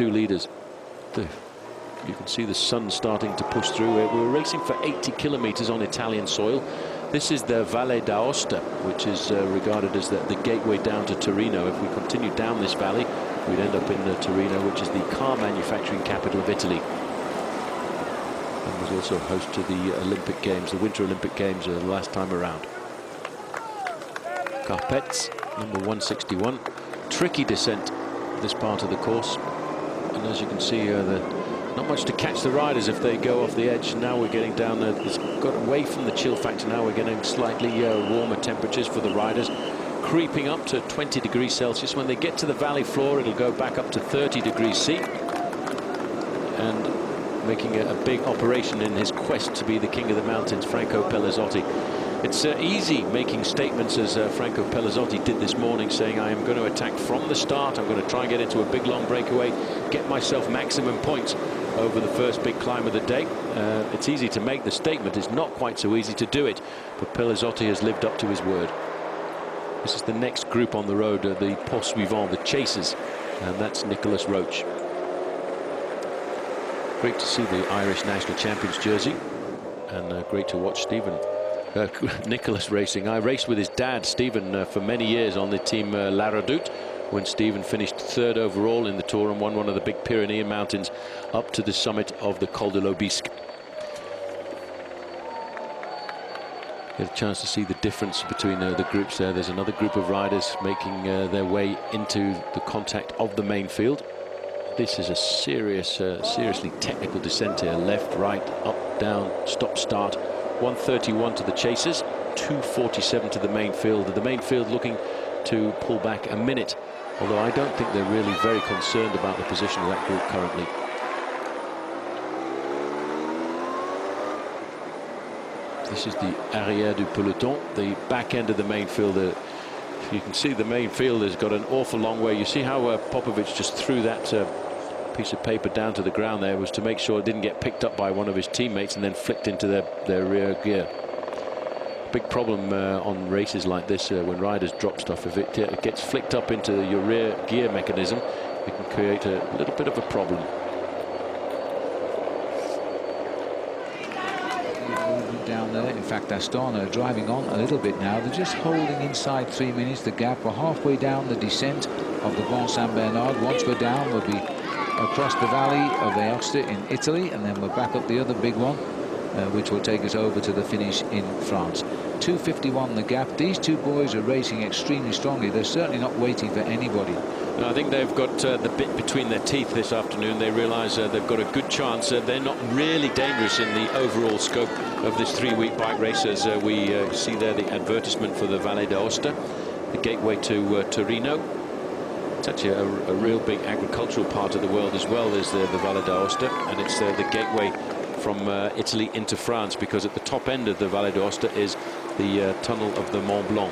two leaders. You can see the sun starting to push through. We're racing for 80 kilometres on Italian soil. This is the Valle d'Aosta, which is regarded as the gateway down to Torino. If we continue down this valley, we'd end up in Torino, which is the car manufacturing capital of Italy. And was also host to the Olympic Games, the Winter Olympic Games, the last time around. Carpets, number 161. Tricky descent, this part of the course. And as you can see, not much to catch the riders if they go off the edge. Now we're getting down there. It's got away from the chill factor. Now we're getting slightly warmer temperatures for the riders, creeping up to 20 degrees Celsius. When they get to the valley floor, it'll go back up to 30 degrees C. And making a big operation in his quest to be the king of the mountains, Franco Pellizotti. It's easy making statements as Franco Pellizotti did this morning, saying I am going to attack from the start. I'm going to try and get into a big long breakaway, get myself maximum points over the first big climb of the day. It's easy to make the statement. It's not quite so easy to do it. But Pellizotti has lived up to his word. This is the next group on the road, the poursuivants, the chasers, and that's Nicholas Roach. Great to see the Irish national champions jersey, and great to watch Nicholas racing. I raced with his dad, Stephen, for many years on the team La Redoute, when Stephen finished third overall in the Tour and won one of the big Pyrenean mountains up to the summit of the Col de l'Aubisque. Get a chance to see the difference between the groups there. There's another group of riders making their way into the contact of the main field. This is a seriously technical descent here. Left, right, up, down, stop, start. 131 to the chasers, 247 to the main field. The main field looking to pull back a minute, although I don't think they're really very concerned about the position of that group currently. This is the arrière du peloton, the back end of the main field. You can see the main field has got an awful long way. You see how Popovic just threw that piece of paper down to the ground there, was to make sure it didn't get picked up by one of his teammates and then flicked into their rear gear. Big problem on races like this when riders drop stuff. If it gets flicked up into your rear gear mechanism, it can create a little bit of a problem. Down there, in fact, Astana are driving on a little bit now. They're just holding inside 3 minutes the gap. We're halfway down the descent of the Grand Saint Bernard. Once we're down, we'll be across the valley of the Aosta in Italy, and then we're back up the other big one, which will take us over to the finish in France. 2:51 the gap. These two boys are racing extremely strongly. They're certainly not waiting for anybody. No, I think they've got the bit between their teeth this afternoon. They realise they've got a good chance. They're not really dangerous in the overall scope of this 3-week bike race, as we see there the advertisement for the Valle d'Aosta, the gateway to Torino. It's actually a real big agricultural part of the world as well, is the Valle d'Aosta, and it's the gateway from Italy into France, because at the top end of the Valle d'Aosta is the tunnel of the Mont Blanc,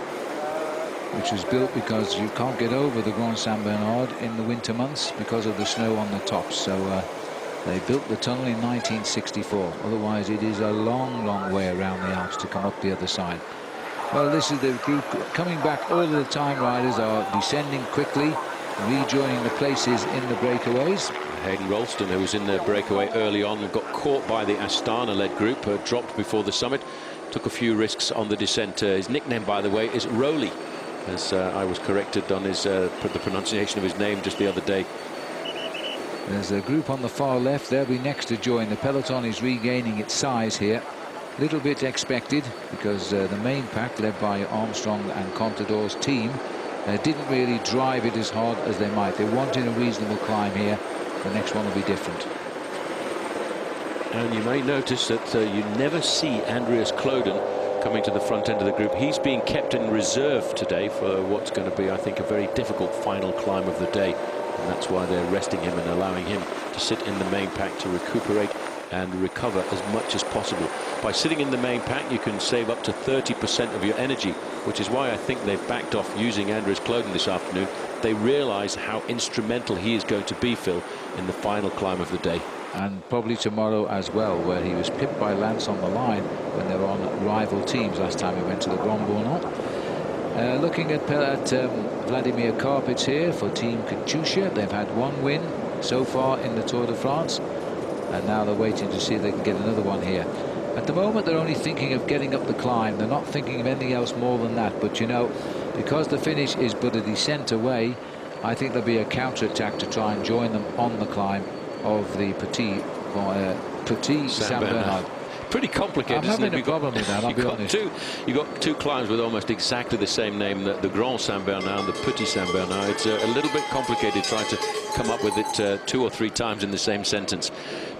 which was built because you can't get over the Grand Saint Bernard in the winter months because of the snow on the top. So they built the tunnel in 1964. Otherwise, it is a long, long way around the Alps to come up the other side. Well, this is the group coming back all the time. Riders are descending quickly, rejoining the places in the breakaways. Hayden Ralston, who was in the breakaway early on, got caught by the Astana-led group, dropped before the summit, took a few risks on the descent. His nickname, by the way, is Roly, as I was corrected on his the pronunciation of his name just the other day. There's a group on the far left. They'll be next to join. The peloton is regaining its size here. Little bit expected, because the main pack, led by Armstrong and Contador's team, didn't really drive it as hard as they might. They wanted a reasonable climb here. The next one will be different. And you may notice that you never see Andreas Kloden coming to the front end of the group. He's being kept in reserve today for what's going to be, I think, a very difficult final climb of the day. And that's why they're resting him and allowing him to sit in the main pack to recuperate and recover as much as possible. By sitting in the main pack, you can save up to 30% of your energy, which is why I think they've backed off using Andreas Kloden this afternoon. They realise how instrumental he is going to be, Phil, in the final climb of the day. And probably tomorrow as well, where he was pipped by Lance on the line when they were on rival teams last time he went to the Grand Bournon. Looking at Vladimir Karpitz here for Team Katusha. They've had one win so far in the Tour de France, and now they're waiting to see if they can get another one here. At the moment, they're only thinking of getting up the climb. They're not thinking of anything else more than that. But, you know, because the finish is but a descent away, I think there'll be a counter-attack to try and join them on the climb of the Petit Saint Bernard. Pretty complicated. I'm having a problem with that, I'll be honest. You've got two climbs with almost exactly the same name, the Grand Saint Bernard and the Petit Saint Bernard. It's a little bit complicated trying to come up with it 2 or 3 times in the same sentence.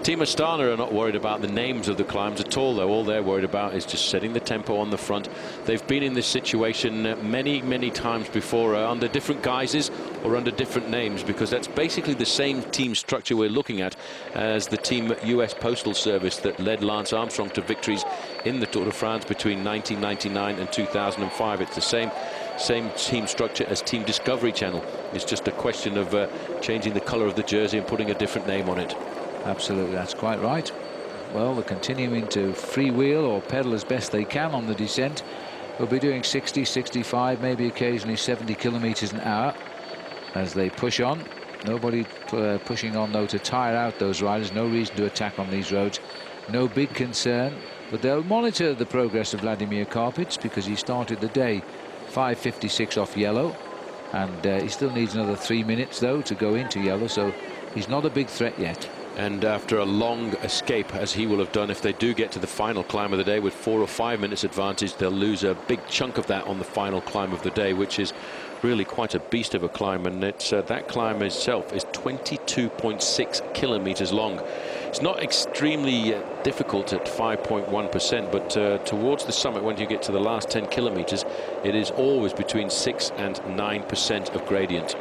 Team Astana are not worried about the names of the climbs at all, though. All they're worried about is just setting the tempo on the front. They've been in this situation many times before, under different guises or under different names, because that's basically the same team structure we're looking at as the team US Postal Service that led Lance Armstrong to victories in the Tour de France between 1999 and 2005. It's the same team structure as Team Discovery Channel. It's just a question of changing the color of the jersey and putting a different name on it. Absolutely, that's quite right. Well, they're continuing to freewheel or pedal as best they can on the descent. We'll be doing 60, 65, maybe occasionally 70 kilometers an hour as they push on. Nobody pushing on, though, to tire out those riders. No reason to attack on these roads. No big concern. But they'll monitor the progress of Vladimir Karpits, because he started the day 5:56 off yellow. And he still needs another 3 minutes, though, to go into yellow. So he's not a big threat yet. And after a long escape, as he will have done, if they do get to the final climb of the day with 4 or 5 minutes advantage, they'll lose a big chunk of that on the final climb of the day, which is really quite a beast of a climb. And it's that climb itself is 22.6 kilometers long. It's not extremely difficult at 5.1%, but towards the summit, when you get to the last 10 kilometers, it is always between 6 and 9% of gradient.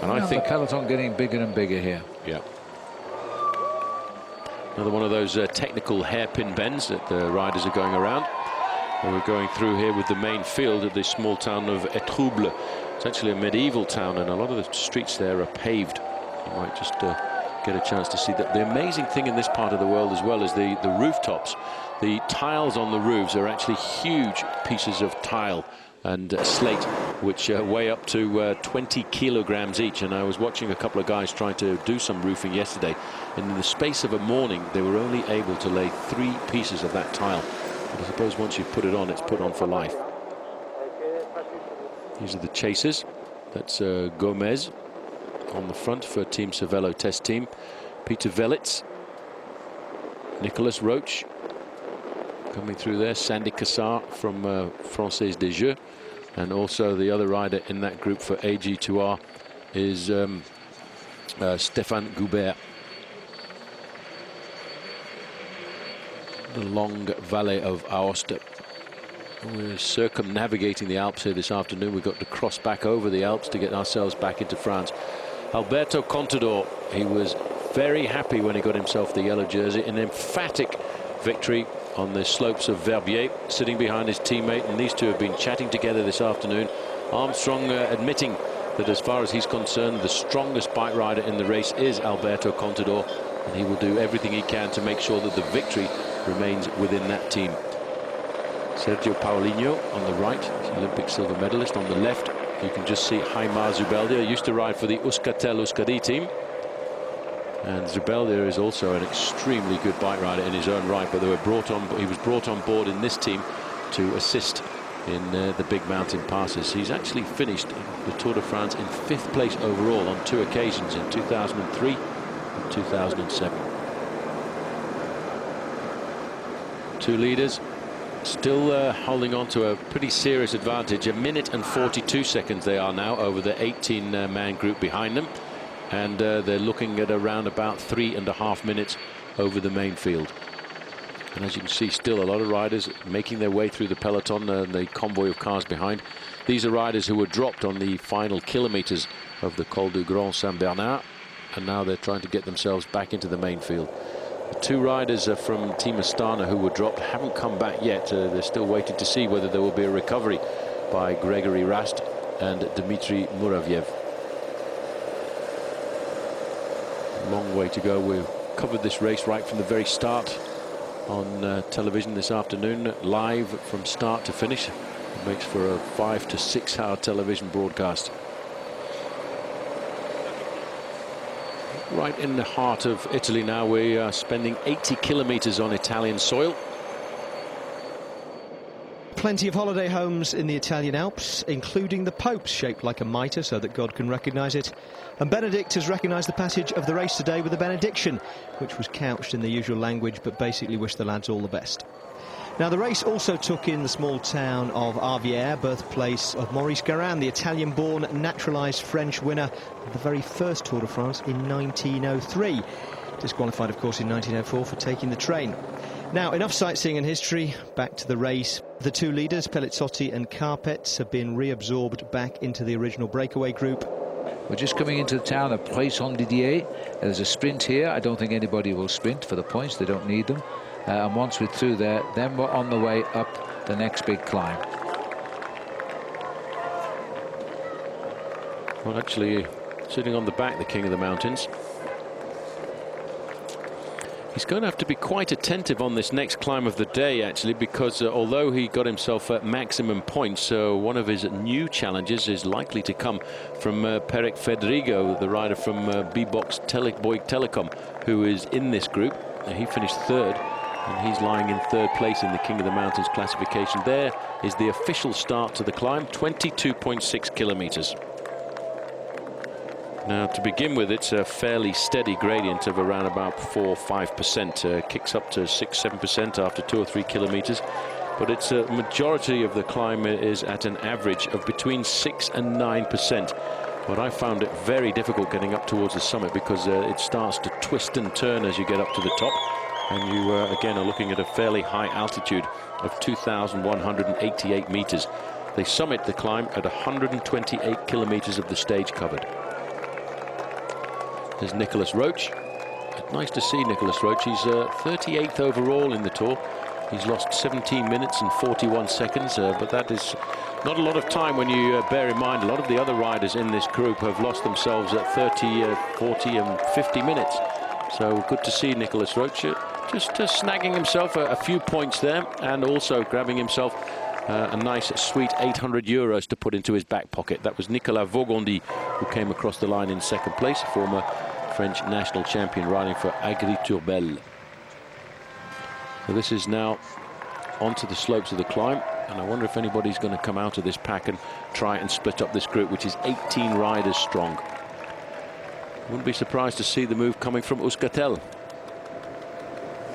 And I think the peloton getting bigger and bigger here. Yeah. Another one of those technical hairpin bends that the riders are going around. And we're going through here with the main field of the small town of Etrouble. It's actually a medieval town, and a lot of the streets there are paved. You might just get a chance to see that. The amazing thing in this part of the world as well is the rooftops. The tiles on the roofs are actually huge pieces of tile and slate, which weigh up to 20 kilograms each. And I was watching a couple of guys trying to do some roofing yesterday, and in the space of a morning they were only able to lay 3 pieces of that tile. But I suppose once you put it on, it's put on for life. These are the chasers. That's Gomez on the front for Team Cervelo test team. Peter Velits, Nicolas Roche coming through there, Sandy Cassar from Française des Jeux, and also the other rider in that group for AG2R is Stéphane Goubert. The long valley of Aoste. We're circumnavigating the Alps here this afternoon. We've got to cross back over the Alps to get ourselves back into France. Alberto Contador, he was very happy when he got himself the yellow jersey. An emphatic victory on the slopes of Verbier, sitting behind his teammate, and these two have been chatting together this afternoon. Armstrong admitting that as far as he's concerned, the strongest bike rider in the race is Alberto Contador, and he will do everything he can to make sure that the victory remains within that team. Sergio Paulinho on the right, Olympic silver medalist. On the left, you can just see Jaime Zubeldia, used to ride for the Euskaltel-Euskadi team. And Zubeldia is also an extremely good bike rider in his own right, but he was brought on board in this team to assist in the big mountain passes. He's actually finished the Tour de France in 5th place overall on 2 occasions, in 2003 and 2007. 2 leaders still holding on to a pretty serious advantage. 1 minute and 42 seconds they are now over the 18-man group behind them. And they're looking at around about 3.5 minutes over the main field. And as you can see, still a lot of riders making their way through the peloton, the convoy of cars behind. These are riders who were dropped on the final kilometers of the Col du Grand Saint Bernard, and now they're trying to get themselves back into the main field. The 2 riders from Team Astana who were dropped haven't come back yet. They're still waiting to see whether there will be a recovery by Gregory Rast and Dmitry Muravyev. Long way to go. We've covered this race right from the very start on television this afternoon, live from start to finish. It makes for a 5 to 6 hour television broadcast. right in the heart of Italy now. We are spending 80 kilometres on Italian soil. Plenty of holiday homes in the Italian Alps, including the Pope's, shaped like a mitre so that God can recognise it. And Benedict has recognised the passage of the race today with a benediction, which was couched in the usual language, but basically wished the lads all the best. Now, the race also took in the small town of Arvière, birthplace of Maurice Garin, the Italian-born, naturalised French winner of the very first Tour de France in 1903. Disqualified, of course, in 1904 for taking the train. Now, enough sightseeing and history, back to the race. The two leaders, Pellizotti and Carpets, have been reabsorbed back into the original breakaway group. We're just coming into the town of Prey-Saint-Didier. There's a sprint here. I don't think anybody will sprint for the points. They don't need them. And once we're through there, then we're on the way up the next big climb. Well, actually, sitting on the back, the King of the Mountains. He's going to have to be quite attentive on this next climb of the day, actually, because although he got himself at maximum points, one of his new challenges is likely to come from Peric Federigo, the rider from B-Box Bouygues Telecom, who is in this group. He finished third, and he's lying in third place in the King of the Mountains classification. There is the official start to the climb, 22.6 kilometres. Now, to begin with, it's a fairly steady gradient of around about 4-5%. Kicks up to 6-7% after 2 or 3 kilometres. But it's a majority of the climb is at an average of between 6 and 9%. But I found it very difficult getting up towards the summit because it starts to twist and turn as you get up to the top. And you, again, are looking at a fairly high altitude of 2,188 metres. They summit the climb at 128 kilometres of the stage covered. There's Nicolas Roche. Nice to see Nicolas Roche. He's 38th overall in the Tour. He's lost 17 minutes and 41 seconds, but that is not a lot of time when you bear in mind a lot of the other riders in this group have lost themselves at 30, 40 and 50 minutes. So good to see Nicolas Roche just snagging himself a few points there, and also grabbing himself a nice sweet €800 to put into his back pocket. That was Nicolas Vaugondy, who came across the line in second place, former French national champion riding for Agri-Tourbel. So this is now onto the slopes of the climb, and I wonder if anybody's going to come out of this pack and try and split up this group, which is 18 riders strong. Wouldn't be surprised to see the move coming from Euskaltel.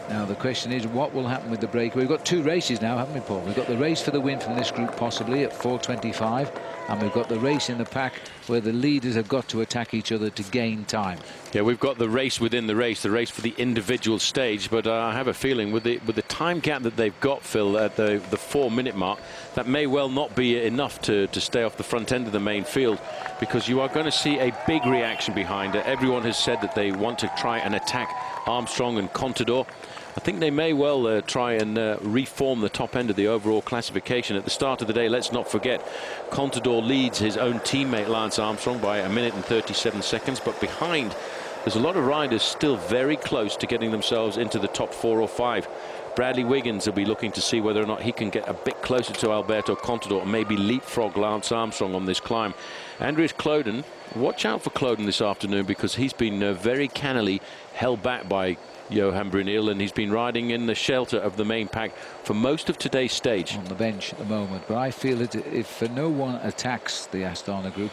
Now the question is, what will happen with the breakaway? We've got two races now, haven't we, Paul? We've got the race for the win from this group, possibly at 4:25, and we've got the race in the pack where the leaders have got to attack each other to gain time. Yeah, we've got the race within the race for the individual stage, but I have a feeling with the time gap that they've got, Phil, at the 4-minute mark, that may well not be enough to stay off the front end of the main field, because you are going to see a big reaction behind it. Everyone has said that they want to try and attack Armstrong and Contador. I think they may well try and reform the top end of the overall classification. At the start of the day, let's not forget, Contador leads his own teammate Lance Armstrong by 1 minute and 37 seconds. But behind, there's a lot of riders still very close to getting themselves into the top 4 or 5. Bradley Wiggins will be looking to see whether or not he can get a bit closer to Alberto Contador and maybe leapfrog Lance Armstrong on this climb. Andries Kloden, watch out for Kloden this afternoon, because he's been very cannily held back by Johan Brunel, and he's been riding in the shelter of the main pack for most of today's stage. On the bench at the moment, but I feel that if no one attacks the Astana group,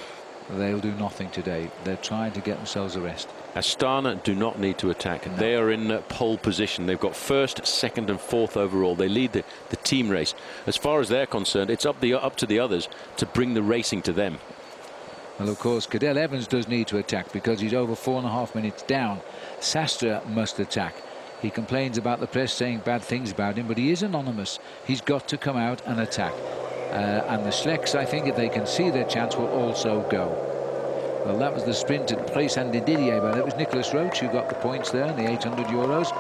they'll do nothing today. They're trying to get themselves a rest. Astana do not need to attack. No. They are in pole position. They've got 1st, 2nd and 4th overall. They lead the team race. As far as they're concerned, it's up to the others to bring the racing to them. Well, of course, Cadel Evans does need to attack because he's over 4.5 minutes down. Sastre must attack. He complains about the press saying bad things about him, but he is anonymous. He's got to come out and attack. And the Schlecks, I think, if they can see their chance, will also go. Well, that was the sprint at Prey-Saint-Didier, but it was Nicolas Roche who got the points there and the €800.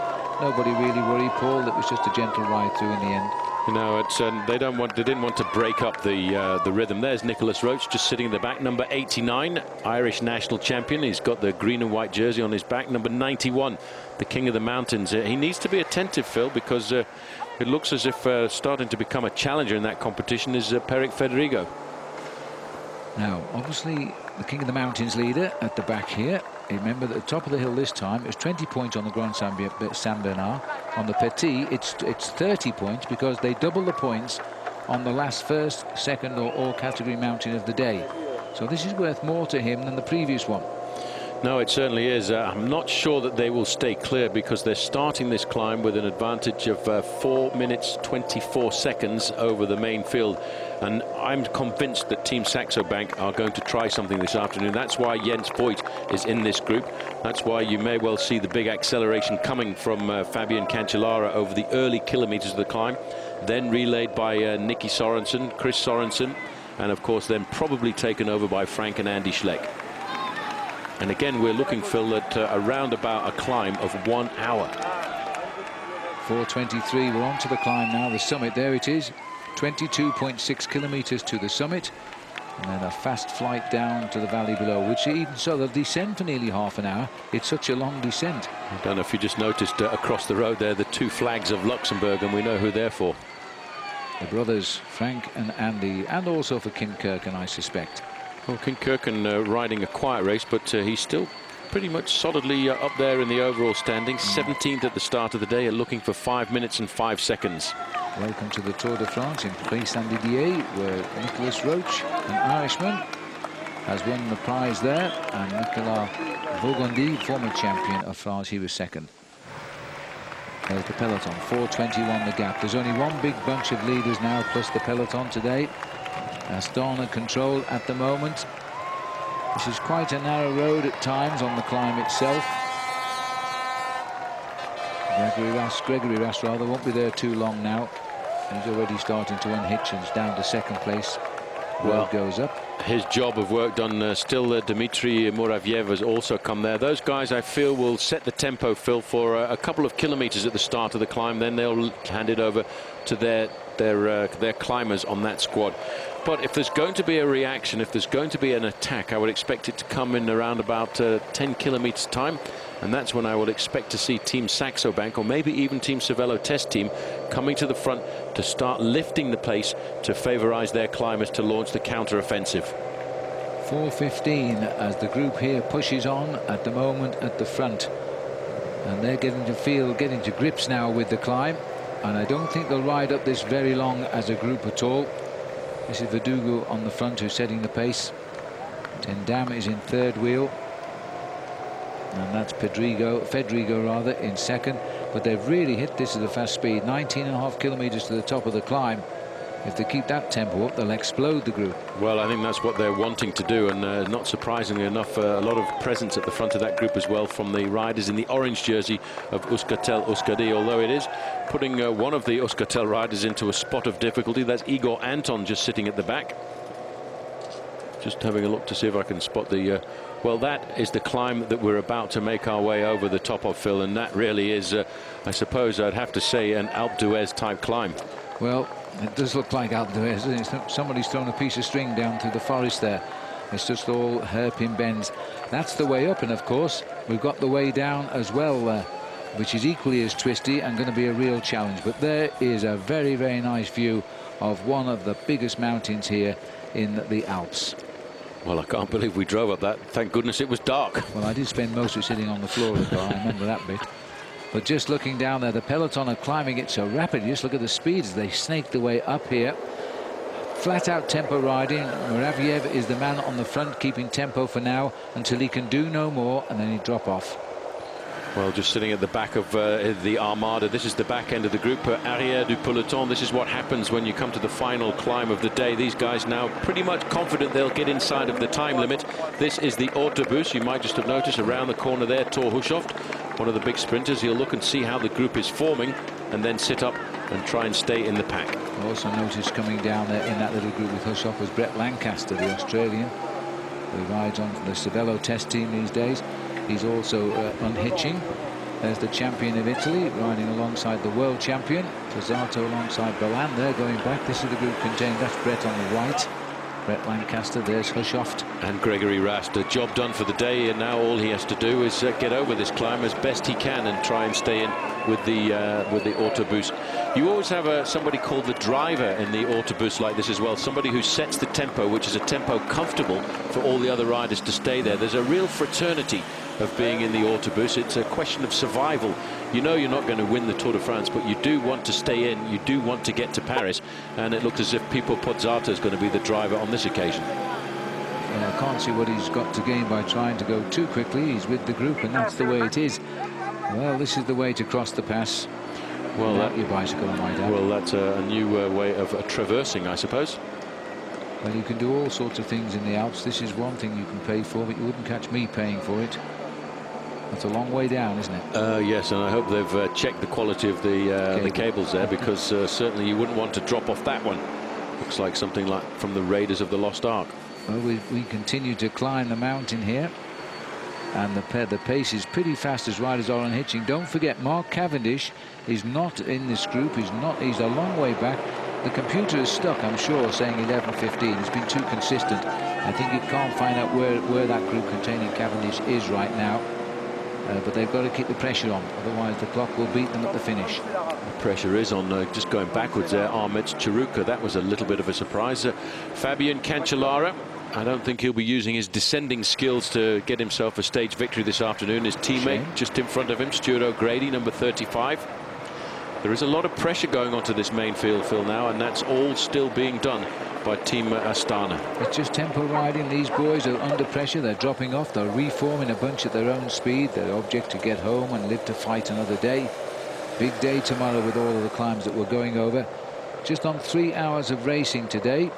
Nobody really worried, Paul. It was just a gentle ride through in the end. You know, it's they didn't want to break up the rhythm. There's Nicolas Roche just sitting in the back, number 89, Irish national champion. He's got the green and white jersey on his back. Number 91, the King of the Mountains. He needs to be attentive, Phil, because it looks as if starting to become a challenger in that competition is Peric Federigo. Now, obviously, the King of the Mountains leader at the back here. Remember, at the top of the hill this time, it's 20 points on the Grand Saint Bernard. On the Petit, it's 30 points because they double the points on the last first, second, or all category mountain of the day. So this is worth more to him than the previous one. No, it certainly is. I'm not sure that they will stay clear because they're starting this climb with an advantage of 4 minutes 24 seconds over the main field. And I'm convinced that Team Saxo Bank are going to try something this afternoon. That's why Jens Voigt is in this group. That's why you may well see the big acceleration coming from Fabian Cancellara over the early kilometres of the climb, then relayed by Nicky Sorensen, Chris Sorensen, and of course then probably taken over by Frank and Andy Schleck. And again, we're looking, Phil, at around about a climb of 1 hour. 4:23, we're on to the climb now, the summit, there it is. 22.6 kilometres to the summit, and then a fast flight down to the valley below, which even so, they'll descend for nearly half an hour. It's such a long descent. I don't know if you just noticed across the road there, the 2 flags of Luxembourg, and we know who they're for. The brothers, Frank and Andy, and also for Kim Kirken, I suspect. Well, King Kirken riding a quiet race, but he's still pretty much solidly up there in the overall standing. 17th at the start of the day, looking for 5 minutes and 5 seconds. Welcome to the Tour de France in Pré-Saint-Didier, where Nicolas Roche, an Irishman, has won the prize there, and Nicolas Vaugondy, former champion of France, he was second. There's the peloton, 4:21 the gap. There's only one big bunch of leaders now, plus the peloton today. Astana control at the moment. This is quite a narrow road at times on the climb itself. Gregory Rast rather won't be there too long now. He's already starting to unhitch and is down to second place. Road goes up. His job of work done. Still Dmitry Muravyev has also come there. Those guys, I feel, will set the tempo, Phil, for a couple of kilometres at the start of the climb. Then they'll hand it over to their climbers on that squad. But if there's going to be a reaction, if there's going to be an attack, I would expect it to come in around about 10 kilometres time. And that's when I would expect to see Team Saxo Bank, or maybe even Team Cervelo Test Team, coming to the front to start lifting the pace to favorise their climbers to launch the counter-offensive. 4:15 as the group here pushes on at the moment at the front. And they're getting to grips now with the climb. And I don't think they'll ride up this very long as a group at all. This is Verdugo on the front who's setting the pace. Tendam is in third wheel. And that's Fedrigo rather, in second. But they've really hit this at a fast speed. 19.5 kilometres to the top of the climb. If they keep that tempo up, they'll explode the group. Well, I think that's what they're wanting to do, and not surprisingly enough, a lot of presence at the front of that group as well from the riders in the orange jersey of Euskaltel Euskadi, although it is putting one of the Euskaltel riders into a spot of difficulty. That's Igor Anton just sitting at the back. Just having a look to see if I can spot the... well, that is the climb that we're about to make our way over the top of, Phil, and that really is, I suppose I'd have to say, an Alpe d'Huez type climb. Well, it does look like Alpe d'Huez. Somebody's thrown a piece of string down through the forest there. It's just all hairpin bends. That's the way up, and of course we've got the way down as well, which is equally as twisty and going to be a real challenge. But there is a very, very nice view of one of the biggest mountains here in the Alps. Well, I can't believe we drove up that. Thank goodness it was dark. Well, I did spend most of it sitting on the floor of the car. I remember that bit. But just looking down there, the peloton are climbing it so rapidly. Just look at the speeds. They snake the way up here. Flat out tempo riding. Muravyev is the man on the front, keeping tempo for now until he can do no more, and then he drop off. Well, just sitting at the back of the Armada. This is the back end of the group, arrière du peloton. This is what happens when you come to the final climb of the day. These guys now pretty much confident they'll get inside of the time limit. This is the autobus. You might just have noticed around the corner there, Thor Hushovd, one of the big sprinters. He'll look and see how the group is forming and then sit up and try and stay in the pack. I also noticed coming down there in that little group with Hushovd was Brett Lancaster, the Australian, who rides on the Cervelo Test Team these days. He's also unhitching. There's the champion of Italy riding alongside the world champion. Tozzato alongside Bolan. They're going back. This is the group containing. That's Brett on the right. Brett Lancaster. There's Hushovd. And Gregory Rast. A job done for the day, and now all he has to do is get over this climb as best he can and try and stay in with the autobus. You always have somebody called the driver in the autobus like this as well, somebody who sets the tempo, which is a tempo comfortable for all the other riders to stay there. There's a real fraternity of being in the autobus. It's a question of survival. You know you're not going to win the Tour de France, but you do want to stay in, you do want to get to Paris, and it looks as if Pipo Pozzato is going to be the driver on this occasion. I can't see what he's got to gain by trying to go too quickly. He's with the group, and that's the way it is. Well, this is the way to cross the pass. Well, without your bicycle, I might add. Well, that's a new way of traversing, I suppose. Well, you can do all sorts of things in the Alps. This is one thing you can pay for, but you wouldn't catch me paying for it. That's a long way down, isn't it? Yes, and I hope they've checked the quality of the cables there, because certainly you wouldn't want to drop off that one. Looks like something like from the Raiders of the Lost Ark. Well, we continue to climb the mountain here, and the pace is pretty fast as riders are unhitching. Don't forget, Mark Cavendish is not in this group. He's a long way back. The computer is stuck, I'm sure, saying 11:15. It's been too consistent. I think it can't find out where that group containing Cavendish is right now. But they've got to keep the pressure on, otherwise the clock will beat them at the finish. The pressure is on, just going backwards there. Armets Chiruka, that was a little bit of a surprise. Fabian Cancellara, I don't think he'll be using his descending skills to get himself a stage victory this afternoon. His teammate just in front of him, Stuart O'Grady, number 35. There is a lot of pressure going onto this main field, Phil, now, and that's all still being done by Team Astana. It's just tempo riding. These boys are under pressure. They're dropping off. They're reforming a bunch at their own speed. Their object to get home and live to fight another day. Big day tomorrow with all of the climbs that we're going over. Just on 3 hours of racing today,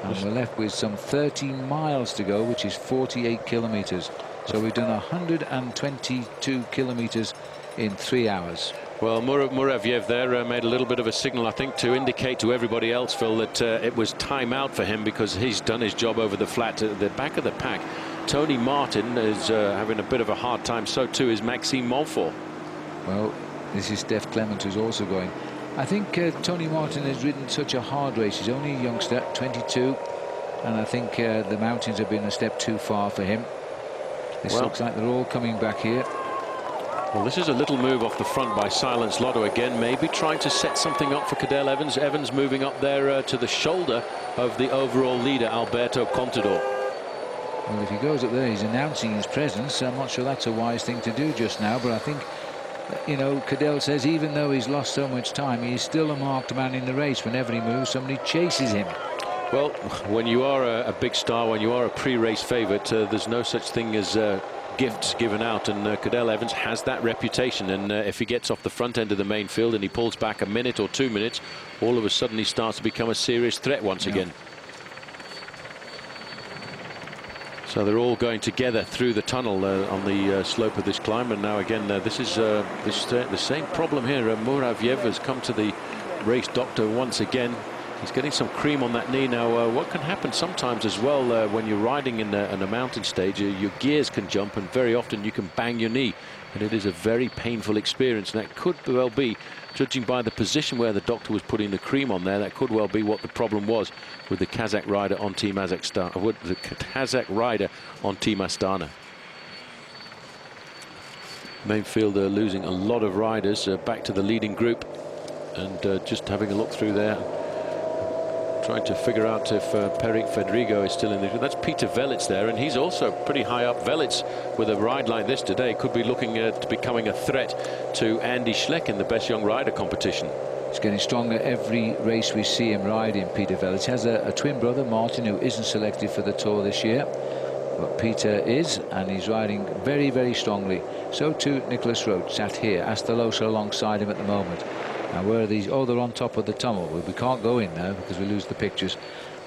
and we're left with some 13 miles to go, which is 48 kilometres. So we've done 122 kilometres in 3 hours. Well, Muravyev there made a little bit of a signal, I think, to indicate to everybody else, Phil, that it was time out for him, because he's done his job over the flat. At the back of the pack, Tony Martin is having a bit of a hard time. So too is Maxime Montfort. Well, this is Steph Clement who's also going. I think Tony Martin has ridden such a hard race. He's only a youngster, 22, and I think the mountains have been a step too far for him. This looks like they're all coming back here. Well, this is a little move off the front by Silence Lotto again, maybe trying to set something up for Cadel Evans. Evans moving up there to the shoulder of the overall leader, Alberto Contador. Well, if he goes up there, he's announcing his presence. I'm not sure that's a wise thing to do just now, but I think, you know, Cadel says even though he's lost so much time, he's still a marked man in the race. Whenever he moves, somebody chases him. Well, when you are a big star, when you are a pre-race favourite, there's no such thing as gifts given out, and Cadel Evans has that reputation, and if he gets off the front end of the main field and he pulls back a minute or 2 minutes, all of a sudden he starts to become a serious threat once again. So they're all going together through the tunnel on the slope of this climb, and now again this is the same problem here. Muravyev has come to the race doctor once again. He's getting some cream on that knee now. What can happen sometimes as well when you're riding in a mountain stage, your gears can jump, and very often you can bang your knee, and it is a very painful experience. And that could well be, judging by the position where the doctor was putting the cream on there, that could well be what the problem was with the Kazakh rider on Team Astana. Main field losing a lot of riders back to the leading group, and just having a look through there, trying to figure out if Peric Fedrigo is still in the... That's Peter Velits there, and he's also pretty high up. Velits, with a ride like this today, could be looking at becoming a threat to Andy Schleck in the Best Young Rider competition. He's getting stronger every race we see him riding, Peter Velits. He has a twin brother, Martin, who isn't selected for the Tour this year, but Peter is, and he's riding very, very strongly. So too Nicholas Roach, sat here, Astalosa alongside him at the moment. Now, where are these? Oh, they're on top of the tunnel. Well, we can't go in now because we lose the pictures.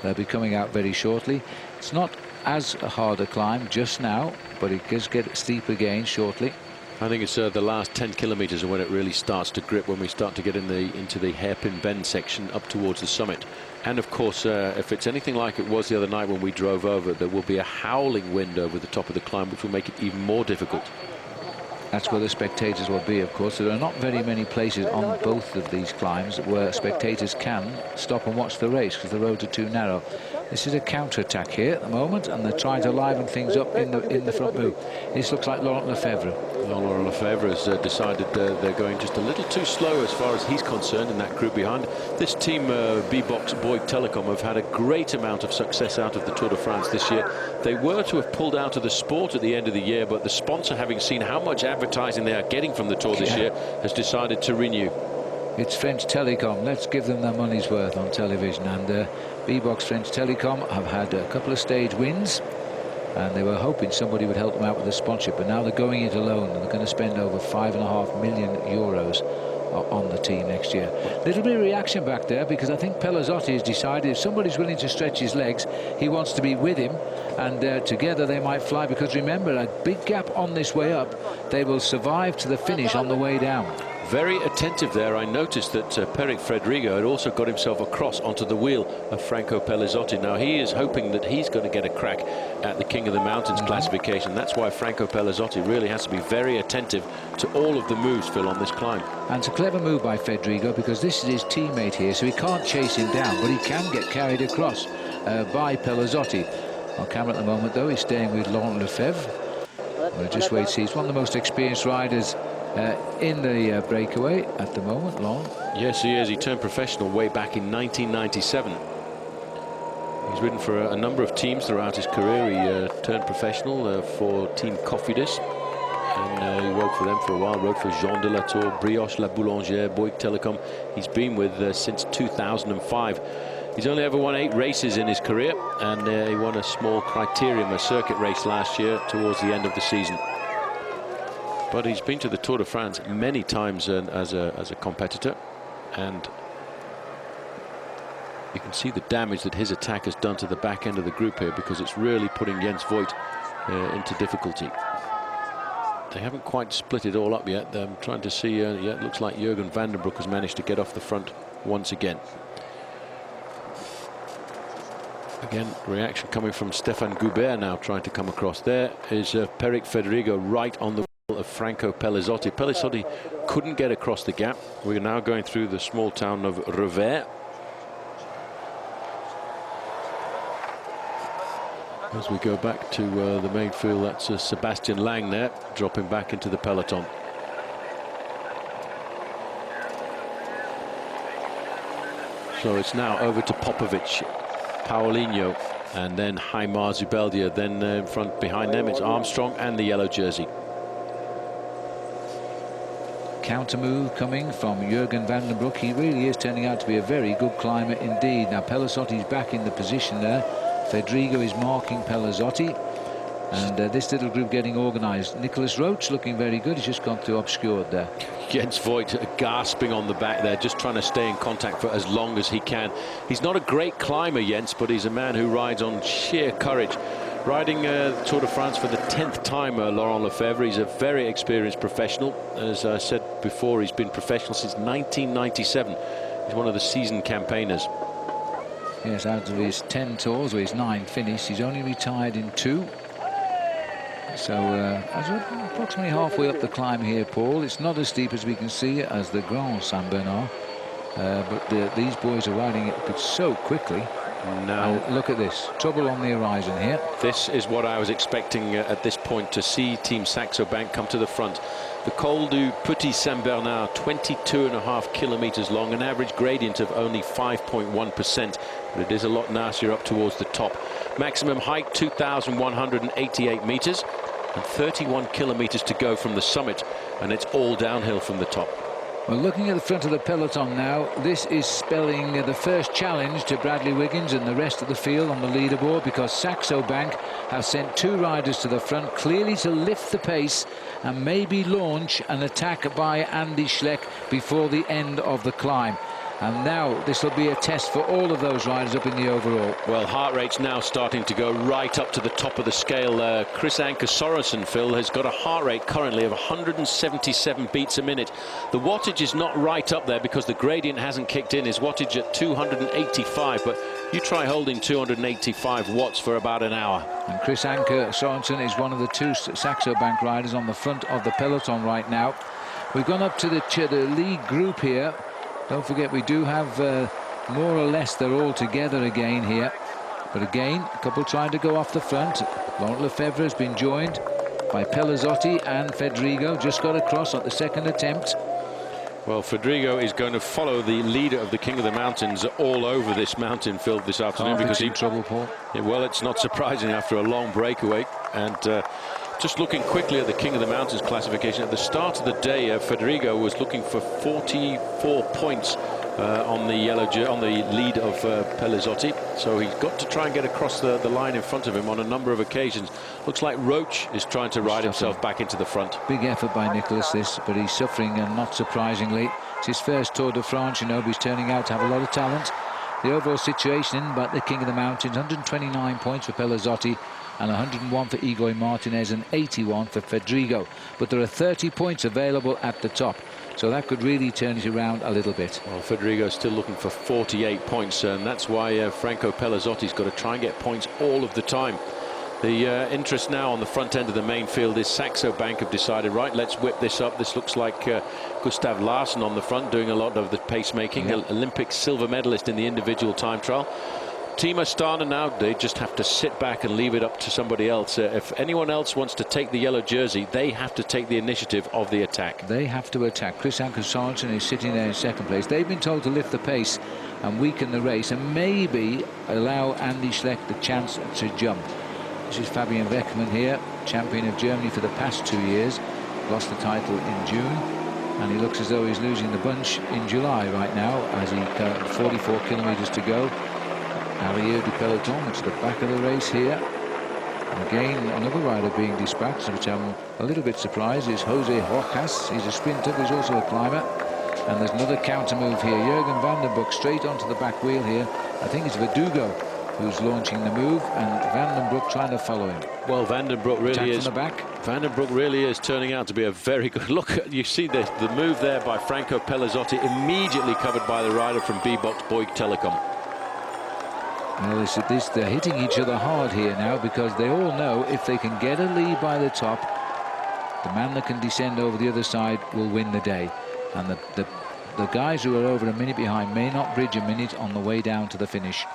They'll be coming out very shortly. It's not as hard a climb just now, but it does get steep again shortly. I think it's the last 10 kilometres when it really starts to grip, when we start to get into the hairpin bend section up towards the summit. And of course, if it's anything like it was the other night when we drove over, there will be a howling wind over the top of the climb, which will make it even more difficult. That's where the spectators will be, of course. There are not very many places on both of these climbs where spectators can stop and watch the race because the roads are too narrow. This is a counter-attack here at the moment, and they're trying to liven things up in the front move. This looks like Laurent Lefebvre. Laurent Lefebvre has decided they're going just a little too slow as far as he's concerned in that group behind. This team, B-Box Bouygues Telecom, have had a great amount of success out of the Tour de France this year. They were to have pulled out of the sport at the end of the year, but the sponsor, having seen how much advertising they are getting from the Tour this year, has decided to renew. It's French Telecom. Let's give them their money's worth on television. And B-Box French Telecom have had a couple of stage wins, and they were hoping somebody would help them out with the sponsorship, but now they're going it alone, and they're going to spend over €5.5 million on the team next year. Little bit of reaction back there, because I think Pelazzotti has decided if somebody's willing to stretch his legs, he wants to be with him, and together they might fly, because remember, a big gap on this way up. They will survive to the finish on the way down. Very attentive there. I noticed that Peric Fredrigo had also got himself across onto the wheel of Franco Pelazzotti. Now he is hoping that he's going to get a crack at the King of the Mountains classification. That's why Franco Pelazzotti really has to be very attentive to all of the moves, Phil, on this climb. And it's a clever move by Fredrigo, because this is his teammate here, so he can't chase him down, but he can get carried across by Pelazzotti. On camera at the moment, though, he's staying with Laurent Lefebvre. We'll just wait to see. He's one of the most experienced riders in the breakaway at the moment, Laurent. Yes, he is. He turned professional way back in 1997. He's ridden for a number of teams throughout his career. He turned professional for Team Cofidis, and he rode for them for a while. Rode for Jean de la Tour, Brioche La Boulangère, Bouygues Telecom. He's been with since 2005. He's only ever won 8 races in his career, and he won a small criterium, a circuit race last year towards the end of the season. But he's been to the Tour de France many times as a competitor, and you can see the damage that his attack has done to the back end of the group here, because it's really putting Jens Voigt into difficulty. They haven't quite split it all up yet. I'm trying to see, yeah, it looks like Jürgen van den Broek has managed to get off the front once again. Again, reaction coming from Stéphane Goubert now, trying to come across. There is Peric Fredrigo right on the of Franco Pelazzotti. Pelazzotti couldn't get across the gap. We're now going through the small town of Revers. As we go back to the main field, that's Sebastian Lang there, dropping back into the peloton. So it's now over to Popovic, Paulinho, and then Haimar Zubeldia. Then in front behind them it's Armstrong and the yellow jersey. Counter move coming from Jürgen van den Broek. He really is turning out to be a very good climber indeed. Now Pelazzotti's back in the position there. Fedrigo is marking Pelazzotti, and this little group getting organised. Nicholas Roach looking very good. He's just gone through obscured there. Jens Voigt gasping on the back there, just trying to stay in contact for as long as he can. He's not a great climber, Jens, but he's a man who rides on sheer courage. Riding Tour de France for the 10th time, Laurent Lefebvre. He's a very experienced professional. As I said before, he's been professional since 1997. He's one of the seasoned campaigners. Yes, out of his 10 tours, or his 9 finished, he's only retired in 2. So approximately halfway up the climb here, Paul. It's not as steep as we can see as the Grand Saint Bernard, but these boys are riding it so quickly. Now look at this, trouble on the horizon here. This is what I was expecting at this point, to see Team Saxo Bank come to the front. The Col du Petit Saint Bernard, 22.5 kilometres long, an average gradient of only 5.1%, but it is a lot nastier up towards the top. Maximum height 2,188 metres and 31 kilometres to go from the summit, and it's all downhill from the top. Well, looking at the front of the peloton now, this is spelling the first challenge to Bradley Wiggins and the rest of the field on the leaderboard, because Saxo Bank have sent 2 riders to the front, clearly to lift the pace and maybe launch an attack by Andy Schleck before the end of the climb. And now this will be a test for all of those riders up in the overall. Well, heart rate's now starting to go right up to the top of the scale. Chris Anker Sorensen, Phil, has got a heart rate currently of 177 beats a minute. The wattage is not right up there because the gradient hasn't kicked in. His wattage at 285, but you try holding 285 watts for about an hour. And Chris Anker Sorensen is one of the 2 Saxo Bank riders on the front of the peloton right now. We've gone up to the lead group here. Don't forget, we do have more or less they're all together again here. But again, a couple trying to go off the front. Laurent Lefebvre has been joined by Pelazzotti and Fedrigo. Just got across at the second attempt. Well, Fedrigo is going to follow the leader of the King of the Mountains all over this mountain field this afternoon because he's in trouble, Paul. Yeah, well, it's not surprising after a long breakaway. And just looking quickly at the King of the Mountains classification, at the start of the day, Fedrigo was looking for 44 points on the lead of Pelazzotti. So he's got to try and get across the line in front of him on a number of occasions. Looks like Roach is trying to ride himself back into the front. Big effort by Nicholas this, but he's suffering, and not surprisingly. It's his first Tour de France, you know, but he's turning out to have a lot of talent. The overall situation in but the King of the Mountains, 129 points for Pelazzotti and 101 for Igor Martinez and 81 for Fedrigo. But there are 30 points available at the top, so that could really turn it around a little bit. Well, Fedrigo's still looking for 48 points, and that's why Franco Pelazzotti's got to try and get points all of the time. The interest now on the front end of the main field is Saxo Bank have decided, right, let's whip this up. This looks like Gustav Larsson on the front doing a lot of the pacemaking. Yep. Olympic silver medalist in the individual time trial. Timo Stana now, they just have to sit back and leave it up to somebody else. If anyone else wants to take the yellow jersey, they have to take the initiative of the attack. They have to attack. Chris Anker Sorensen is sitting there in second place. They've been told to lift the pace and weaken the race and maybe allow Andy Schleck the chance to jump. This is Fabian Weckmann here, champion of Germany for the past 2 years. Lost the title in June, and he looks as though he's losing the bunch in July right now as he got 44 kilometres to go. Arrière du Peloton, which is the back of the race here. And again, another rider being dispatched, which I'm a little bit surprised, is Jose Rojas. He's a sprinter, but he's also a climber. And there's another counter move here. Jurgen van den Broek straight onto the back wheel here. I think it's Verdugo who's launching the move, and Van den Broek trying to follow him. Well, Van den Broek really is. From the back. Van den Broek really is turning out to be a very good look. You see the move there by Franco Pelazzotti, immediately covered by the rider from B-Box Bouygues Telecom. Well, they're hitting each other hard here now, because they all know if they can get a lead by the top, the man that can descend over the other side will win the day. And the guys who are over a minute behind may not bridge a minute on the way down to the finish.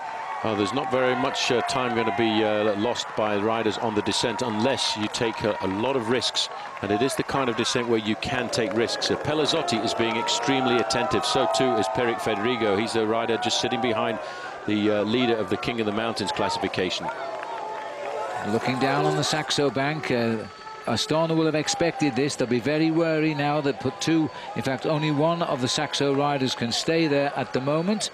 Well, there's not very much time going to be lost by riders on the descent unless you take a lot of risks, and it is the kind of descent where you can take risks. Pelazzotti is being extremely attentive, so too is Peric Fedrigo. He's a rider just sitting behind the leader of the King of the Mountains classification. Looking down on the Saxo Bank, Astana will have expected this. They'll be very wary now that put two, in fact only one of the Saxo riders can stay there at the moment.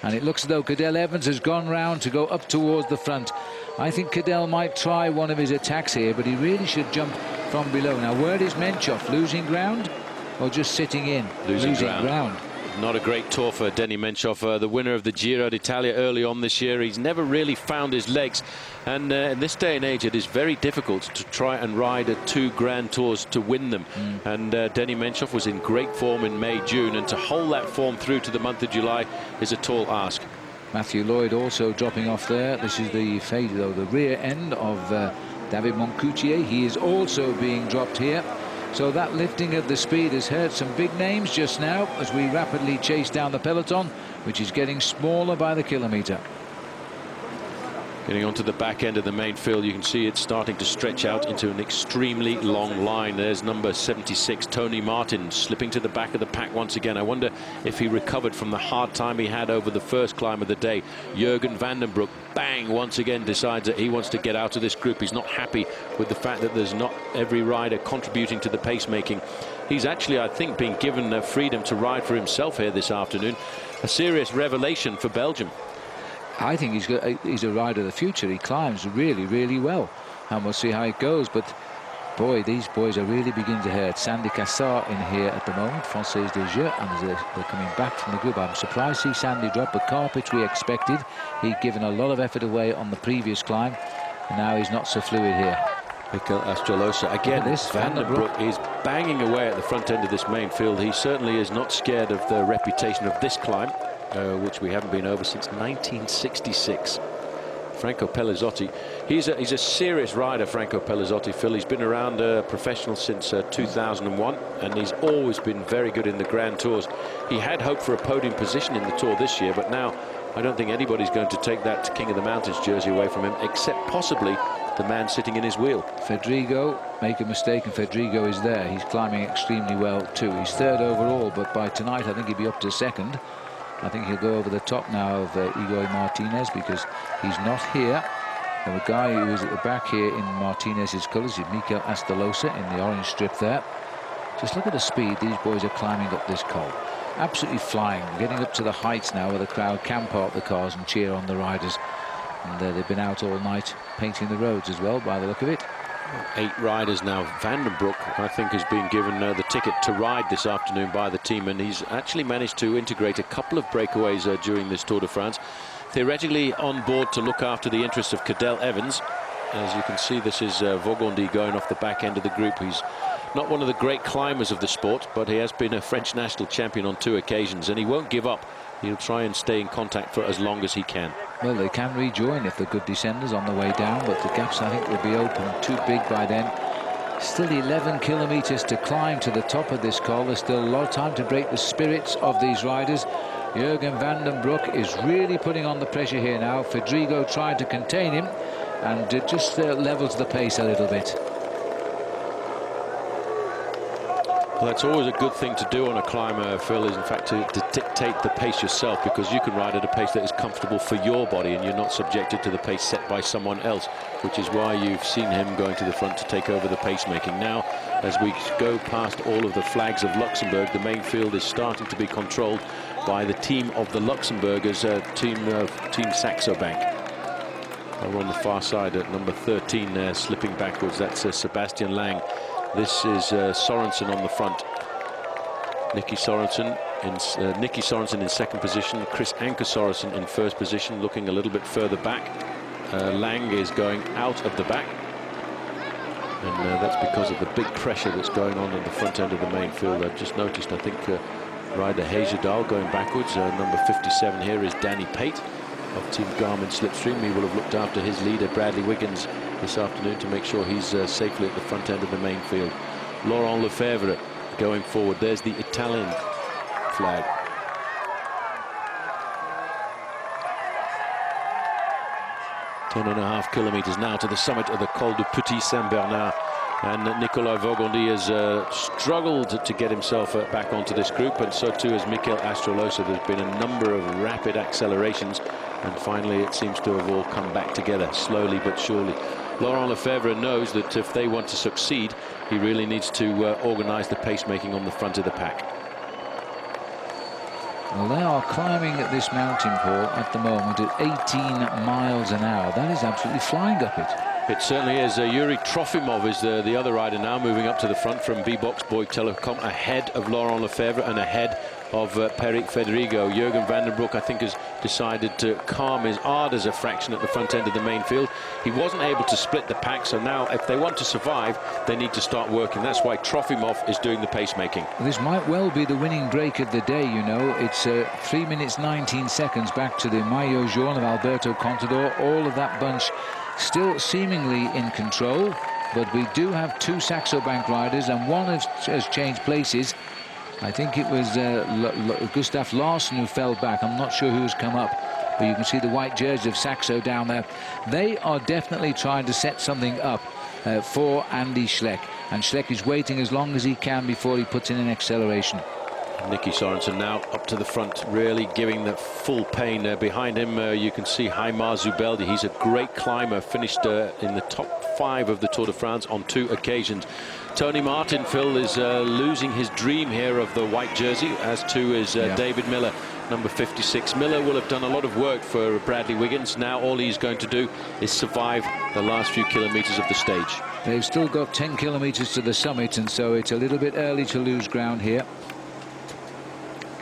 And it looks as though Cadel Evans has gone round to go up towards the front. I think Cadel might try one of his attacks here, but he really should jump from below. Now, where is Menchov? Losing ground or just sitting in? Losing ground. Not a great tour for Denny Menchov, the winner of the Giro d'Italia early on this year. He's never really found his legs, and in this day and age it is very difficult to try and ride 2 Grand Tours to win them. And Denny Menchov was in great form in May, June, and to hold that form through to the month of July is a tall ask. Matthew Lloyd also dropping off there. This is the fade, though, the rear end of David Moncoutier. He is also being dropped here. So that lifting of the speed has hurt some big names just now as we rapidly chase down the peloton, which is getting smaller by the kilometre. Getting onto the back end of the main field, you can see it's starting to stretch out into an extremely long line. There's number 76, Tony Martin, slipping to the back of the pack once again. I wonder if he recovered from the hard time he had over the first climb of the day. Jurgen van den Broek, bang, once again decides that he wants to get out of this group. He's not happy with the fact that there's not every rider contributing to the pacemaking. He's actually, I think, been given freedom to ride for himself here this afternoon. A serious revelation for Belgium. I think he's a rider of the future. He climbs really, really well, and we'll see how it goes. But boy, these boys are really beginning to hurt. Sandy Cassar in here at the moment, Française de Jeu, and they're coming back from the group. I'm surprised to see Sandy drop, but Carpich we expected. He'd given a lot of effort away on the previous climb, and now he's not so fluid here. Mikel Astrolosa again. This Van den Broek is banging away at the front end of this main field. He certainly is not scared of the reputation of this climb, which we haven't been over since 1966. Franco Pelazzotti, he's a serious rider, Franco Pelazzotti, Phil. He's been around professional since 2001, and he's always been very good in the Grand Tours. He had hoped for a podium position in the Tour this year, but now I don't think anybody's going to take that King of the Mountains jersey away from him, except possibly the man sitting in his wheel. Fedrigo, make a mistake, and Fedrigo is there. He's climbing extremely well too. He's third overall, but by tonight I think he'll be up to second. I think he'll go over the top now of Igor Martinez, because he's not here. And the guy who is at the back here in Martinez's colours is Mikel Astolosa in the orange strip there. Just look at the speed these boys are climbing up this col. Absolutely flying, getting up to the heights now where the crowd can park the cars and cheer on the riders. And they've been out all night painting the roads as well, by the look of it. 8 riders now. Vandenbroek, I think, has been given the ticket to ride this afternoon by the team, and he's actually managed to integrate a couple of breakaways during this Tour de France. Theoretically on board to look after the interests of Cadel Evans. As you can see, this is Vaugondi going off the back end of the group. He's not one of the great climbers of the sport, but he has been a French national champion on 2 occasions, and he won't give up. He'll try and stay in contact for as long as he can. Well, they can rejoin if they're good descenders on the way down, but the gaps, I think, will be open too big by then. Still 11 kilometres to climb to the top of this col. There's still a lot of time to break the spirits of these riders. Jurgen Vandenbroek is really putting on the pressure here now. Fedrigo tried to contain him and just levels the pace a little bit. Well, that's always a good thing to do on a climber, Phil, is in fact to dictate the pace yourself, because you can ride at a pace that is comfortable for your body and you're not subjected to the pace set by someone else, which is why you've seen him going to the front to take over the pacemaking. Now, as we go past all of the flags of Luxembourg, the main field is starting to be controlled by the team of the Luxembourgers, team Saxo Bank. Over on the far side at number 13 there, slipping backwards, that's Sebastian Lang. This is Sorensen on the front. Nicky Sorensen in second position. Chris Anker Sorensen in first position, looking a little bit further back. Lang is going out of the back. And that's because of the big pressure that's going on the front end of the main field. I've just noticed, I think, rider Hejerdal going backwards. Number 57 here is Danny Pate of Team Garmin Slipstream. He will have looked after his leader, Bradley Wiggins, this afternoon to make sure he's safely at the front end of the main field. Laurent Lefebvre going forward. There's the Italian flag. Ten and a half kilometres now to the summit of the Col de Petit Saint-Bernard. And Nicolas Vaugondi has struggled to get himself back onto this group, and so too has Mikel Astrolosa. There's been a number of rapid accelerations, and finally it seems to have all come back together, slowly but surely. Laurent Lefebvre knows that if they want to succeed, he really needs to organise the pacemaking on the front of the pack. Well, they are climbing at this mountain, Paul, at the moment at 18 miles an hour. That is absolutely flying up it. It certainly is. Yuri Trofimov is the other rider now, moving up to the front from V-Box Bouygues Telecom, ahead of Laurent Lefebvre and ahead of Peric Fedrigo. Jurgen Vandenbroek, I think, has decided to calm his ardours a fraction at the front end of the main field. He wasn't able to split the pack, so now if they want to survive, they need to start working. That's why Trofimov is doing the pacemaking. This might well be the winning break of the day, you know. It's 3 minutes 19 seconds back to the Maillot Jaune of Alberto Contador. All of that bunch still seemingly in control, but we do have 2 Saxo Bank riders, and one has changed places. I think it was Gustav Larsson who fell back. I'm not sure who's come up, but you can see the white jersey of Saxo down there. They are definitely trying to set something up for Andy Schleck, and Schleck is waiting as long as he can before he puts in an acceleration. Nicky Sorensen now up to the front, really giving the full pain. Behind him you can see Haimar Zubeldi. He's a great climber, finished in the top 5 of the Tour de France on 2 occasions. Tony Martin, Phil, is losing his dream here of the white jersey, as too is David Miller, number 56. Miller will have done a lot of work for Bradley Wiggins. Now all he's going to do is survive the last few kilometres of the stage. They've still got 10 kilometres to the summit, and so it's a little bit early to lose ground here.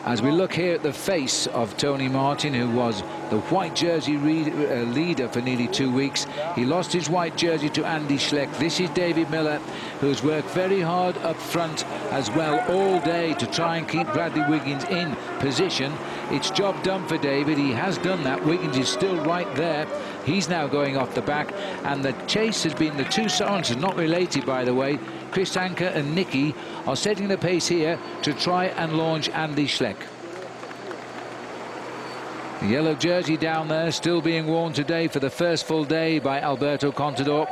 As we look here at the face of Tony Martin, who was the white jersey leader for nearly 2 weeks. He lost his white jersey to Andy Schleck. This is David Miller, who's worked very hard up front as well all day to try and keep Bradley Wiggins in position. It's job done for David. He has done that. Wiggins is still right there. He's now going off the back, and the chase has been the 2 Sorensens, not related by the way. Chris Anker and Nicky are setting the pace here to try and launch Andy Schleck. The yellow jersey down there still being worn today for the first full day by Alberto Contador.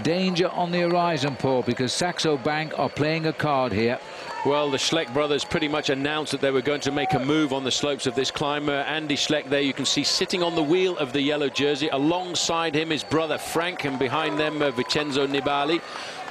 Danger on the horizon, Paul, because Saxo Bank are playing a card here. Well, the Schleck brothers pretty much announced that they were going to make a move on the slopes of this climb. Andy Schleck there, you can see sitting on the wheel of the yellow jersey. Alongside him, his brother Frank, and behind them, Vincenzo Nibali.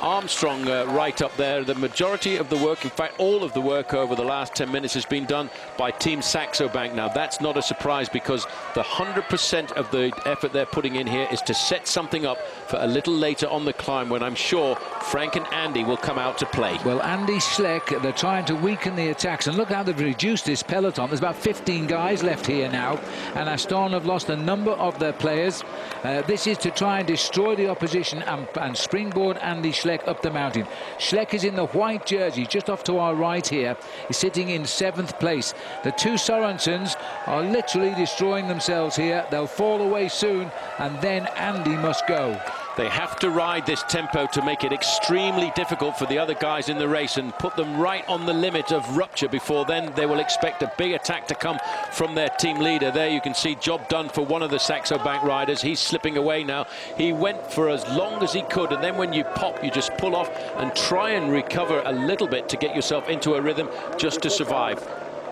Armstrong right up there. The majority of the work, in fact, all of the work over the last 10 minutes has been done by Team Saxo Bank. Now, that's not a surprise because the 100% of the effort they're putting in here is to set something up for a little later on the climb when I'm sure Frank and Andy will come out to play. Well, Andy Schleck, they're trying to weaken the attacks, and look how they've reduced this peloton. There's about 15 guys left here now, and Aston have lost a number of their players. This is to try and destroy the opposition and springboard Andy Schleck up the mountain. Schleck is in the white jersey just off to our right here. He's sitting in 7th place. The two Sorensens are literally destroying themselves here. They'll fall away soon, and then Andy must go. They have to ride this tempo to make it extremely difficult for the other guys in the race and put them right on the limit of rupture. Before then, they will expect a big attack to come from their team leader. There you can see job done for one of the Saxo Bank riders. He's slipping away now. He went for as long as he could, and then when you pop, you just pull off and try and recover a little bit to get yourself into a rhythm just to survive.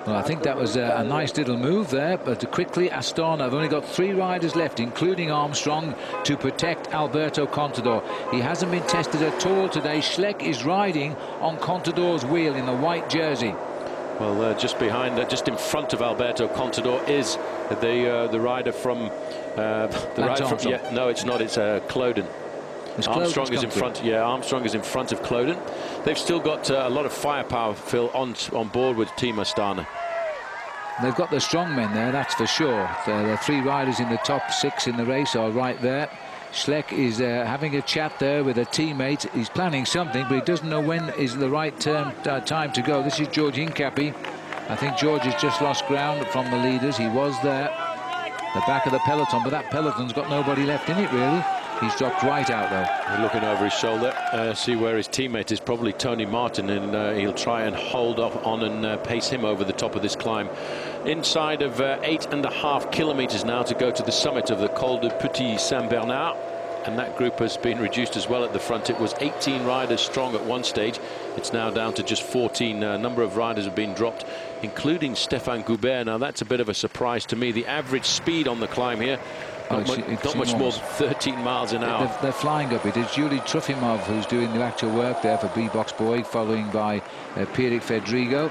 Well, I think that was a nice little move there, but quickly Aston have only got 3 riders left, including Armstrong, to protect Alberto Contador. He hasn't been tested at all today. Schleck is riding on Contador's wheel in the white jersey. Well, just behind, just in front of Alberto Contador is the rider from no, it's not. It's Cloden. Armstrong is in front. Yeah, Armstrong is in front of Cloden. They've still got a lot of firepower, Phil, on board with Team Astana. They've got the strong men there, that's for sure. The 3 riders in the top 6 in the race are right there. Schleck is having a chat there with a teammate. He's planning something, but he doesn't know when is the right time to go. This is George Hincapie. I think George has just lost ground from the leaders. He was there, the back of the peloton, but that peloton's got nobody left in it, really. He's dropped right out, though. We're looking over his shoulder, see where his teammate is, probably Tony Martin, and he'll try and hold off on and pace him over the top of this climb. Inside of 8.5 kilometres now to go to the summit of the Col de Petit Saint-Bernard, and that group has been reduced as well at the front. It was 18 riders strong at one stage. It's now down to just 14. A number of riders have been dropped, including Stéphane Goubert. Now, that's a bit of a surprise to me. The average speed on the climb here, not much more than 13 miles an hour. They're flying up it. It's Yuri Trofimov who's doing the actual work there for B-Box Boy, following by Pierrick Fedrigo.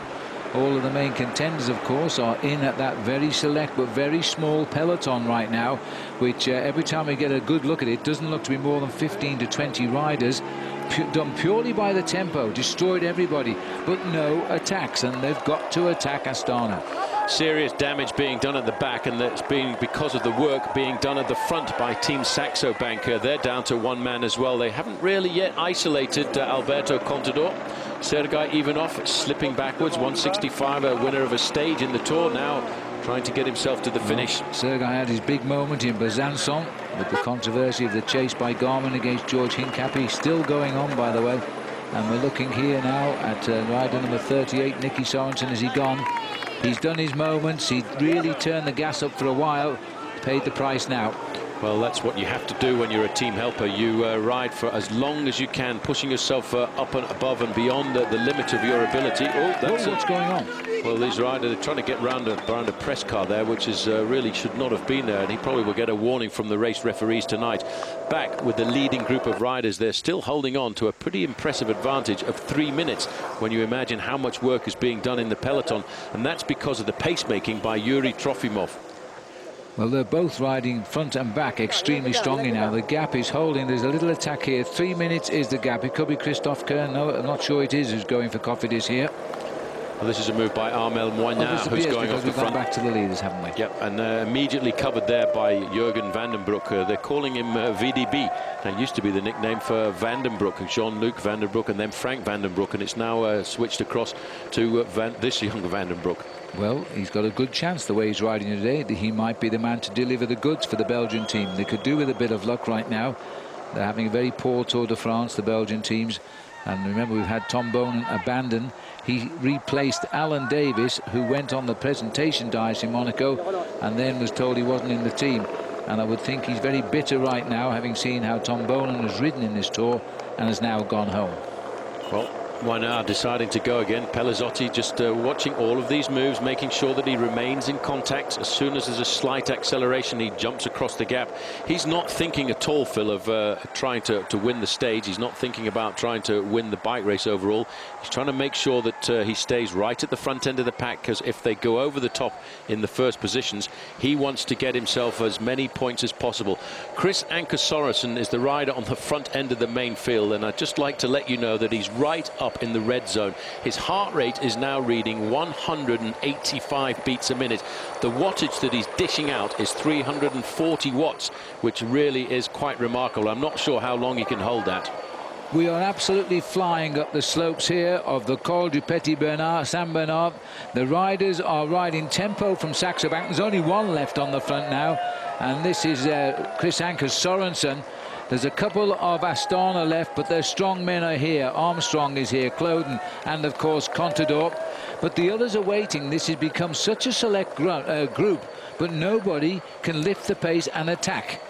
All of the main contenders, of course, are in at that very select but very small peloton right now, which every time we get a good look at it, doesn't look to be more than 15 to 20 riders, done purely by the tempo, destroyed everybody, but no attacks, and they've got to attack Astana. Serious damage being done at the back, and that's been because of the work being done at the front by Team Saxo Bank. They're down to 1 man as well. They haven't really yet isolated Alberto Contador. Sergei Ivanov slipping backwards, 165, a winner of a stage in the Tour, now trying to get himself to the finish. Sergei had his big moment in Besançon with the controversy of the chase by Garmin against George Hincapie, still going on, by the way. And we're looking here now at rider number 38, Nicky Sorensen. Has he gone? He's done his moments. He really turned the gas up for a while, paid the price now. Well, that's what you have to do when you're a team helper. You ride for as long as you can, pushing yourself up and above and beyond the limit of your ability. Oh, that's what's going on? Well, these riders are trying to get round a press car there, which is really should not have been there, and he probably will get a warning from the race referees tonight. Back with the leading group of riders, they're still holding on to a pretty impressive advantage of 3 minutes when you imagine how much work is being done in the peloton, and that's because of the pacemaking by Yuri Trofimov. Well, they're both riding front and back extremely strongly now. The gap is holding. There's a little attack here. 3 minutes is the gap. It could be Christophe Kern. No, I'm not sure it is who's going for Cofidis here. Well, this is a move by Armel Moignard, who's going off the front. We've gone back to the leaders, haven't we? Yep, and immediately covered there by Jürgen Vandenbroek. They're calling him VDB. That used to be the nickname for Vandenbroek, Jean-Luc Vandenbroek, and then Frank Vandenbroek, and it's now switched across to this young Vandenbroek. Well, he's got a good chance the way he's riding today. He might be the man to deliver the goods for the Belgian team. They could do with a bit of luck right now. They're having a very poor Tour de France, the Belgian teams. And remember, we've had Tom Bonan abandon. He replaced Alan Davis, who went on the presentation dice in Monaco and then was told he wasn't in the team. And I would think he's very bitter right now, having seen how Tom Bonan has ridden in this tour and has now gone home. Well, Moinard deciding to go again. Pellizotti just watching all of these moves, making sure that he remains in contact. As soon as there's a slight acceleration, he jumps across the gap. He's not thinking at all, Phil, of trying to win the stage. He's not thinking about trying to win the bike race overall. He's trying to make sure that he stays right at the front end of the pack, because if they go over the top in the first positions, he wants to get himself as many points as possible. Chris Anker Sorensen is the rider on the front end of the main field, and I'd just like to let you know that he's right up in the red zone. His heart rate is now reading 185 beats a minute. The wattage that he's dishing out is 340 watts, which really is quite remarkable. I'm not sure how long he can hold that. We are absolutely flying up the slopes here of the Col du Petit Bernard, Saint Bernard. The riders are riding tempo from Saxo Bank. There's only one left on the front now, and this is Chris Anker Sorensen. There's a couple of Astana left, but their strong men are here. Armstrong is here, Cloden, and of course Contador. But the others are waiting. This has become such a select group, but nobody can lift the pace and attack.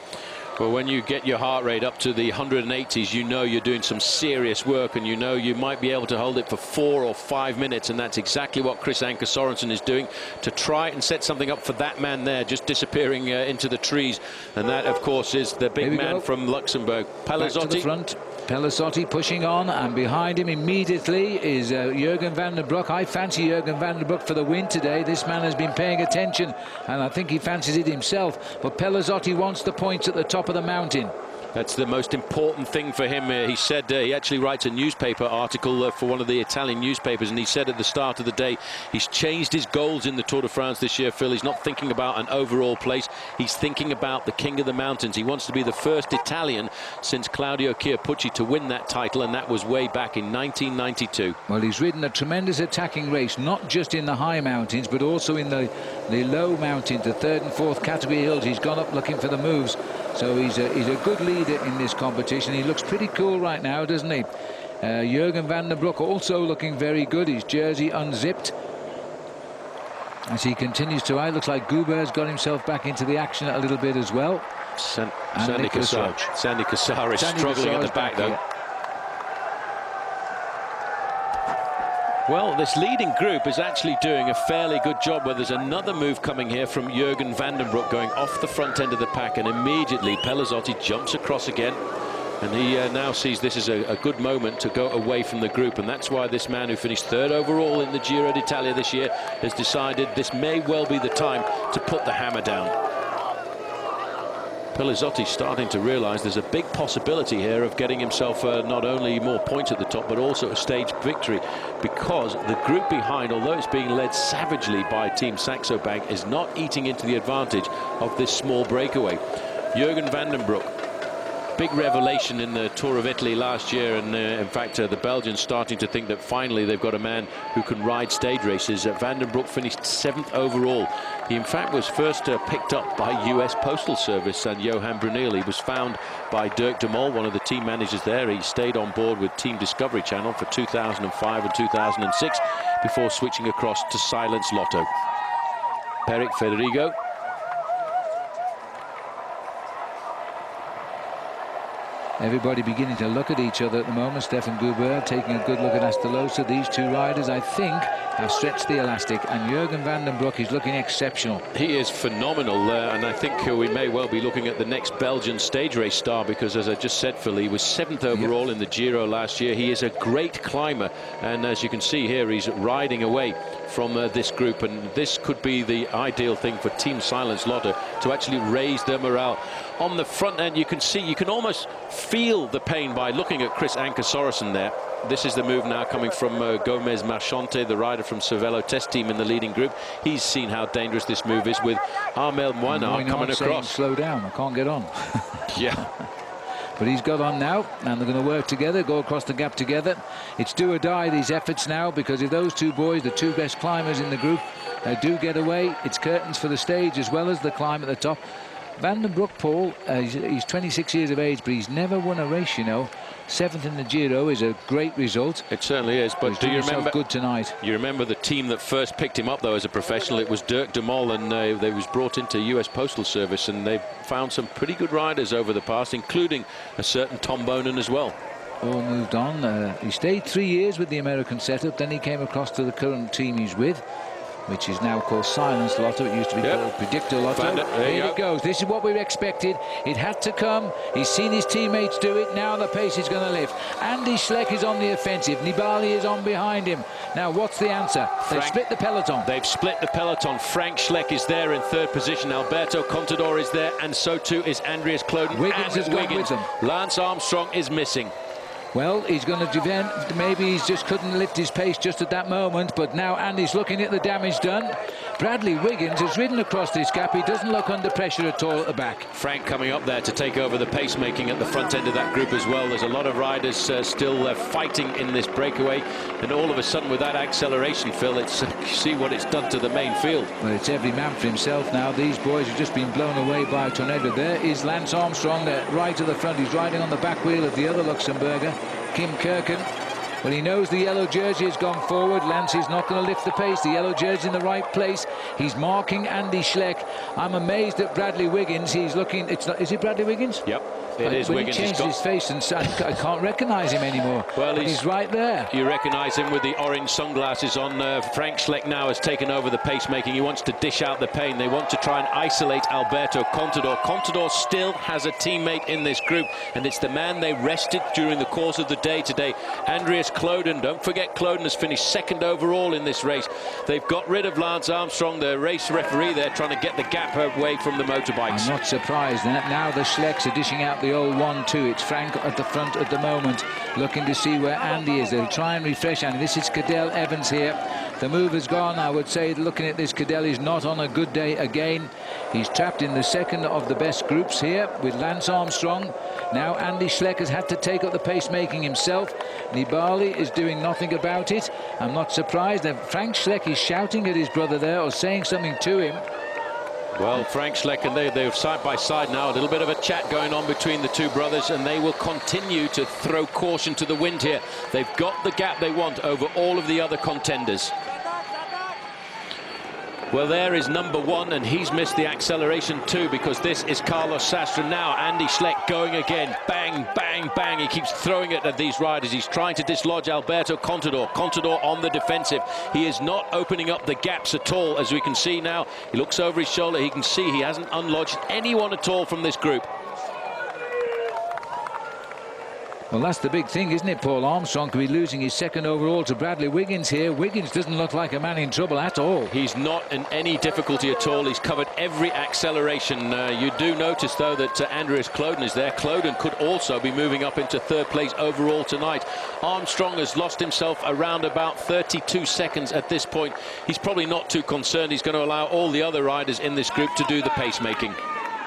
Well, when you get your heart rate up to the 180s, you know you're doing some serious work, and you know you might be able to hold it for 4 or 5 minutes, and that's exactly what Chris Anker Sorensen is doing, to try and set something up for that man there, just disappearing into the trees. And that, of course, is the big man from Luxembourg, Pellizotti. Back to the front. Pellizotti pushing on, and behind him immediately is Jurgen van den Broek. I fancy Jurgen van den Broek for the win today. This man has been paying attention, and I think he fancies it himself. But Pellizotti wants the points at the top of the mountain. That's the most important thing for him. He said he actually writes a newspaper article for one of the Italian newspapers, and he said at the start of the day he's changed his goals in the Tour de France this year, Phil. He's not thinking about an overall place. He's thinking about the King of the Mountains. He wants to be the first Italian since Claudio Chiappucci to win that title, and that was way back in 1992. Well, he's ridden a tremendous attacking race, not just in the high mountains, but also in the low mountains, the third and fourth category hills. He's gone up looking for the moves. So he's a good leader in this competition. He looks pretty cool right now, doesn't he? Jurgen van den Broek also looking very good. His jersey unzipped as he continues to ride. Looks like Goubert's got himself back into the action a little bit as well. Sandy Cassar is struggling at the back, though. Well, this leading group is actually doing a fairly good job, where there's another move coming here from Jurgen van den Broek going off the front end of the pack, and immediately Pellizotti jumps across again, and he now sees this as a good moment to go away from the group, and that's why this man who finished third overall in the Giro d'Italia this year has decided this may well be the time to put the hammer down. Pellizotti starting to realise there's a big possibility here of getting himself not only more points at the top, but also a stage victory, because the group behind, although it's being led savagely by Team Saxo Bank, is not eating into the advantage of this small breakaway. Jurgen van den Broek, big revelation in the Tour of Italy last year, and in fact the Belgians starting to think that finally they've got a man who can ride stage races. Van den Broek finished 7th overall. He in fact was first picked up by US Postal Service and Johan Brunel. He was found by Dirk de Mol, one of the team managers there. He stayed on board with Team Discovery Channel for 2005 and 2006 before switching across to Silence Lotto. Peric Federico. Everybody beginning to look at each other at the moment. Stefan Goubert taking a good look at Astalosa. These two riders, I think, have stretched the elastic, and Jurgen van den Broek is looking exceptional. He is phenomenal, and I think we may well be looking at the next Belgian stage race star, because as I just said, Phil, he was 7th overall in the Giro last year. He is a great climber, and as you can see here, he's riding away from this group, and this could be the ideal thing for Team Silence Lotto to actually raise their morale. On the front end, you can see, you can almost feel the pain by looking at Chris Anker Sorensen there. This is the move now coming from Gomez Marchante, the rider from Cervelo Test Team in the leading group. He's seen how dangerous this move is, with Armel Moinard coming across. Slow down, I can't get on. Yeah. But he's got on now, and they're going to work together, go across the gap together. It's do or die, these efforts now, because if those two boys, the two best climbers in the group, do get away, it's curtains for the stage as well as the climb at the top. Van den Broek, Paul, he's 26 years of age, but he's never won a race, you know, 7th in the Giro is a great result. It certainly is. But do you remember? Good tonight. You remember the team that first picked him up though as a professional? It was Dirk de Mol, and they was brought into US Postal Service, and they found some pretty good riders over the past, including a certain Tom Bonan as well. All moved on. He stayed 3 years with the American setup, then he came across to the current team he's with, which is now called Silence Lotto. It used to be called Predictor Lotto. Here it goes. This is what we expected. It had to come. He's seen his teammates do it. Now the pace is going to lift. Andy Schleck is on the offensive. Nibali is on behind him. Now what's the answer? They've split the peloton. They've split the peloton. Frank Schleck is there in 3rd position. Alberto Contador is there, and so too is Andreas Kloden. Wiggins has gone with them. Lance Armstrong is missing. Well, he's going to defend. Maybe he just couldn't lift his pace just at that moment, but now Andy's looking at the damage done. Bradley Wiggins has ridden across this gap. He doesn't look under pressure at all at the back. Frank coming up there to take over the pacemaking at the front end of that group as well. There's a lot of riders still fighting in this breakaway, and all of a sudden with that acceleration, Phil, it's see what it's done to the main field. Well, it's every man for himself now. These boys have just been blown away by a tornado. There is Lance Armstrong right to the front. He's riding on the back wheel of the other Luxembourger, Kim Kirken. Well, he knows the yellow jersey has gone forward. Lance is not going to lift the pace. The yellow jersey in the right place. He's marking Andy Schleck. I'm amazed at Bradley Wiggins. He's looking. It's not. Is it Bradley Wiggins? Yep, it is when Wiggins. He changed his face, and I can't recognise him anymore. Well, he's right there. You recognise him with the orange sunglasses on. Frank Schleck now has taken over the pacemaking. He wants to dish out the pain. They want to try and isolate Alberto Contador. Contador still has a teammate in this group, and it's the man they rested during the course of the day today, Andreas Kloden. Don't forget, Kloden has finished 2nd overall in this race. They've got rid of Lance Armstrong, the race referee there, trying to get the gap away from the motorbikes. I'm not surprised. Now the Schlecks are dishing out the old 1-2. It's Frank at the front at the moment, looking to see where Andy is. They'll try and refresh Andy. This is Cadel Evans here. The move has gone. I would say, looking at this, Cadel is not on a good day again. He's trapped in the 2nd of the best groups here with Lance Armstrong. Now Andy Schleck has had to take up the pacemaking himself. Nibali is doing nothing about it. I'm not surprised that Frank Schleck is shouting at his brother there, or saying something to him. Well, Frank Schleck and they're side by side now. A little bit of a chat going on between the two brothers, and they will continue to throw caution to the wind here. They've got the gap they want over all of the other contenders. Well, there is number 1, and he's missed the acceleration too, because this is Carlos Sastre. Now Andy Schleck going again. Bang, bang, bang. He keeps throwing it at these riders. He's trying to dislodge Alberto Contador. Contador on the defensive. He is not opening up the gaps at all, as we can see now. He looks over his shoulder. He can see he hasn't unlodged anyone at all from this group. Well, that's the big thing, isn't it? Paul Armstrong could be losing his 2nd overall to Bradley Wiggins here. Wiggins doesn't look like a man in trouble at all. He's not in any difficulty at all. He's covered every acceleration. You do notice, though, that Andreas Kloden is there. Kloden could also be moving up into 3rd place overall tonight. Armstrong has lost himself around about 32 seconds at this point. He's probably not too concerned. He's going to allow all the other riders in this group to do the pacemaking.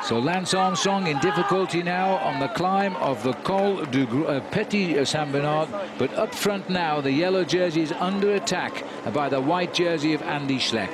So Lance Armstrong in difficulty now on the climb of the Col du Petit Saint-Bernard, but up front now the yellow jersey is under attack by the white jersey of Andy Schleck.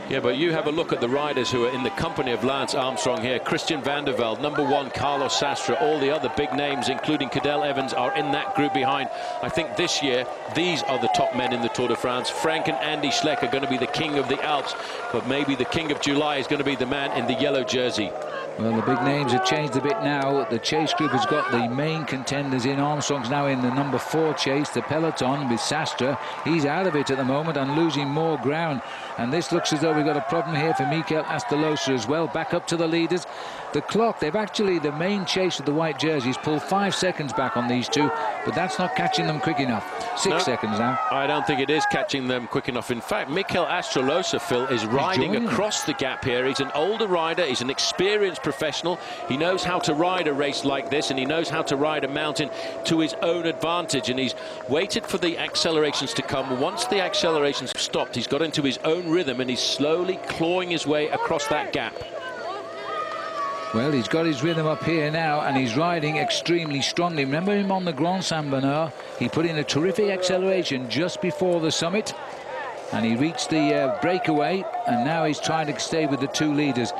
Yeah, but you have a look at the riders who are in the company of Lance Armstrong here. Christian van der Velde, number 1, Carlos Sastre. All the other big names, including Cadel Evans, are in that group behind. I think this year, these are the top men in the Tour de France. Frank and Andy Schleck are going to be the king of the Alps, but maybe the king of July is going to be the man in the yellow jersey. Well, the big names have changed a bit now. The chase group has got the main contenders in. Armstrong's now in the number 4 chase, the peloton with Sastre. He's out of it at the moment and losing more ground. And this looks as though we've got a problem here for Mikel Astolosa as well. Back up to the leaders. The clock, they've actually, the main chase of the white jerseys, pulled 5 seconds back on these two, but that's not catching them quick enough. 6 seconds now. I don't think it is catching them quick enough. In fact, Mikel Astolosa, Phil, is riding across the gap here. He's an older rider. He's an experienced professional. He knows how to ride a race like this, and he knows how to ride a mountain to his own advantage, and he's waited for the accelerations to come. Once the accelerations have stopped, he's got into his own rhythm, and he's slowly clawing his way across that gap. Well, he's got his rhythm up here now, and he's riding extremely strongly. Remember him on the Grand Saint-Bernard? He put in a terrific acceleration just before the summit, and he reached the breakaway, and now he's trying to stay with the 2 leaders.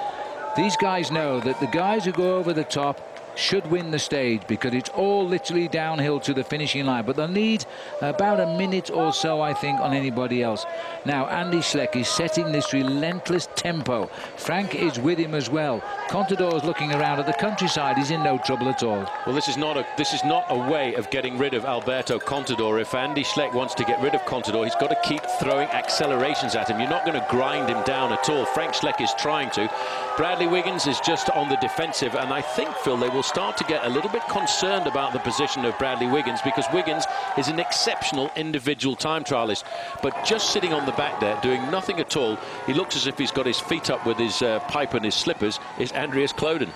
These guys know that the guys who go over the top should win the stage, because it's all literally downhill to the finishing line. But they'll need about a minute or so, I think, on anybody else. Now, Andy Schleck is setting this relentless tempo. Frank is with him as well. Contador is looking around at the countryside. He's in no trouble at all. Well, this is not a way of getting rid of Alberto Contador. If Andy Schleck wants to get rid of Contador, he's got to keep throwing accelerations at him. You're not going to grind him down at all. Frank Schleck is trying to. Bradley Wiggins is just on the defensive, and I think, Phil, they will start to get a little bit concerned about the position of Bradley Wiggins, because Wiggins is an exceptional individual time trialist, but just sitting on the back there doing nothing at all. He looks as if he's got his feet up with his pipe and his slippers, is Andreas Kloden.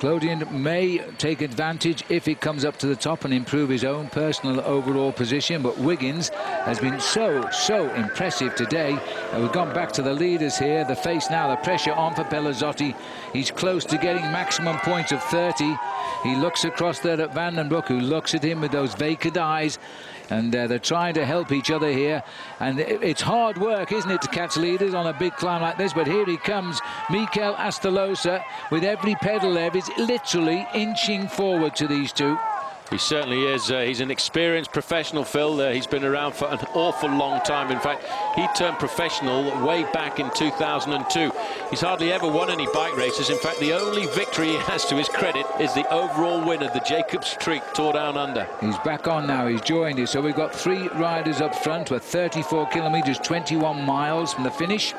Clodion may take advantage if he comes up to the top and improve his own personal overall position, but Wiggins has been so impressive today. And we've gone back to the leaders here. The face now, the pressure on for Pelazzotti. He's close to getting maximum points of 30. He looks across there at Van den Broek, who looks at him with those vacant eyes. And they're trying to help each other here. And it's hard work, isn't it, to catch leaders on a big climb like this? But here he comes, Mikel Astolosa, with every pedal there. He's literally inching forward to these two. He certainly is. He's an experienced professional, Phil. He's been around for an awful long time. In fact, he turned professional way back in 2002. He's hardly ever won any bike races. In fact, the only victory he has to his credit is the overall win of the Jacobs Street Tour Down Under. He's back on now. He's joined us. So we've got 3 riders up front with 34 kilometres, 21 miles from the finish.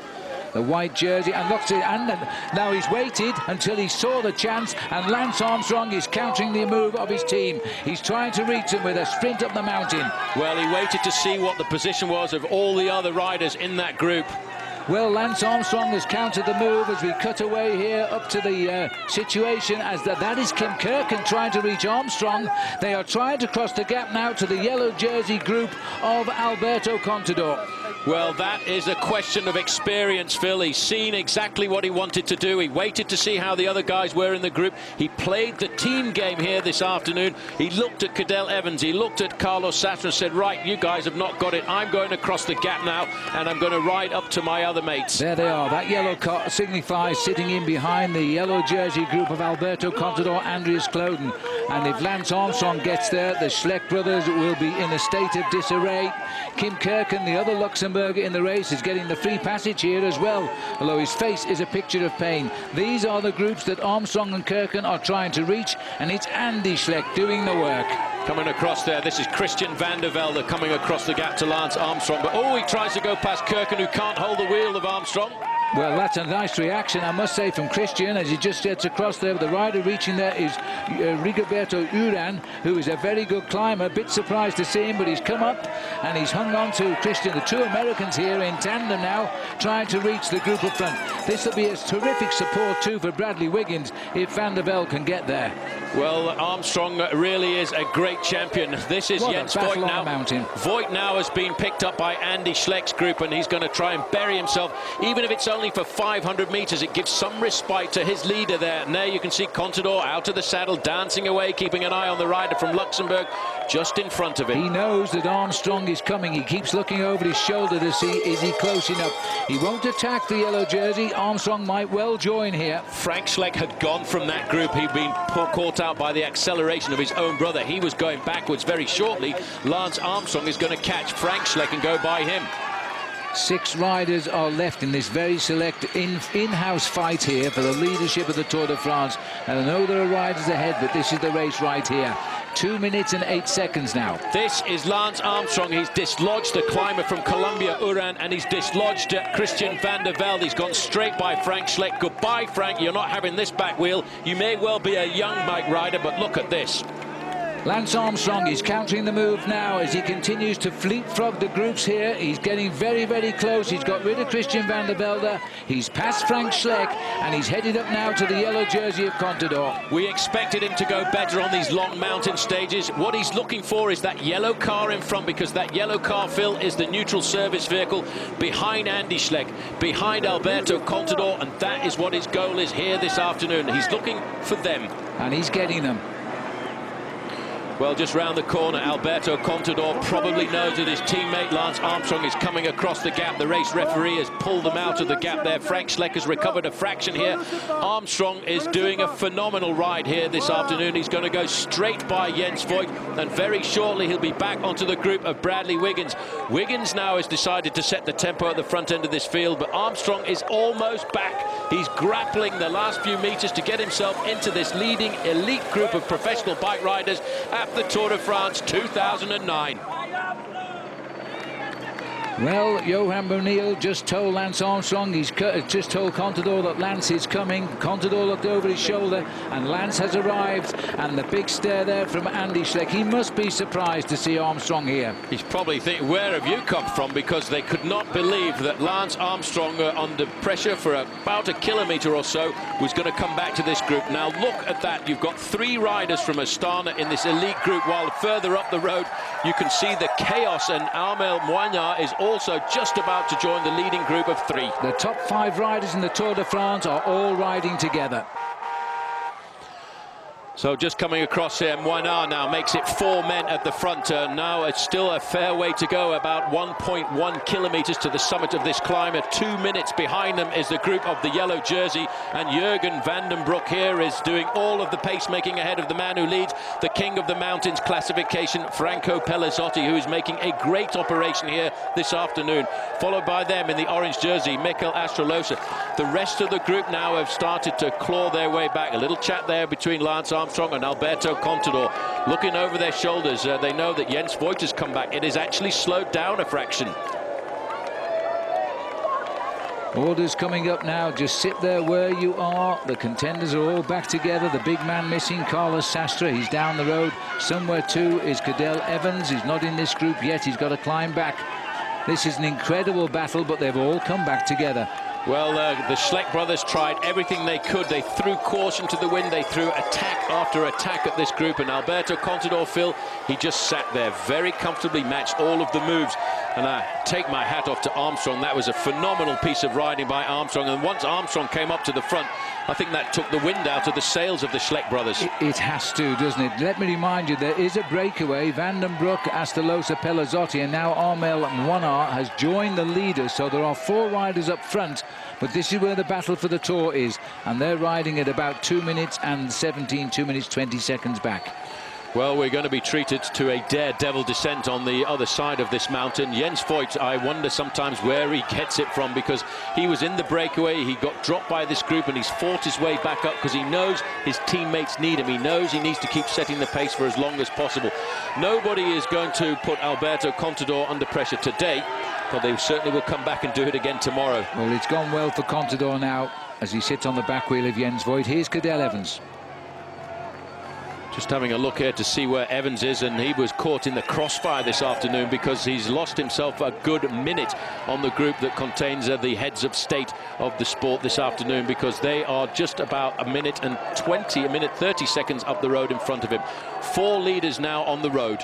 The white jersey, and looks it, and now he's waited until he saw the chance, and Lance Armstrong is countering the move of his team. He's trying to reach him with a sprint up the mountain. Well, he waited to see what the position was of all the other riders in that group. Well, Lance Armstrong has countered the move as we cut away here up to the situation as that is Kim Kirken trying to reach Armstrong. They are trying to cross the gap now to the yellow jersey group of Alberto Contador. Well, that is a question of experience, Phil. He's seen exactly what he wanted to do. He waited to see how the other guys were in the group. He played the team game here this afternoon. He looked at Cadel Evans. He looked at Carlos Sastre and said, right, you guys have not got it. I'm going to cross the gap now, and I'm going to ride up to my other mates. There they are. That yellow car signifies sitting in behind the yellow jersey group of Alberto Contador, Andreas Kloden. And if Lance Armstrong gets there, the Schleck brothers will be in a state of disarray. Kim Kirken, the other Luxembourger in the race, is getting the free passage here as well, although his face is a picture of pain. These are the groups that Armstrong and Kirken are trying to reach, and it's Andy Schleck doing the work. Coming across there, this is Christian van der Velde coming across the gap to Lance Armstrong, but he tries to go past Kirken, who can't hold the wheel of Armstrong. Well, that's a nice reaction, I must say, from Christian as he just gets across there. The rider reaching there is Rigoberto Urán, who is a very good climber. A bit surprised to see him, but he's come up and he's hung on to Christian. The 2 Americans here in tandem now, trying to reach the group up front. This will be a terrific support too for Bradley Wiggins if Van der Velde can get there. Well, Armstrong really is a great champion. This is Jens Voigt now. Voigt now has been picked up by Andy Schleck's group, and he's going to try and bury himself. Even if it's only for 500 metres, it gives some respite to his leader there. And there you can see Contador out of the saddle, dancing away, keeping an eye on the rider from Luxembourg just in front of him. He knows that Armstrong is coming. He keeps looking over his shoulder to see, is he close enough? He won't attack the yellow jersey. Armstrong might well join here. Frank Schleck had gone from that group. He'd been caught out by the acceleration of his own brother. He was going backwards very shortly. Lance Armstrong is going to catch Frank Schleck and go by him. 6 riders are left in this very select in-house fight here for the leadership of the Tour de France. And I know there are riders ahead, but this is the race right here. 2 minutes and 8 seconds now. This is Lance Armstrong. He's dislodged the climber from Colombia, Urán, and he's dislodged Christian van der Velde. He's gone straight by Frank Schleck. Goodbye, Frank. You're not having this back wheel. You may well be a young bike rider, but look at this. Lance Armstrong is countering the move now as he continues to leapfrog the groups here. He's getting very, very close. He's got rid of Christian van der Velde. He's passed Frank Schleck, and he's headed up now to the yellow jersey of Contador. We expected him to go better on these long mountain stages. What he's looking for is that yellow car in front, because that yellow car, Phil, is the neutral service vehicle behind Andy Schleck, behind Alberto Contador, and that is what his goal is here this afternoon. He's looking for them. And he's getting them. Well, just round the corner, Alberto Contador probably knows that his teammate Lance Armstrong is coming across the gap. The race referee has pulled them out of the gap there. Frank Schleck has recovered a fraction here. Armstrong is doing a phenomenal ride here this afternoon. He's going to go straight by Jens Voigt, and very shortly he'll be back onto the group of Bradley Wiggins. Wiggins now has decided to set the tempo at the front end of this field, but Armstrong is almost back. He's grappling the last few meters to get himself into this leading elite group of professional bike riders at the Tour de France 2009. Well, Johan Bernil just told Lance Armstrong, he's just told Contador that Lance is coming. Contador looked over his shoulder and Lance has arrived, and the big stare there from Andy Schleck. He must be surprised to see Armstrong here. He's probably thinking, where have you come from? Because they could not believe that Lance Armstrong, under pressure for about a kilometre or so, was going to come back to this group. Now look at that. You've got 3 riders from Astana in this elite group, while further up the road you can see the chaos, and Armel Moignard is also just about to join the leading group of 3. The top 5 riders in the Tour de France are all riding together. So just coming across here, Moignard now makes it 4 men at the front. Now it's still a fair way to go, about 1.1 kilometres to the summit of this climb. 2 minutes behind them is the group of the yellow jersey, and Jürgen van den Broek here is doing all of the pacemaking ahead of the man who leads the King of the Mountains classification, Franco Pellizotti, who is making a great operation here this afternoon. Followed by them in the orange jersey, Mikel Astrolosa. The rest of the group now have started to claw their way back. A little chat there between Lance Armstrong and Alberto Contador, looking over their shoulders. They know that Jens Voigt has come back. It has actually slowed down a fraction. Orders coming up now. Just sit there where you are. The contenders are all back together. The big man missing, Carlos Sastre, he's down the road. Somewhere too is Cadel Evans. He's not in this group yet. He's got to climb back. This is an incredible battle, but they've all come back together. Well, the Schleck brothers tried everything they could. They threw caution to the wind. They threw attack after attack at this group. And Alberto Contador, Phil, he just sat there very comfortably, matched all of the moves. And I take my hat off to Armstrong. That was a phenomenal piece of riding by Armstrong. And once Armstrong came up to the front, I think that took the wind out of the sails of the Schleck brothers. It has to, doesn't it? Let me remind you, there is a breakaway. Van den Broek, Astrolosa, Pellizotti, and now Armel Moignard has joined the leaders. So there are 4 riders up front. But this is where the battle for the Tour is. And they're riding at about 2 minutes and 17, 2 minutes, 20 seconds back. Well, we're going to be treated to a daredevil descent on the other side of this mountain. Jens Voigt, I wonder sometimes where he gets it from, because he was in the breakaway, he got dropped by this group, and he's fought his way back up because he knows his teammates need him. He knows he needs to keep setting the pace for as long as possible. Nobody is going to put Alberto Contador under pressure today, but they certainly will come back and do it again tomorrow. Well, it's gone well for Contador now as he sits on the back wheel of Jens Voigt. Here's Cadel Evans. Just having a look here to see where Evans is, and he was caught in the crossfire this afternoon because he's lost himself a good minute on the group that contains the heads of state of the sport this afternoon, because they are just about a minute 30 seconds up the road in front of him. 4 leaders now on the road.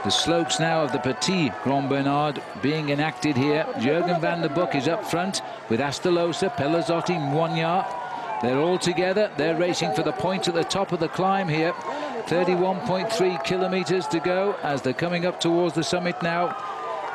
The slopes now of the Petit Grand Bernard being enacted here. Jürgen van den Broek is up front with Astrolosa, Pellizotti, Moignard. They're all together. They're racing for the points at the top of the climb here. 31.3 kilometres to go as they're coming up towards the summit now.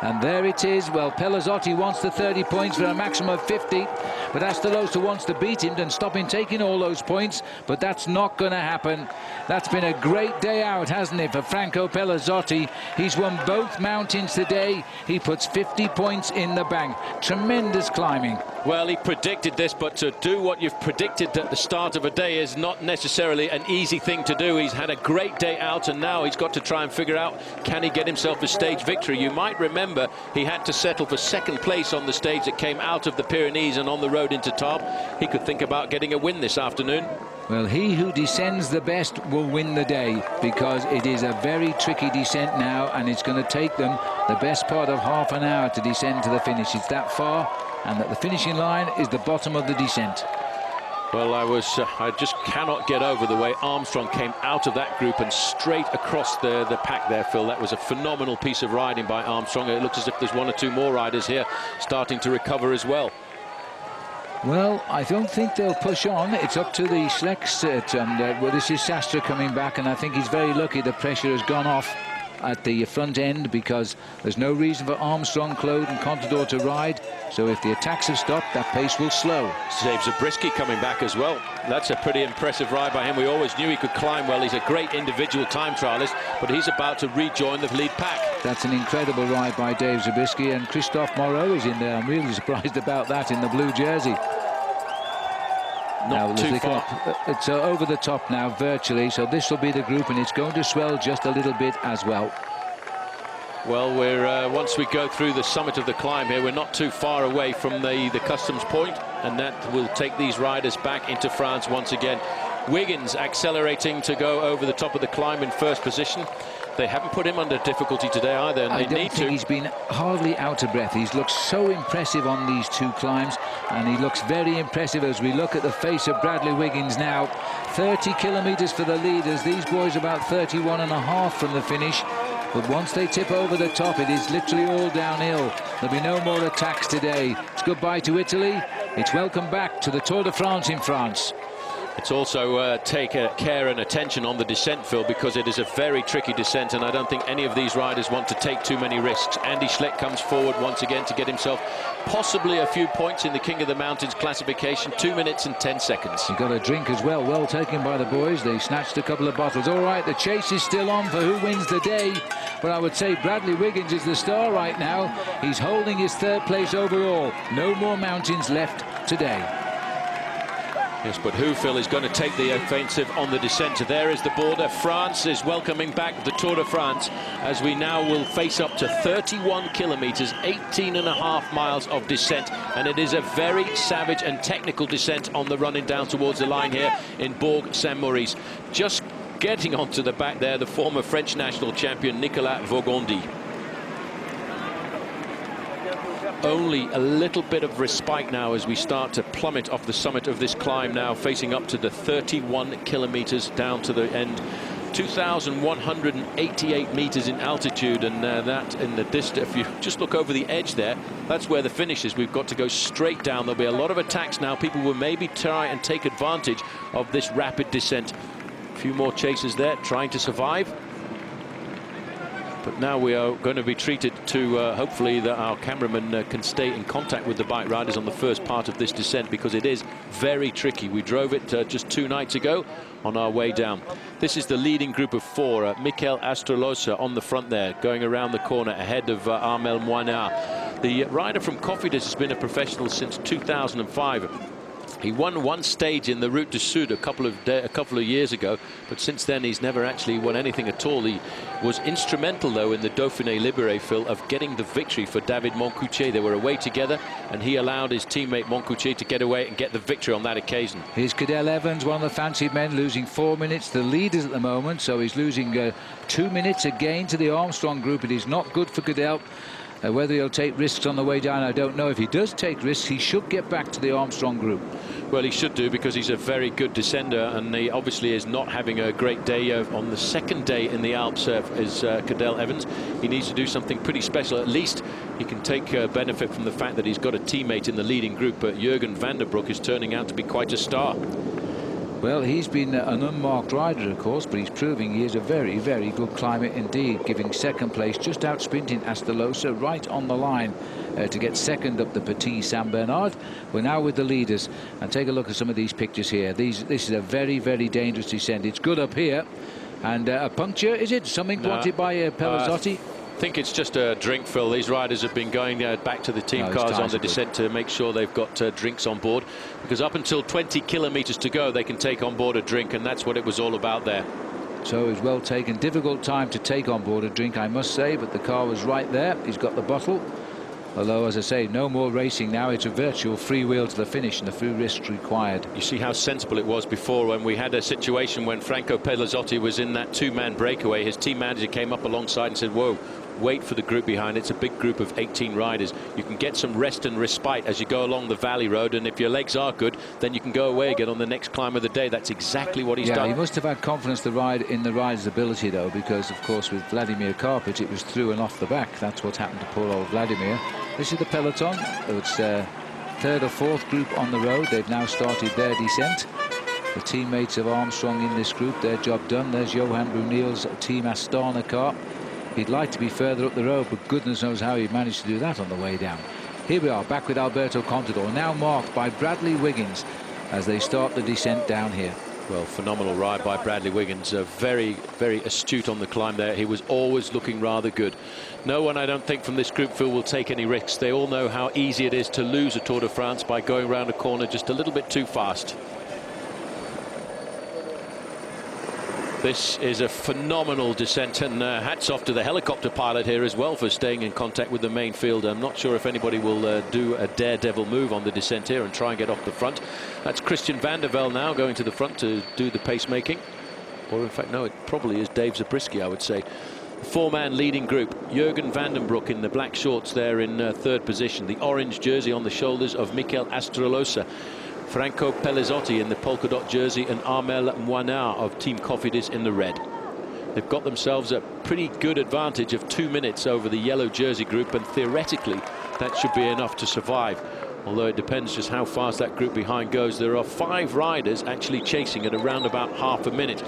And there it is. Well, Pellizotti wants the 30 points for a maximum of 50, but Astrolosa wants to beat him and stop him taking all those points, but that's not going to happen. That's been a great day out, hasn't it, for Franco Pellizotti. He's won both mountains today. He puts 50 points in the bank. Tremendous climbing. Well, he predicted this, but to do what you've predicted at the start of a day is not necessarily an easy thing to do. He's had a great day out, and now he's got to try and figure out, can he get himself a stage victory? You might remember he had to settle for 2nd place on the stage that came out of the Pyrenees and on the road into Tarbes. He could think about getting a win this afternoon. Well, he who descends the best will win the day, because it is a very tricky descent now, and it's going to take them the best part of half an hour to descend to the finish. It's that far, and at the finishing line is the bottom of the descent. Well, I just cannot get over the way Armstrong came out of that group and straight across the pack there, Phil. That was a phenomenal piece of riding by Armstrong. It looks as if there's 1 or 2 more riders here starting to recover as well. Well, I don't think they'll push on. It's up to the Schlecks. Well, this is Sastre coming back, and I think he's very lucky the pressure has gone off at the front end, because there's no reason for Armstrong, Claude and Contador to ride. So if the attacks have stopped, that pace will slow. Saves Zabriskie coming back as well. That's a pretty impressive ride by him. We always knew he could climb well. He's a great individual time trialist, but he's about to rejoin the lead pack. That's an incredible ride by Dave Zabriskie, and Christophe Moreau is in there. I'm really surprised about that in the blue jersey. Not too far. It's over the top now, virtually, so this will be the group, and it's going to swell just a little bit as well. Well, we're once we go through the summit of the climb here, we're not too far away from the customs point, and that will take these riders back into France once again. Wiggins accelerating to go over the top of the climb in first position. They haven't put him under difficulty today either, and I they don't need think to. He's been hardly out of breath. He's looked so impressive on these two climbs, and he looks very impressive as we look at the face of Bradley Wiggins now. 30 kilometres for the leaders. These boys about 31.5 from the finish. But once they tip over the top, it is literally all downhill. There'll be no more attacks today. It's goodbye to Italy. It's welcome back to the Tour de France in France. It's also take care and attention on the descent, Phil, because it is a very tricky descent, and I don't think any of these riders want to take too many risks. Andy Schleck comes forward once again to get himself possibly a few points in the King of the Mountains classification. 2 minutes and 10 seconds. He got a drink as well. Well taken by the boys. They snatched a couple of bottles. All right, the chase is still on for who wins the day, but I would say Bradley Wiggins is the star right now. He's holding his third place overall. No more mountains left today. Yes, but who, Phil, is going to take the offensive on the descent? There is the border. France is welcoming back the Tour de France as we now will face up to 31 kilometres, 18.5 miles of descent. And it is a very savage and technical descent on the running down towards the line here in Bourg Saint-Maurice. Just getting onto the back there, the former French national champion Nicolas Vaugondy. Only a little bit of respite now as we start to plummet off the summit of this climb now, facing up to the 31 kilometres down to the end. 2,188 meters in altitude, and that in the distance, if you just look over the edge there, that's where the finish is. We've got to go straight down. There'll be a lot of attacks now. People will maybe try and take advantage of this rapid descent. A few more chasers there trying to survive. But now we are going to be treated to, hopefully, that our cameraman can stay in contact with the bike riders on the first part of this descent, because it is very tricky. We drove it just 2 nights ago on our way down. This is the leading group of 4. Mikel Astrolosa on the front there, going around the corner ahead of Armel Moinard. The rider from Cofidis has been a professional since 2005. He won one stage in the Route du Sud a couple of years ago, but since then he's never actually won anything at all. He was instrumental, though, in the Dauphiné Libéré, Phil, of getting the victory for David Moncoutier. They were away together, and he allowed his teammate Moncoutier to get away and get the victory on that occasion. Here's Cadel Evans, one of the fancied men, losing 4 minutes. The leaders at the moment, so he's losing 2 minutes again to the Armstrong group. It is not good for Cadel. Whether he'll take risks on the way down, I don't know. If he does take risks, he should get back to the Armstrong group. Well, he should do, because he's a very good descender, and he obviously is not having a great day on the second day in the Alps. Is Cadel Evans. He needs to do something pretty special. At least he can take benefit from the fact that he's got a teammate in the leading group. But Jürgen van der Broek is turning out to be quite a star. Well, he's been an unmarked rider, of course, but he's proving he is a very, very good climber indeed, giving second place, just out sprinting Astrolosa right on the line to get second up the Petit Saint Bernard. We're now with the leaders, and take a look at some of these pictures here. This is a very, very dangerous descent. It's good up here, and a puncture, is it? Something wanted by Pelazzotti? I think it's just a drink, Phil. These riders have been going back to the team cars on the descent to make sure they've got drinks on board, because up until 20 kilometres to go they can take on board a drink, and that's what it was all about there. So it was well taken. Difficult time to take on board a drink, I must say, but the car was right there. He's got the bottle. Although, as I say, no more racing now. It's a virtual freewheel to the finish, and the few risks required. You see how sensible it was before, when we had a situation when Franco Pelazzotti was in that 2-man breakaway. His team manager came up alongside and said, whoa, wait for the group behind. It's a big group of 18 riders. You can get some rest and respite as you go along the valley road, and if your legs are good, then you can go away again on the next climb of the day. That's exactly what he's done. He must have had confidence in the rider's ability, though, because, of course, with Vladimir Karpic, it was through and off the back. That's what happened to poor old Vladimir. This is the peloton. It's third or fourth group on the road. They've now started their descent. The teammates of Armstrong in this group, their job done. There's Johan Brunel's Team Astana car. He'd like to be further up the road, but goodness knows how he managed to do that on the way down. Here we are, back with Alberto Contador, now marked by Bradley Wiggins as they start the descent down here. Well, phenomenal ride by Bradley Wiggins. Very, very astute on the climb there. He was always looking rather good. No one, I don't think, from this group, Phil, will take any risks. They all know how easy it is to lose a Tour de France by going around a corner just a little bit too fast. This is a phenomenal descent, and hats off to the helicopter pilot here as well for staying in contact with the main field. I'm not sure if anybody will do a daredevil move on the descent here and try and get off the front. That's Christian van der Velde now going to the front to do the pacemaking. Or in fact, no, it probably is Dave Zabriskie, I would say. Four-man leading group. Jürgen van den Broek in the black shorts there in third position. The orange jersey on the shoulders of Mikel Astrolosa. Franco Pellizotti in the polka dot jersey, and Armel Moinard of Team Cofidis in the red. They've got themselves a pretty good advantage of 2 minutes over the yellow jersey group, and theoretically that should be enough to survive, although it depends just how fast that group behind goes. There are 5 riders actually chasing at around about half a minute.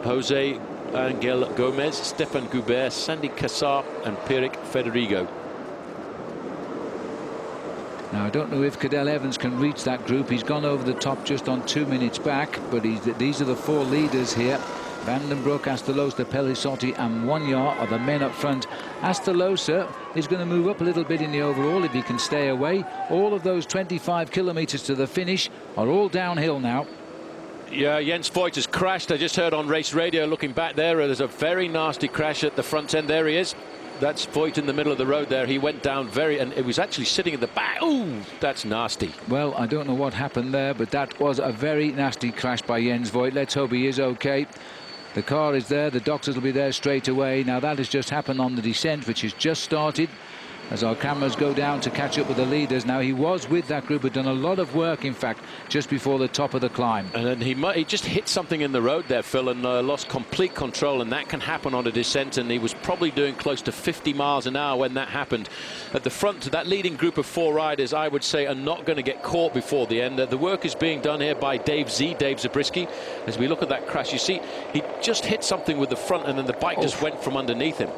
Jose Angel Gomez, Stefan Goubert, Sandy Cassar and Pierrick Federigo. Now, I don't know if Cadel Evans can reach that group. He's gone over the top just on 2 minutes back, but these are the 4 leaders here. Van den Broek, Astolosa, Pellizotti and Moinard are the men up front. Astolosa is going to move up a little bit in the overall if he can stay away. All of those 25 kilometres to the finish are all downhill now. Yeah, Jens Voigt has crashed. I just heard on race radio, looking back there's a very nasty crash at the front end. There he is. That's Voigt in the middle of the road there. He went down and it was actually sitting in the back. Ooh, that's nasty. Well, I don't know what happened there, but that was a very nasty crash by Jens Voigt. Let's hope he is okay. The car is there. The doctors will be there straight away. Now, that has just happened on the descent, which has just started, as our cameras go down to catch up with the leaders. Now, he was with that group, had done a lot of work, in fact, just before the top of the climb. And then he just hit something in the road there, Phil, and lost complete control, and that can happen on a descent, and he was probably doing close to 50 miles an hour when that happened. At the front, that leading group of 4 riders, I would say, are not going to get caught before the end. The work is being done here by Dave Zabriskie. As we look at that crash, you see, he just hit something with the front, and then the bike just went from underneath him.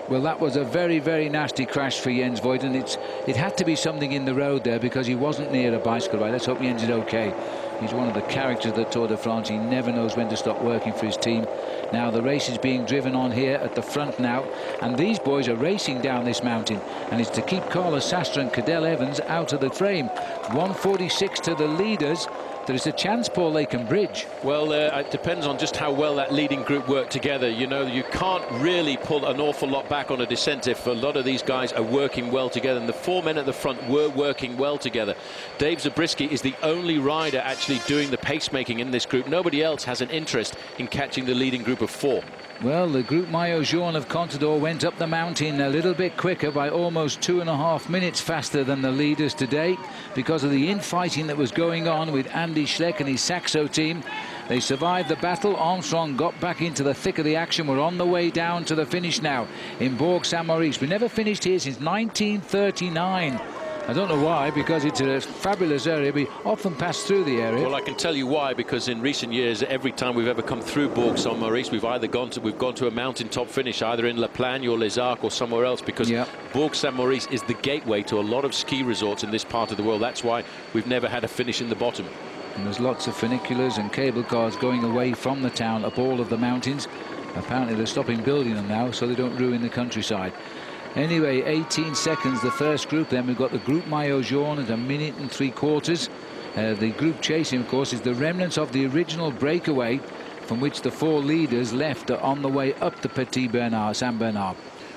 Well, that was a very, very nasty crash for Jens Voigt, and it had to be something in the road there because he wasn't near a bicycle ride. Let's hope Jens is okay. He's one of the characters of the Tour de France. He never knows when to stop working for his team. Now the race is being driven on here at the front now, and these boys are racing down this mountain, and it's to keep Carlos Sastre and Cadel Evans out of the frame. 1:46 to the leaders. There is a chance, Paul, they can bridge. Well, it depends on just how well that leading group work together. You know, you can't really pull an awful lot back on a descent if a lot of these guys are working well together, and the 4 men at the front were working well together. Dave Zabriskie is the only rider actually doing the pacemaking in this group. Nobody else has an interest in catching the leading group of 4. Well, the Groupe Maillot Jaune of Contador went up the mountain a little bit quicker, by almost 2.5 minutes faster than the leaders today, because of the infighting that was going on with Andy Schleck and his Saxo team. They survived the battle. Armstrong got back into the thick of the action. We're on the way down to the finish now in Bourg Saint-Maurice. We never finished here since 1939. I don't know why, because it's a fabulous area. We often pass through the area. Well, I can tell you why, because in recent years, every time we've ever come through Bourg Saint-Maurice, we've gone to a mountaintop finish, either in La Plagne or Les Arcs or somewhere else, because Bourg Saint-Maurice is the gateway to a lot of ski resorts in this part of the world. That's why we've never had a finish in the bottom. And there's lots of funiculars and cable cars going away from the town up all of the mountains. Apparently they're stopping building them now so they don't ruin the countryside. Anyway, 18 seconds the first group. Then we've got the Groupe Maillot Jaune at 1 minute and 3/4. The group chasing, of course, is the remnants of the original breakaway from which the 4 leaders left on the way up to Petit Saint Bernard.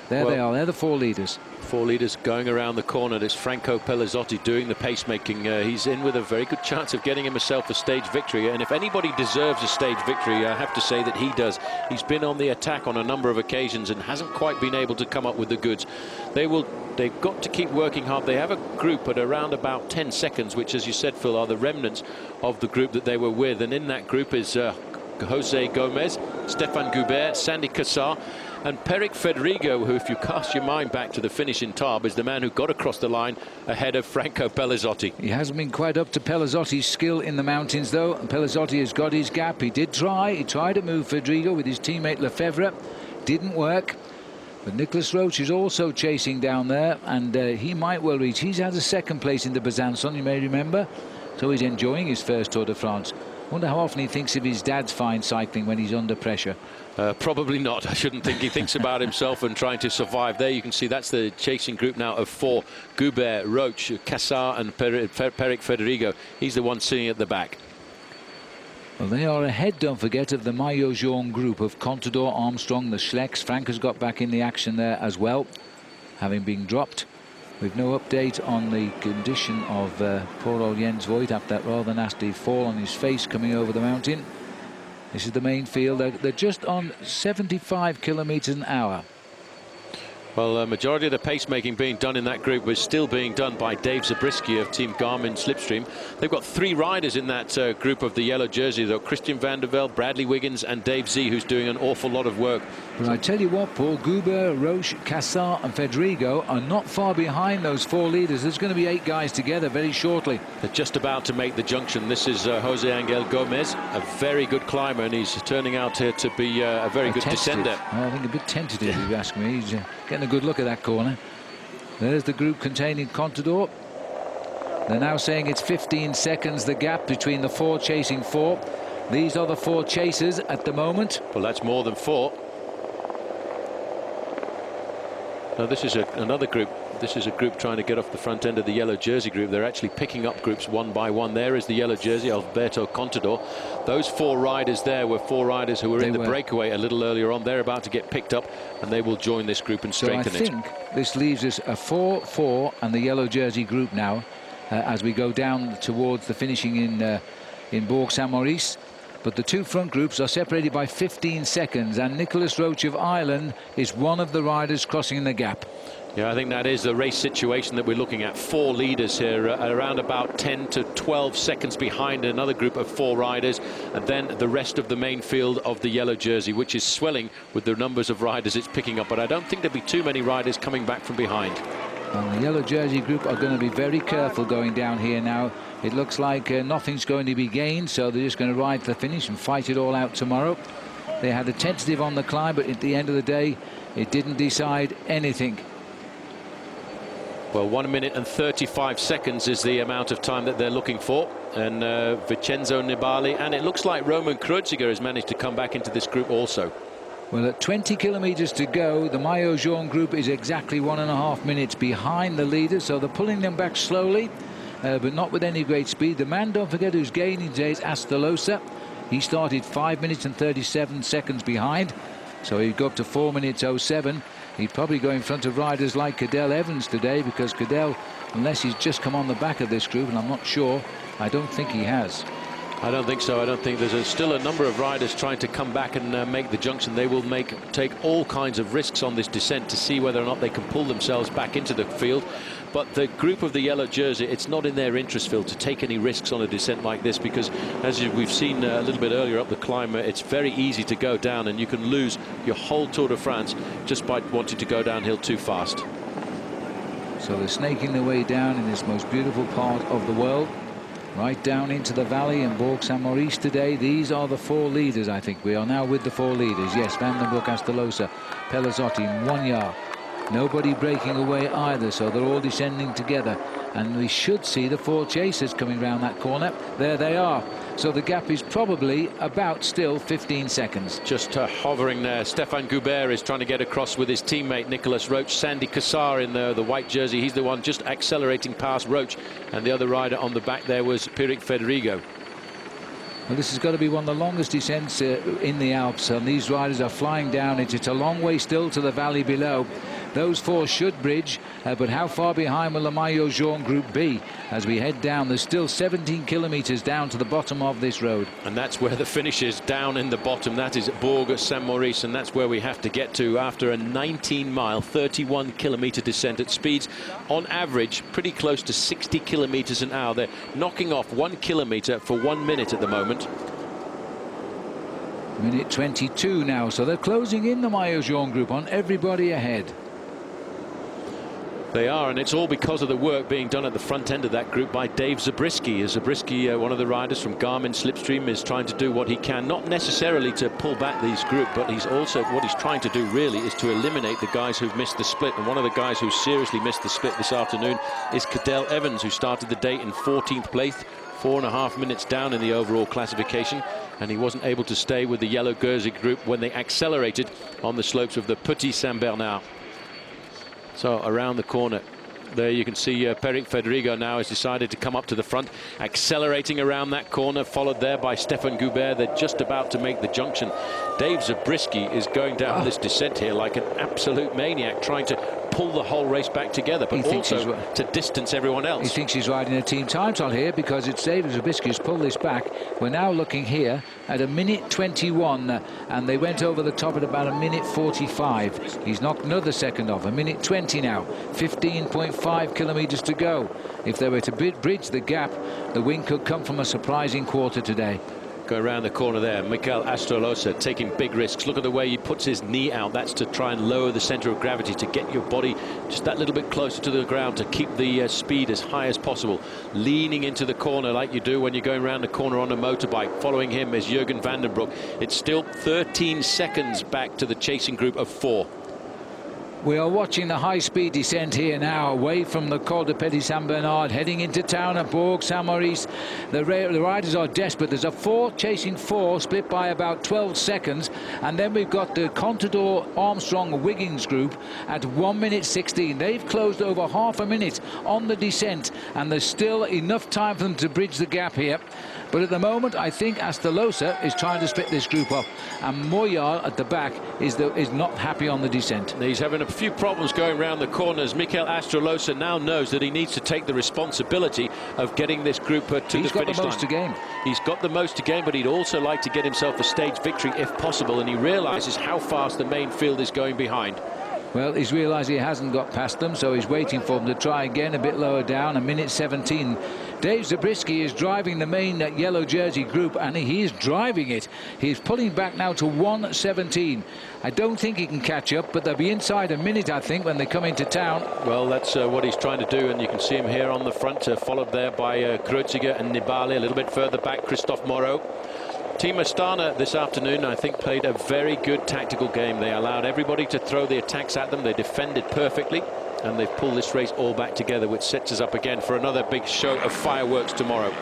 There they are. They're the 4 leaders. 4 leaders going around the corner. There's Franco Pellizotti doing the pacemaking. He's in with a very good chance of getting himself a stage victory, and if anybody deserves a stage victory, I have to say that he does. He's been on the attack on a number of occasions and hasn't quite been able to come up with the goods. They've got to keep working hard. They have a group at around about 10 seconds, which, as you said, Phil, are the remnants of the group that they were with, and in that group is Jose Gomez, Stefan Goubert, Sandy Cassar, And Peric Federigo, who, if you cast your mind back to the finish in Tarbes, is the man who got across the line ahead of Franco Pellizotti. He hasn't been quite up to Pellizotti's skill in the mountains, though. And Pellizotti has got his gap. He did try. He tried to move Federigo with his teammate Lefebvre. Didn't work. But Nicolas Roche is also chasing down there, and he might well reach. He's had a second place in the Besançon, you may remember. So he's enjoying his first Tour de France. Wonder how often he thinks of his dad's fine cycling when he's under pressure. Probably not. I shouldn't think he thinks about himself and trying to survive. There you can see that's the chasing group now of 4. Goubert, Roche, Cassard and Peric Federigo. He's the one sitting at the back. Well, they are ahead, don't forget, of the Maillot Jaune group of Contador, Armstrong, the Schlecks. Frank has got back in the action there as well, having been dropped. We've no update on the condition of poor old Jens Voigt after that rather nasty fall on his face coming over the mountain. This is the main field. They're just on 75 kilometres an hour. Well, the majority of the pacemaking being done in that group was still being done by Dave Zabriskie of Team Garmin Slipstream. They've got 3 riders in that group of the yellow jersey, though. Christian van der Velde, Bradley Wiggins and Dave Z, who's doing an awful lot of work. But I tell you what, Paul, Goubert, Roche, Cassard and Federigo are not far behind those 4 leaders. There's going to be 8 guys together very shortly. They're just about to make the junction. This is Jose Angel Gomez, a very good climber, and he's turning out here to be a very good descender. I think a bit tentative, if you ask me. He's getting a good look at that corner. There's the group containing Contador. They're now saying it's 15 seconds, the gap between the 4 chasing 4. These are the 4 chasers at the moment. Well, that's more than 4. Now, this is another group. This is a group trying to get off the front end of the yellow jersey group. They're actually picking up groups one by one. There is the yellow jersey, Alberto Contador. Those 4 riders there were 4 riders who were in the breakaway a little earlier on. They're about to get picked up, and they will join this group and strengthen it. So I think this leaves us a 4-4 and the yellow jersey group now as we go down towards the finishing in Bourg-Saint-Maurice. But the 2 front groups are separated by 15 seconds, and Nicolas Roche of Ireland is one of the riders crossing the gap. Yeah, I think that is the race situation that we're looking at. 4 leaders here, around about 10 to 12 seconds behind another group of 4 riders, and then the rest of the main field of the yellow jersey, which is swelling with the numbers of riders it's picking up. But I don't think there'll be too many riders coming back from behind. And the yellow jersey group are going to be very careful going down here now. It looks like nothing's going to be gained, so they're just going to ride to the finish and fight it all out tomorrow. They had a tentative on the climb, but at the end of the day, it didn't decide anything. Well, 1 minute and 35 seconds is the amount of time that they're looking for. And Vincenzo Nibali, and it looks like Roman Kreuziger has managed to come back into this group also. Well, at 20 kilometres to go, the Maillot Jaune group is exactly 1.5 minutes behind the leaders, so they're pulling them back slowly, but not with any great speed. The man, don't forget, who's gaining today is Astolosa. He started 5 minutes and 37 seconds behind, so he'd go up to 4 minutes 07. He'd probably go in front of riders like Cadel Evans today, because Cadel, unless he's just come on the back of this group, and I'm not sure, I don't think he has. I don't think so. I don't think there's still a number of riders trying to come back and make the junction. They will take all kinds of risks on this descent to see whether or not they can pull themselves back into the field. But the group of the yellow jersey, it's not in their interest, Phil, to take any risks on a descent like this, because as we've seen a little bit earlier up the climb, it's very easy to go down, and you can lose your whole Tour de France just by wanting to go downhill too fast. So they're snaking their way down in this most beautiful part of the world, right down into the valley in Bourg-Saint-Maurice today. These are the 4 leaders, I think. We are now with the 4 leaders. Yes, Van den Broek, Astolosa, Pellizotti, Moignard. Nobody breaking away either, so they're all descending together. And we should see the 4 chasers coming round that corner. There they are. So the gap is probably about still 15 seconds. Just hovering there. Stefan Goubert is trying to get across with his teammate Nicolas Roche. Sandy Cassard in the white jersey. He's the one just accelerating past Roche. And the other rider on the back there was Peric Federigo. Well, this has got to be one of the longest descents in the Alps, and these riders are flying down it. It's a long way still to the valley below. Those 4 should bridge, but how far behind will the Maillot Jaune group be as we head down? There's still 17 kilometres down to the bottom of this road. And that's where the finish is, down in the bottom. That is Bourg-Saint-Maurice, and that's where we have to get to after a 19-mile, 31-kilometre descent at speeds, on average, pretty close to 60 kilometres an hour. They're knocking off 1 kilometre for 1 minute at the moment. Minute 22 now, so they're closing in the Maillot Jaune group on everybody ahead. They are, and it's all because of the work being done at the front end of that group by Dave Zabriskie. Zabriskie, one of the riders from Garmin Slipstream, is trying to do what he can, not necessarily to pull back these group, but what he's trying to do really is to eliminate the guys who've missed the split. And one of the guys who seriously missed the split this afternoon is Cadel Evans, who started the day in 14th place, 4.5 minutes down in the overall classification, and he wasn't able to stay with the yellow jersey group when they accelerated on the slopes of the Petit Saint-Bernard. So around the corner there you can see Peric Federico now has decided to come up to the front, accelerating around that corner, followed there by Stefan Goubert. They're just about to make the junction. Dave Zabriskie is going down this descent here like an absolute maniac, trying to pull the whole race back together, but also to distance everyone else. He thinks he's riding a team time trial here because it's David Zabriskie who's pulled this back. We're now looking here at a minute 21, and they went over the top at about a minute 45. He's knocked another second off, a minute 20 now, 15.5 kilometres to go. If they were to bridge the gap, the win could come from a surprising quarter today. Go around the corner there, Mikel Astrolosa taking big risks. Look at the way he puts his knee out. That's to try and lower the centre of gravity, to get your body just that little bit closer to the ground, to keep the speed as high as possible. Leaning into the corner like you do when you're going around the corner on a motorbike. Following him is Jürgen van den Broek. It's still 13 seconds back to the chasing group of 4. We are watching the high-speed descent here now, away from the Col de Petit Saint-Bernard, heading into town at Bourg Saint-Maurice. The riders are desperate. There's a 4 chasing 4, split by about 12 seconds. And then we've got the Contador Armstrong Wiggins group at 1 minute 16. They've closed over half a minute on the descent, and there's still enough time for them to bridge the gap here. But at the moment, I think Astrolosa is trying to split this group up, and Moyal at the back is not happy on the descent. He's having a few problems going around the corners. Mikel Astrolosa now knows that he needs to take the responsibility of getting this group to the finish line. He's got the most to gain. He's got the most to gain, but he'd also like to get himself a stage victory if possible, and he realises how fast the main field is going behind. Well, he's realised he hasn't got past them, so he's waiting for them to try again a bit lower down, a minute 17. Dave Zabriskie is driving the main yellow jersey group, and he is driving it. He's pulling back now to 1:17. I don't think he can catch up, but they'll be inside a minute, I think, when they come into town. Well, that's what he's trying to do, and you can see him here on the front, followed there by Kreuziger and Nibali. A little bit further back, Christophe Moreau. Team Astana this afternoon, I think, played a very good tactical game. They allowed everybody to throw the attacks at them. They defended perfectly, and they've pulled this race all back together, which sets us up again for another big show of fireworks tomorrow.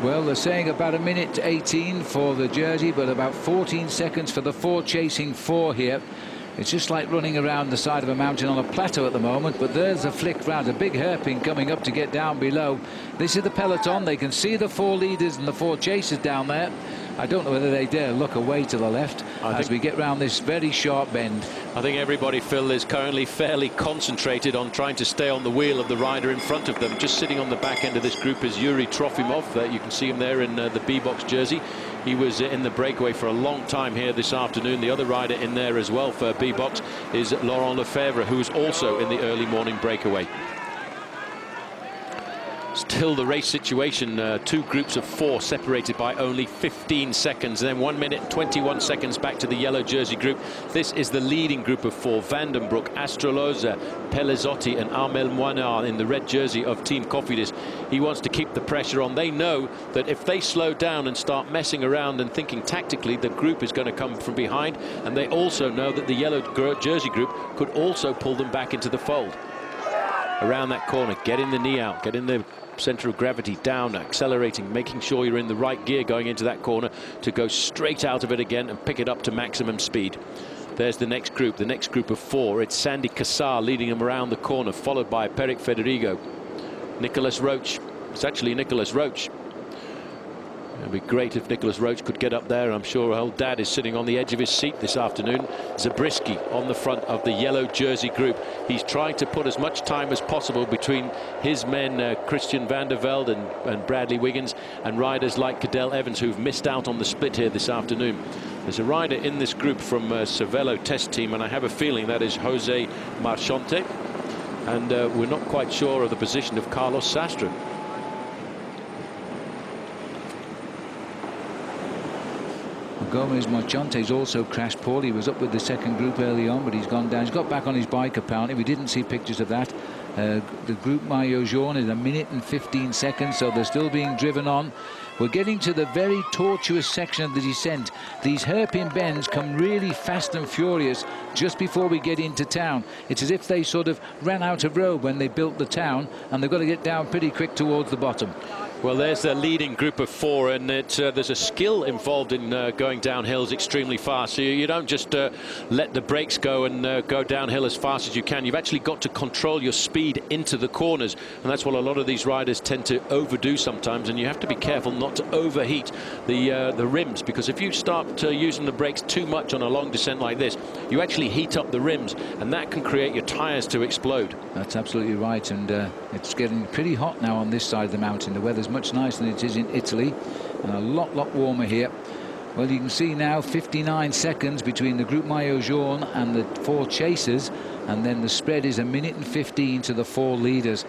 Well, they're saying about a minute 18 for the jersey, but about 14 seconds for the 4 chasing 4 here. It's just like running around the side of a mountain on a plateau at the moment, but there's a flick round, a big hairpin coming up to get down below. This is the peloton. They can see the 4 leaders and the 4 chasers down there. I don't know whether they dare look away to the left as we get round this very sharp bend. I think everybody, Phil, is currently fairly concentrated on trying to stay on the wheel of the rider in front of them. Just sitting on the back end of this group is Yuri Trofimov. You can see him there in the B-box jersey. He was in the breakaway for a long time here this afternoon. The other rider in there as well for B-box is Laurent Lefebvre, who's also in the early morning breakaway. Still the race situation, 2 groups of 4 separated by only 15 seconds, and then 1 minute 21 seconds back to the yellow jersey group. This is the leading group of 4: Van den Broek, Astrolosa, Pellizotti and Armel Moinard in the red jersey of Team Cofidis. He wants to keep the pressure on. They know that if they slow down and start messing around and thinking tactically, the group is going to come from behind, and they also know that the yellow jersey group could also pull them back into the fold. Around that corner, getting the knee out, getting the centre of gravity down, accelerating, making sure you're in the right gear going into that corner to go straight out of it again and pick it up to maximum speed. There's the next group of 4. It's Sandy Cassar leading them around the corner, followed by Peric Federico. Nicolas Roche. It's actually Nicolas Roche. It'd be great if Nicolas Roche could get up there. I'm sure old Dad is sitting on the edge of his seat this afternoon. Zabriskie on the front of the yellow jersey group. He's trying to put as much time as possible between his men, Christian van der Velde and Bradley Wiggins, and riders like Cadel Evans, who've missed out on the split here this afternoon. There's a rider in this group from Cervelo Test Team, and I have a feeling that is Jose Marchante. And we're not quite sure of the position of Carlos Sastre. Gomez Marchante's also crashed. Paul, he was up with the second group early on, but he's gone down. He's got back on his bike apparently. We didn't see pictures of that. The group Maillot Jaune is 1 minute and 15 seconds, so they're still being driven on. We're getting to the very tortuous section of the descent. These hairpin bends come really fast and furious just before we get into town. It's as if they sort of ran out of road when they built the town, and they've got to get down pretty quick towards the bottom. Well, there's the leading group of 4, and there's a skill involved in going down hills extremely fast. So you don't just let the brakes go and go downhill as fast as you can. You've actually got to control your speed into the corners, and that's what a lot of these riders tend to overdo sometimes. And you have to be careful not to overheat the rims, because if you start using the brakes too much on a long descent like this, you actually heat up the rims, and that can create your tires to explode. That's absolutely right, and it's getting pretty hot now on this side of the mountain. The weather's much nicer than it is in Italy, and a lot warmer here. Well, you can see now 59 seconds between the group Maillot Jaune and the 4 chasers, and then the spread is 1 minute and 15 to the 4 leaders.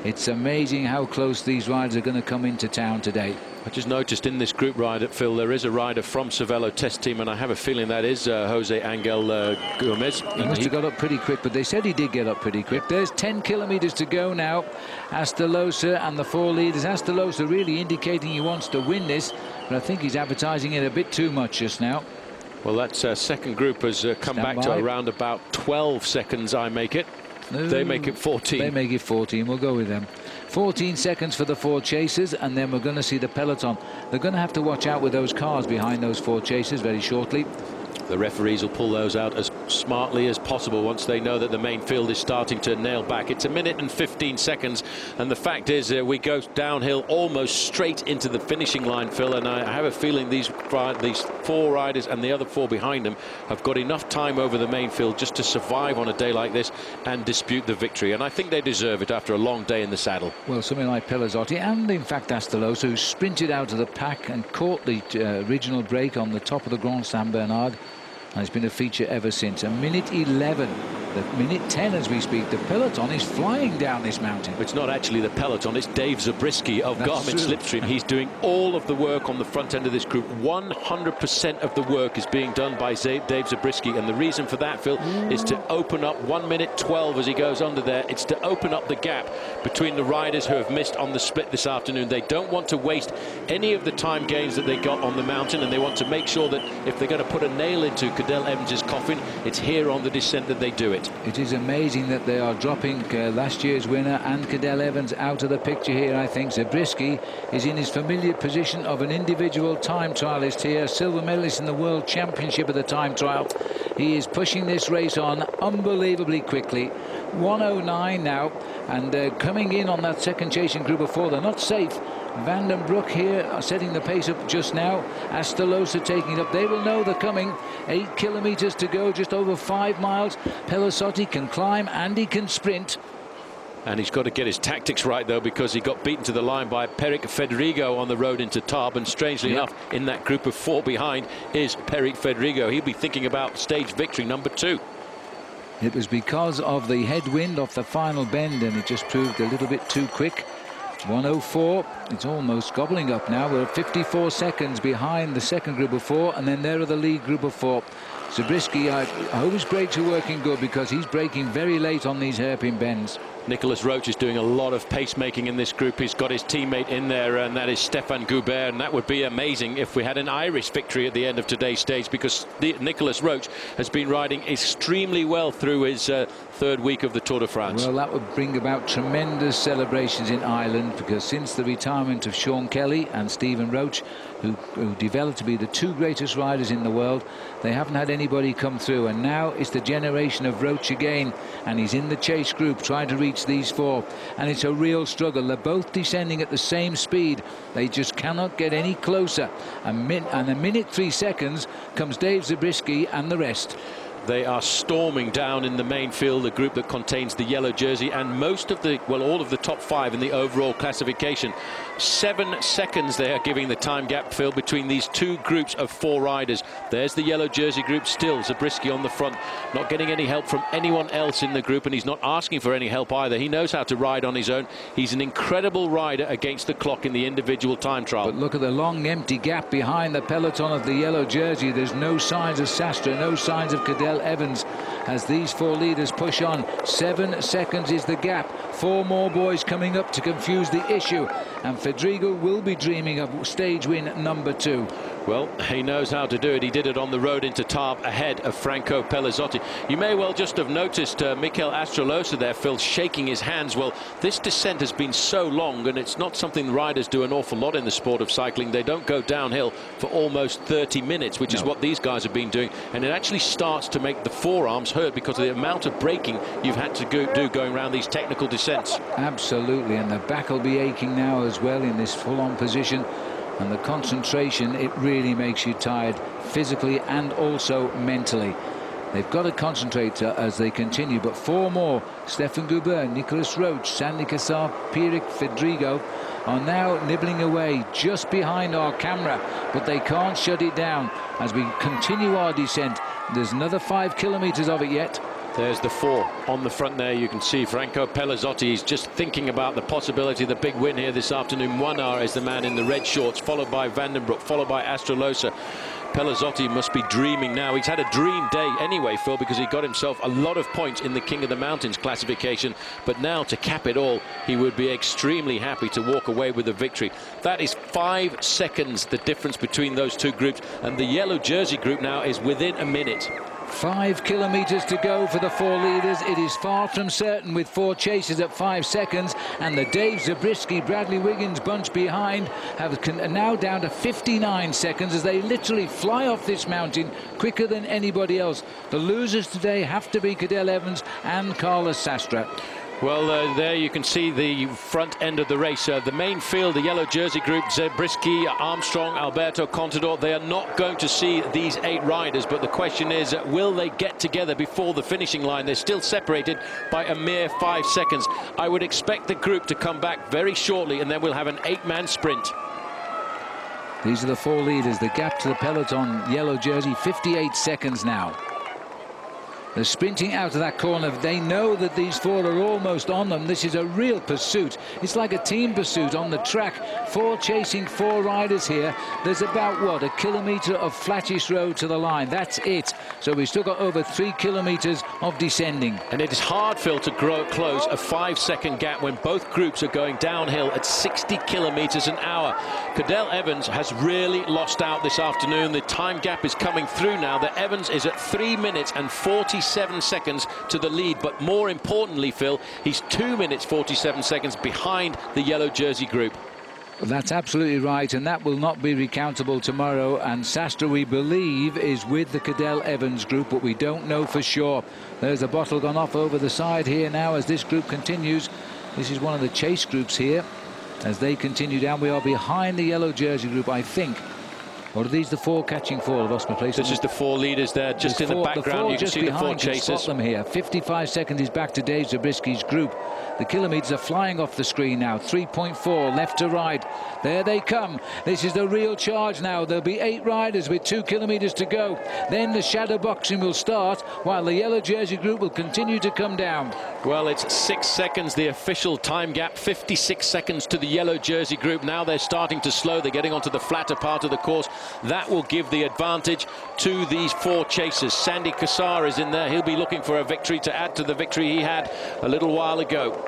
It's amazing how close these riders are going to come into town today. I just noticed in this group ride at Phil, there is a rider from Cervelo test team, and I have a feeling that is Jose Angel Gomez. He must have got up pretty quick, but they said he did get up pretty quick. There's 10 kilometres to go now. Astolosa and the 4 leaders. Astolosa really indicating he wants to win this, but I think he's advertising it a bit too much just now. Well, that second group has come back to around about 12 seconds, I make it. No, they make it 14. They make it 14. We'll go with them. 14 seconds for the 4 chasers, and then we're going to see the peloton. They're going to have to watch out with those cars behind those 4 chasers very shortly. The referees will pull those out as smartly as possible once they know that the main field is starting to nail back. It's 1 minute and 15 seconds, and the fact is we go downhill almost straight into the finishing line, Phil, and I have a feeling these 4 riders and the other 4 behind them have got enough time over the main field just to survive on a day like this and dispute the victory, and I think they deserve it after a long day in the saddle. Well, something like Pelazzotti and in fact Astolosa, who sprinted out of the pack and caught the original break on the top of the Grand Saint Bernard. And it's been a feature ever since. 1 minute 11, the minute 10 as we speak. The peloton is flying down this mountain. It's not actually the peloton, it's Dave Zabriskie of Garmin Slipstream. He's doing all of the work on the front end of this group. 100% of the work is being done by Dave Zabriskie, and the reason for that, Phil, is to open up 1 minute 12 as he goes under there. It's to open up the gap between the riders who have missed on the split this afternoon. They don't want to waste any of the time gains that they got on the mountain, and they want to make sure that if they're going to put a nail into Cadel Evans' coffin, it's here on the descent that they do it. It is amazing that they are dropping last year's winner and Cadel Evans out of the picture here. I think Zabriskie is in his familiar position of an individual time trialist here, silver medalist in the World Championship of the time trial. He is pushing this race on unbelievably quickly. 1:09 now, and coming in on that second chasing group of 4. They're not safe. Van den Broek here are setting the pace up just now. Astolosa taking it up. They will know they're coming. 8 kilometres to go, just over 5 miles. Pelazzotti can climb and he can sprint. And he's got to get his tactics right, though, because he got beaten to the line by Peric Federigo on the road into Tarbes. And strangely enough, in that group of 4 behind is Peric Federigo. He'll be thinking about stage victory number 2. It was because of the headwind off the final bend, and it just proved a little bit too quick. 1:04. It's almost gobbling up now. We're 54 seconds behind the second group of 4, and then there are the lead group of 4. Zabriskie, I hope his brakes are working good, because he's braking very late on these hairpin bends. Nicolas Roche is doing a lot of pacemaking in this group. He's got his teammate in there, and that is Stéphane Goubert, and that would be amazing if we had an Irish victory at the end of today's stage, because Nicolas Roche has been riding extremely well through his 3rd week of the Tour de France. Well, that would bring about tremendous celebrations in Ireland, because since the retirement of Sean Kelly and Stephen Roche, who developed to be the 2 greatest riders in the world, they haven't had anybody come through, and now it's the generation of Roche again, and he's in the chase group trying to reach these 4, and it's a real struggle. They're both descending at the same speed. They just cannot get any closer. And 1 minute 3 seconds comes Dave Zabriskie and the rest. They are storming down in the main field, the group that contains the yellow jersey, and most of the, well, all of the top 5 in the overall classification. 7 seconds they are giving the time gap, Phil, between these two groups of 4 riders. There's the yellow jersey group still, Zabriskie on the front, not getting any help from anyone else in the group, and he's not asking for any help either. He knows how to ride on his own. He's an incredible rider against the clock in the individual time trial. But look at the long empty gap behind the peloton of the yellow jersey. There's no signs of Sastre, no signs of Cadel Evans as these 4 leaders push on. 7 seconds is the gap. 4 more boys coming up to confuse the issue, and Fedrigo will be dreaming of stage win number 2. Well, he knows how to do it. He did it on the road into Tarbes ahead of Franco Pellizotti. You may well just have noticed Mikel Astrolosa there, Phil, shaking his hands. Well, this descent has been so long, and it's not something riders do an awful lot in the sport of cycling. They don't go downhill for almost 30 minutes, which is what these guys have been doing. And it actually starts to make the forearms hurt because of the amount of braking you've had to do going around these technical descents. Absolutely, and the back will be aching now as well in this full-on position. And the concentration, it really makes you tired physically and also mentally. They've got to concentrate as they continue, but 4 more, Stefan Goubert, Nicolas Roche, Sandy Cassar, Pierrick Fedrigo, are now nibbling away just behind our camera, but they can't shut it down as we continue our descent. There's another 5 kilometres of it yet. There's the 4 on the front there. You can see Franco Pellizotti is just thinking about the possibility of the big win here this afternoon. Moinard is the man in the red shorts, followed by Vandenbroek, followed by Astrolosa. Pellizotti must be dreaming now. He's had a dream day anyway, Phil, because he got himself a lot of points in the King of the Mountains classification. But now, to cap it all, he would be extremely happy to walk away with a victory. That is 5 seconds, the difference between those two groups. And the yellow jersey group now is within a minute. 5 kilometres to go for the 4 leaders. It is far from certain with 4 chasers at 5 seconds, and the Dave Zabriskie, Bradley Wiggins bunch behind are now down to 59 seconds as they literally fly off this mountain quicker than anybody else. The losers today have to be Cadel Evans and Carlos Sastre. Well, there you can see the front end of the race. The main field, the yellow jersey group, Zabriskie, Armstrong, Alberto Contador, they are not going to see these 8 riders, but the question is, will they get together before the finishing line? They're still separated by a mere 5 seconds. I would expect the group to come back very shortly, and then we'll have an 8-man sprint. These are the 4 leaders. The gap to the peloton, yellow jersey, 58 seconds now. They're sprinting out of that corner. They know that these 4 are almost on them. This is a real pursuit. It's like a team pursuit on the track. 4 chasing 4 riders here. There's about, what, a kilometre of flattish road to the line. That's it. So we've still got over 3 kilometres of descending. And it is hard, Phil, to close a 5-second gap when both groups are going downhill at 60 kilometres an hour. Cadel Evans has really lost out this afternoon. The time gap is coming through now. The Evans is at 3 minutes and 47 seconds to the lead, but more importantly, Phil, he's 2 minutes 47 seconds behind the yellow jersey group. That's absolutely right, and that will not be recountable tomorrow. And Sastre, we believe, is with the Cadel Evans group, but we don't know for sure. There's a bottle gone off over the side here now as this group continues. This is one of the chase groups here. As they continue down, we are behind the yellow jersey group, I think. Or are these the 4 catching 4? I've lost my place. This is the 4 leaders there, just in the background. You can see the 4 chasers. Spot them here. 55 seconds is back to Dave Zabriskie's group. The kilometres are flying off the screen now. 3.4 left to right. There they come. This is the real charge now. There'll be 8 riders with 2 kilometres to go. Then the shadow boxing will start while the yellow jersey group will continue to come down. Well, it's 6 seconds, the official time gap. 56 seconds to the yellow jersey group. Now they're starting to slow. They're getting onto the flatter part of the course. That will give the advantage to these 4 chasers. Sandy Cassar is in there. He'll be looking for a victory to add to the victory he had a little while ago.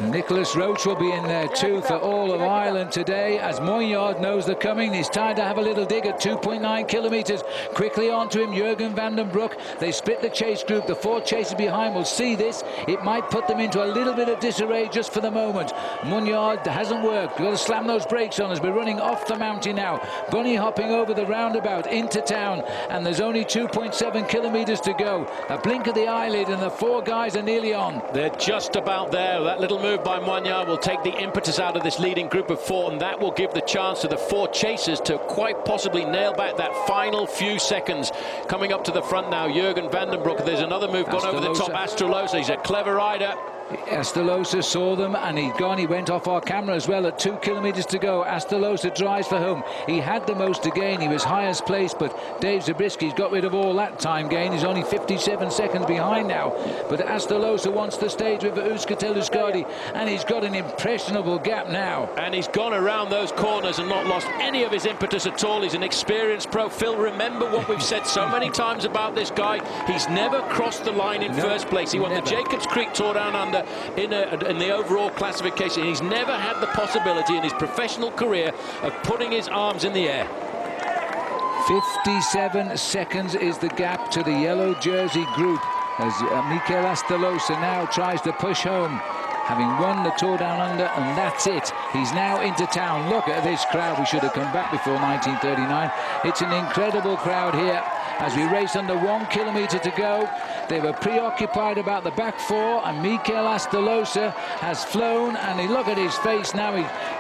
Nicolas Roche will be in there too for all of Ireland today, as Moinard knows they're coming. It's time to have a little dig at 2.9 kilometres. Quickly onto him, Jurgen Vandenbroek. They split the chase group. The 4 chasers behind will see this. It might put them into a little bit of disarray just for the moment. Moinard hasn't worked. We've got to slam those brakes on as we're running off the mountain now. Bunny hopping over the roundabout into town, and there's only 2.7 kilometres to go. A blink of the eyelid and the 4 guys are nearly on. They're just about there. That little move by Moignard will take the impetus out of this leading group of 4, and that will give the chance to the 4 chasers to quite possibly nail back that final few seconds. Coming up to the front now, Jürgen van den Broek. There's another move gone over the top. Astrolosa, he's a clever rider. Astolosa saw them and he went off our camera as well at 2 kilometres to go. Astolosa drives for home. He had the most to gain. He was highest placed, but Dave Zabriskie's got rid of all that time gain. He's only 57 seconds behind now. But Astolosa wants the stage with Euskaltel-Euskadi, and he's got an impressionable gap now. And he's gone around those corners and not lost any of his impetus at all. He's an experienced pro. Phil, remember what we've said so many times about this guy. He's never crossed the line in first place. He won the Jacobs Creek Tour down under in the overall classification. He's never had the possibility in his professional career of putting his arms in the air. 57 seconds is the gap to the yellow jersey group as Mikel Astolosa now tries to push home, having won the Tour Down Under, and that's it. He's now into town. Look at this crowd. We should have come back before 1939. It's an incredible crowd here as we race under 1 kilometre to go. They were preoccupied about the back 4, and Mikel Astolosa has flown, and look at his face now.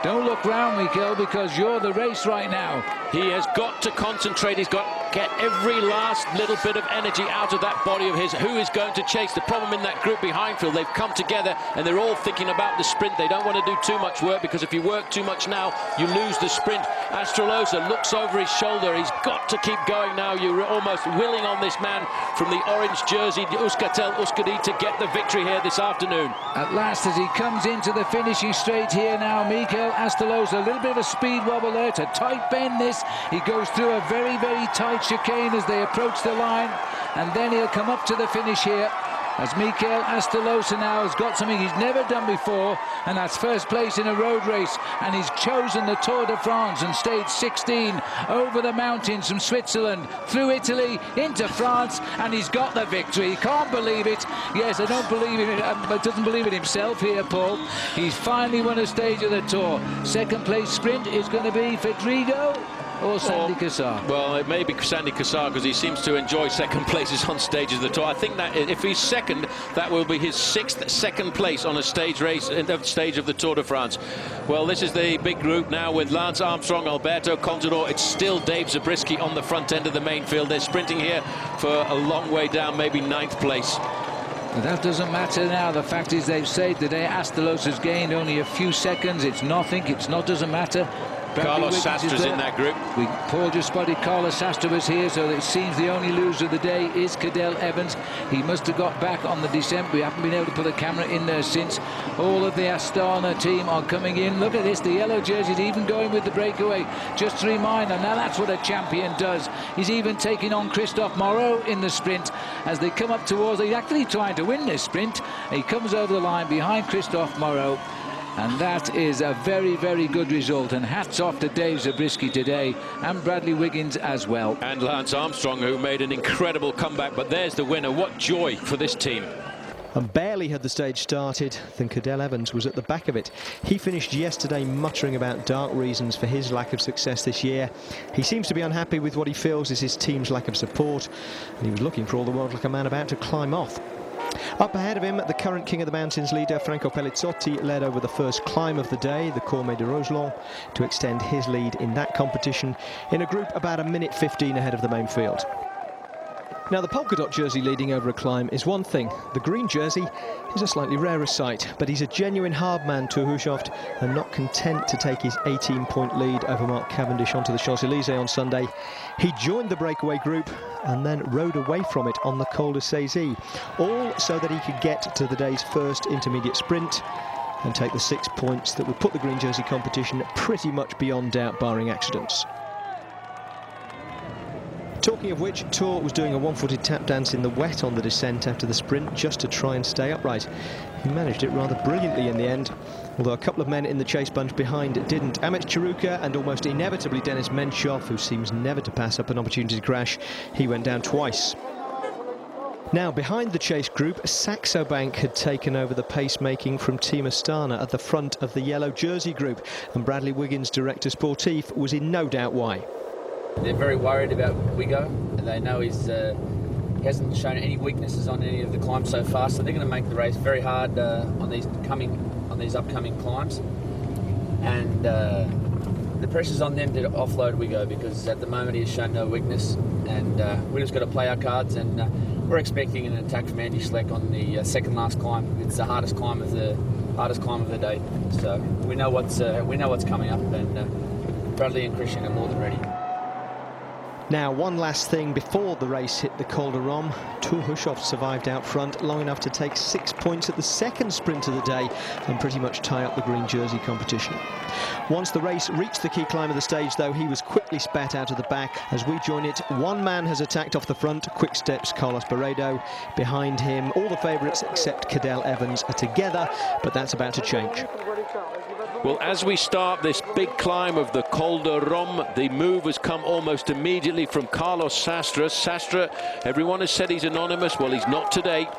Don't look round, Mikel, because you're the race right now. He has got to concentrate. He's got to get every last little bit of energy out of that body of his. Who is going to chase? The problem in that group behind Phil, they've come together and they're all thinking about the sprint. They don't want to do too much work, because if you work too much now, you lose the sprint. Astrolosa looks over his shoulder. He's got to keep going now. You're almost willing on this man from the orange jersey, Euskaltel-Euskadi, to get the victory here this afternoon. At last, as he comes into the finishing straight here now, Mikel Astolosa, a little bit of a speed wobble there. It's a tight bend this. He goes through a very, very tight chicane as they approach the line, and then he'll come up to the finish here as Mikel Astolosa now has got something he's never done before, and that's first place in a road race, and he's chosen the Tour de France and stage 16 over the mountains from Switzerland through Italy into France, and he's got the victory. He can't believe it. Yes, I don't believe it, but doesn't believe it himself here, Paul. He's finally won a stage of the Tour. Second place sprint is going to be Fedrigo or Sandy Cassar. Well, it may be Sandy Cassar, because he seems to enjoy second places on stages of the Tour. I think that if he's second, that will be his 6th second place on a stage race in the stage of the Tour de France. Well, this is the big group now with Lance Armstrong, Alberto Contador. It's still Dave Zabriskie on the front end of the main field. They're sprinting here for a long way down, maybe 9th place. But that doesn't matter now. The fact is they've saved the day. Astolosa's gained only a few seconds. It's nothing. Doesn't matter. Carlos Sastra's in that group. Paul just spotted Carlos Sastra was here, so it seems the only loser of the day is Cadel Evans. He must have got back on the descent. We haven't been able to put a camera in there since. All of the Astana team are coming in. Look at this, the yellow jerseys even going with the breakaway. Just to remind them, now that's what a champion does. He's even taking on Christophe Moreau in the sprint as they come up towards. He's actually trying to win this sprint. He comes over the line behind Christophe Moreau. And that is a very, very good result. And hats off to Dave Zabriskie today, and Bradley Wiggins as well. And Lance Armstrong, who made an incredible comeback. But there's the winner. What joy for this team. And barely had the stage started than Cadel Evans was at the back of it. He finished yesterday muttering about dark reasons for his lack of success this year. He seems to be unhappy with what he feels is his team's lack of support, and he was looking for all the world like a man about to climb off. Up ahead of him, the current King of the Mountains leader, Franco Pellizotti, led over the first climb of the day, the Cormet de Roselon, to extend his lead in that competition in a group about a minute 15 ahead of the main field. Now, the polka dot jersey leading over a climb is one thing. The green jersey is a slightly rarer sight, but he's a genuine hard man, Tuhushoft, and not content to take his 18-point lead over Mark Cavendish onto the Champs-Élysées on Sunday. He joined the breakaway group and then rode away from it on the Col de Saisy, all so that he could get to the day's first intermediate sprint and take the 6 points that would put the green jersey competition pretty much beyond doubt, barring accidents. Talking of which, Tour was doing a one-footed tap dance in the wet on the descent after the sprint just to try and stay upright. He managed it rather brilliantly in the end, although a couple of men in the chase bunch behind didn't. Amet Chiruka and almost inevitably Denis Menchov, who seems never to pass up an opportunity to crash, he went down twice. Now, behind the chase group, Saxo Bank had taken over the pacemaking from Team Astana at the front of the yellow jersey group, and Bradley Wiggins, director sportif, was in no doubt why. They're very worried about Wiggo, and they know he hasn't shown any weaknesses on any of the climbs so far, so they're going to make the race very hard on these coming on these upcoming climbs, and the pressure's on them to offload we go, because at the moment he has shown no weakness, and we just got to play our cards, and we're expecting an attack from Andy Schleck on the second last climb. It's the hardest climb of the day, so we know what's coming up, and Bradley and Christian are more than ready. Now, one last thing before the race hit the Col de Rome. Hushovd survived out front long enough to take 6 points at the second sprint of the day and pretty much tie up the green jersey competition. Once the race reached the key climb of the stage, though, he was quickly spat out of the back. As we join it, one man has attacked off the front. Quick Step's Carlos Barredo. Behind him, all the favourites except Cadel Evans are together, but that's about to change. Well, as we start this big climb of the Col de Rome, the move has come almost immediately from Carlos Sastre. Sastre, everyone has said he's anonymous. Well, he's not today.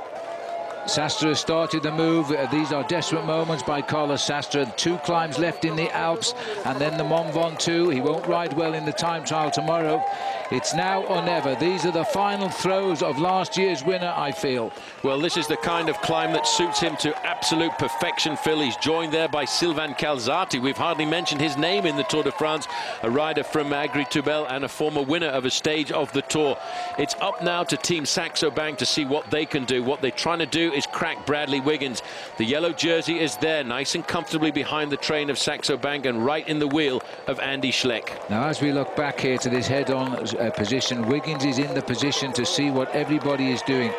Sastre started the move. These are desperate moments by Carlos Sastre. 2 climbs left in the Alps, and then the Mont Ventoux. He won't ride well in the time trial tomorrow. It's now or never. These are the final throws of last year's winner, I feel. Well, this is the kind of climb that suits him to absolute perfection, Phil. He's joined there by Sylvain Calzati. We've hardly mentioned his name in the Tour de France, a rider from Agri-Toubel and a former winner of a stage of the Tour. It's up now to Team Saxo Bank to see what they can do. What they're trying to do is crack Bradley Wiggins. The yellow jersey is there, nice and comfortably behind the train of Saxo Bank and right in the wheel of Andy Schleck. Now, as we look back here to this head-on position, Wiggins is in the position to see what everybody is doing.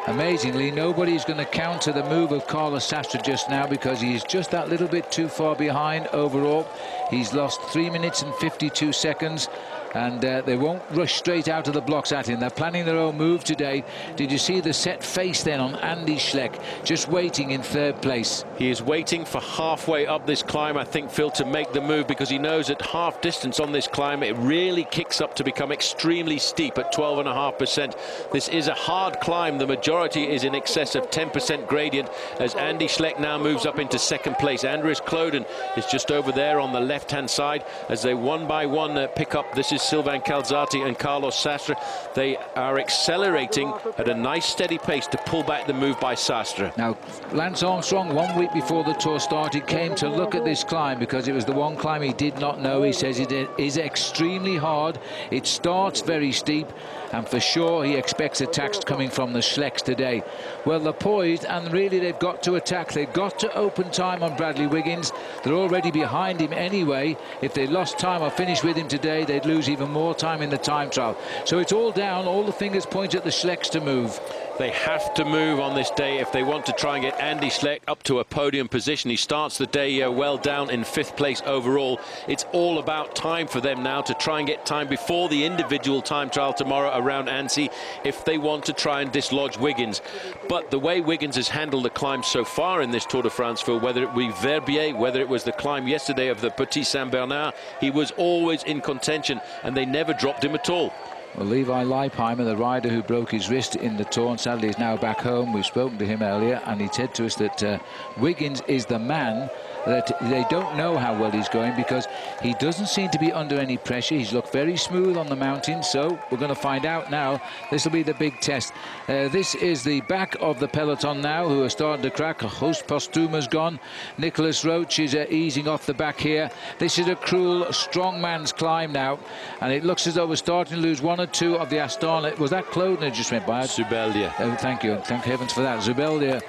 Amazingly, nobody's going to counter the move of Carlos Sastre just now, because he's just that little bit too far behind overall. He's lost 3 minutes and 52 seconds. And they won't rush straight out of the blocks at him. They're planning their own move today. Did you see the set face then on Andy Schleck, just waiting in 3rd place? He is waiting for halfway up this climb, I think, Phil, to make the move, because he knows at half distance on this climb it really kicks up to become extremely steep at 12.5%. This is a hard climb. The majority is in excess of 10% gradient, as Andy Schleck now moves up into 2nd place. Andries Kloden is just over there on the left-hand side as they one by one pick up. This is Sylvain Calzati and Carlos Sastre. They are accelerating at a nice steady pace to pull back the move by Sastre. Now, Lance Armstrong, 1 week before the Tour started, came to look at this climb because it was the one climb he did not know. He says it is extremely hard. It starts very steep, and for sure he expects attacks coming from the Schlecks today. Well, they're poised, and really they've got to attack. They've got to open time on Bradley Wiggins. They're already behind him anyway. If they lost time or finished with him today, they'd lose even more time in the time trial. So it's all down. All the fingers point at the Schlecks to move. They have to move on this day if they want to try and get Andy Schleck up to a podium position. He starts the day well down in 5th place overall. It's all about time for them now to try and get time before the individual time trial tomorrow around Annecy if they want to try and dislodge Wiggins. But the way Wiggins has handled the climb so far in this Tour de France, Phil, whether it be Verbier, whether it was the climb yesterday of the Petit Saint-Bernard, he was always in contention and they never dropped him at all. Well, Levi Leipheimer, the rider who broke his wrist in the Tour and sadly is now back home, we've spoken to him earlier, and he said to us that Wiggins is the man that they don't know how well he's going, because he doesn't seem to be under any pressure. He's looked very smooth on the mountain, so we're going to find out now. This will be the big test. This is the back of the peloton now, who are starting to crack. Host Postuma's gone. Nicholas Roach is easing off the back here. This is a cruel strong man's climb now, and it looks as though we're starting to lose 1 or 2 of the Astana. Was that Kloden that just went by? Zubeldia. Thank you, thank heavens for that. Zubeldia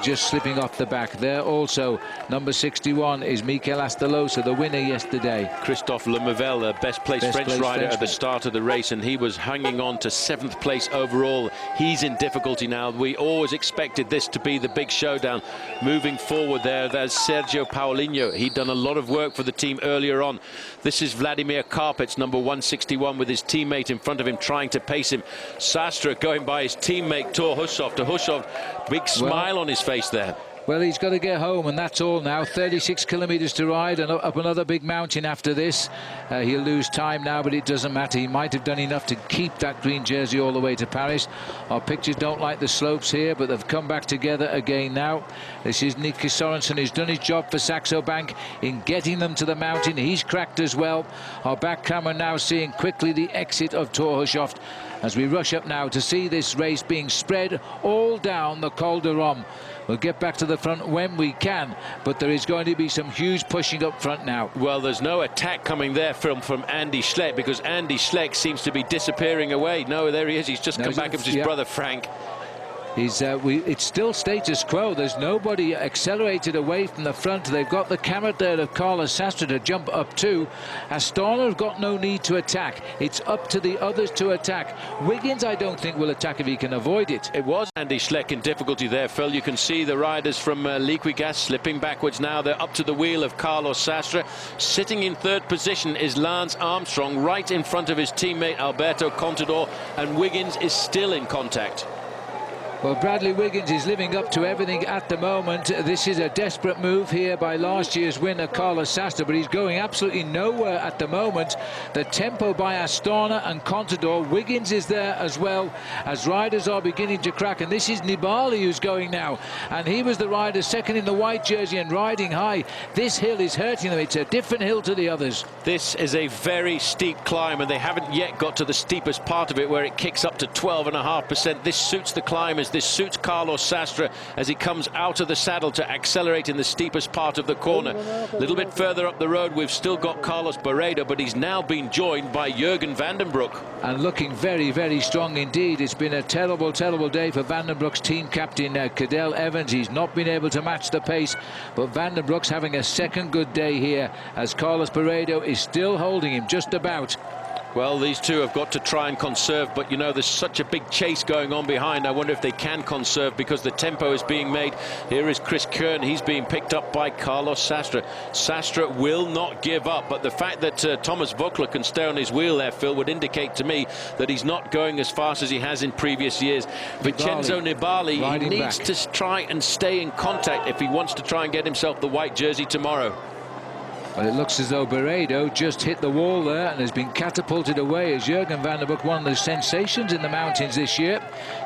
just slipping off the back there. Also number 61 is Mikel Astalosa, the winner yesterday. Christophe Lemevelle, the best placed French rider at the start of the race, and he was hanging on to 7th place overall. He's in difficulty now. We always expected this to be the big showdown. Moving forward there's Sergio Paulinho. He'd done a lot of work for the team earlier on. This is Vladimir Karpets, number 161, with his teammate in front of him trying to pace him. Sastre going by his teammate Thor Hushovd. Hushovd, big smile on his face there. Well, he's got to get home, and that's all now. 36 kilometres to ride, and up another big mountain after this. He'll lose time now, but it doesn't matter. He might have done enough to keep that green jersey all the way to Paris. Our pictures don't like the slopes here, but they've come back together again now. This is Nicky Sorensen, who's done his job for Saxo Bank in getting them to the mountain. He's cracked as well. Our back camera now seeing quickly the exit of Thor Hushovd. as we rush up now to see this race being spread all down the Col de Rome. We'll get back to the front when we can, but there is going to be some huge pushing up front now. Well, there's no attack coming there from Andy Schleck, because Andy Schleck seems to be disappearing away. No, there he is. He's just come back of his brother Frank. It's still status quo. There's nobody accelerated away from the front. They've got the carrot there of Carlos Sastre to jump up to. Astana have got no need to attack. It's up to the others to attack. Wiggins, I don't think, will attack if he can avoid it. It was Andy Schleck in difficulty there, Phil. You can see the riders from Liquigas slipping backwards now. They're up to the wheel of Carlos Sastre. Sitting in third position is Lance Armstrong, right in front of his teammate Alberto Contador, and Wiggins is still in contact. Well, Bradley Wiggins is living up to everything at the moment. This is a desperate move here by last year's winner, Carlos Sastre, but he's going absolutely nowhere at the moment. The tempo by Astana and Contador. Wiggins is there as well, as riders are beginning to crack. And this is Nibali who's going now. And he was the rider second in the white jersey and riding high. This hill is hurting them. It's a different hill to the others. This is a very steep climb, and they haven't yet got to the steepest part of it, where it kicks up to 12.5%. This suits the climbers. This suits Carlos Sastre as he comes out of the saddle to accelerate in the steepest part of the corner. A little bit further up the road, we've still got Carlos Barredo, but he's now been joined by Jürgen van den Broek. And looking very, very strong indeed. It's been a terrible, terrible day for Van den Broek's team captain, Cadel Evans. He's not been able to match the pace, but Van den Broek's having a second good day here, as Carlos Barredo is still holding him just about. Well, these two have got to try and conserve, but you know, there's such a big chase going on behind. I wonder if they can conserve, because the tempo is being made. Here is Chris Kern. He's being picked up by Carlos Sastre. Sastre will not give up, but the fact that Thomas Voeckler can stay on his wheel there, Phil, would indicate to me that he's not going as fast as he has in previous years. Vincenzo Nibali, he needs to try and stay in contact if he wants to try and get himself the white jersey tomorrow. Well, it looks as though Barredo just hit the wall there and has been catapulted away, as Jürgen van den Broek, one of the sensations in the mountains this year,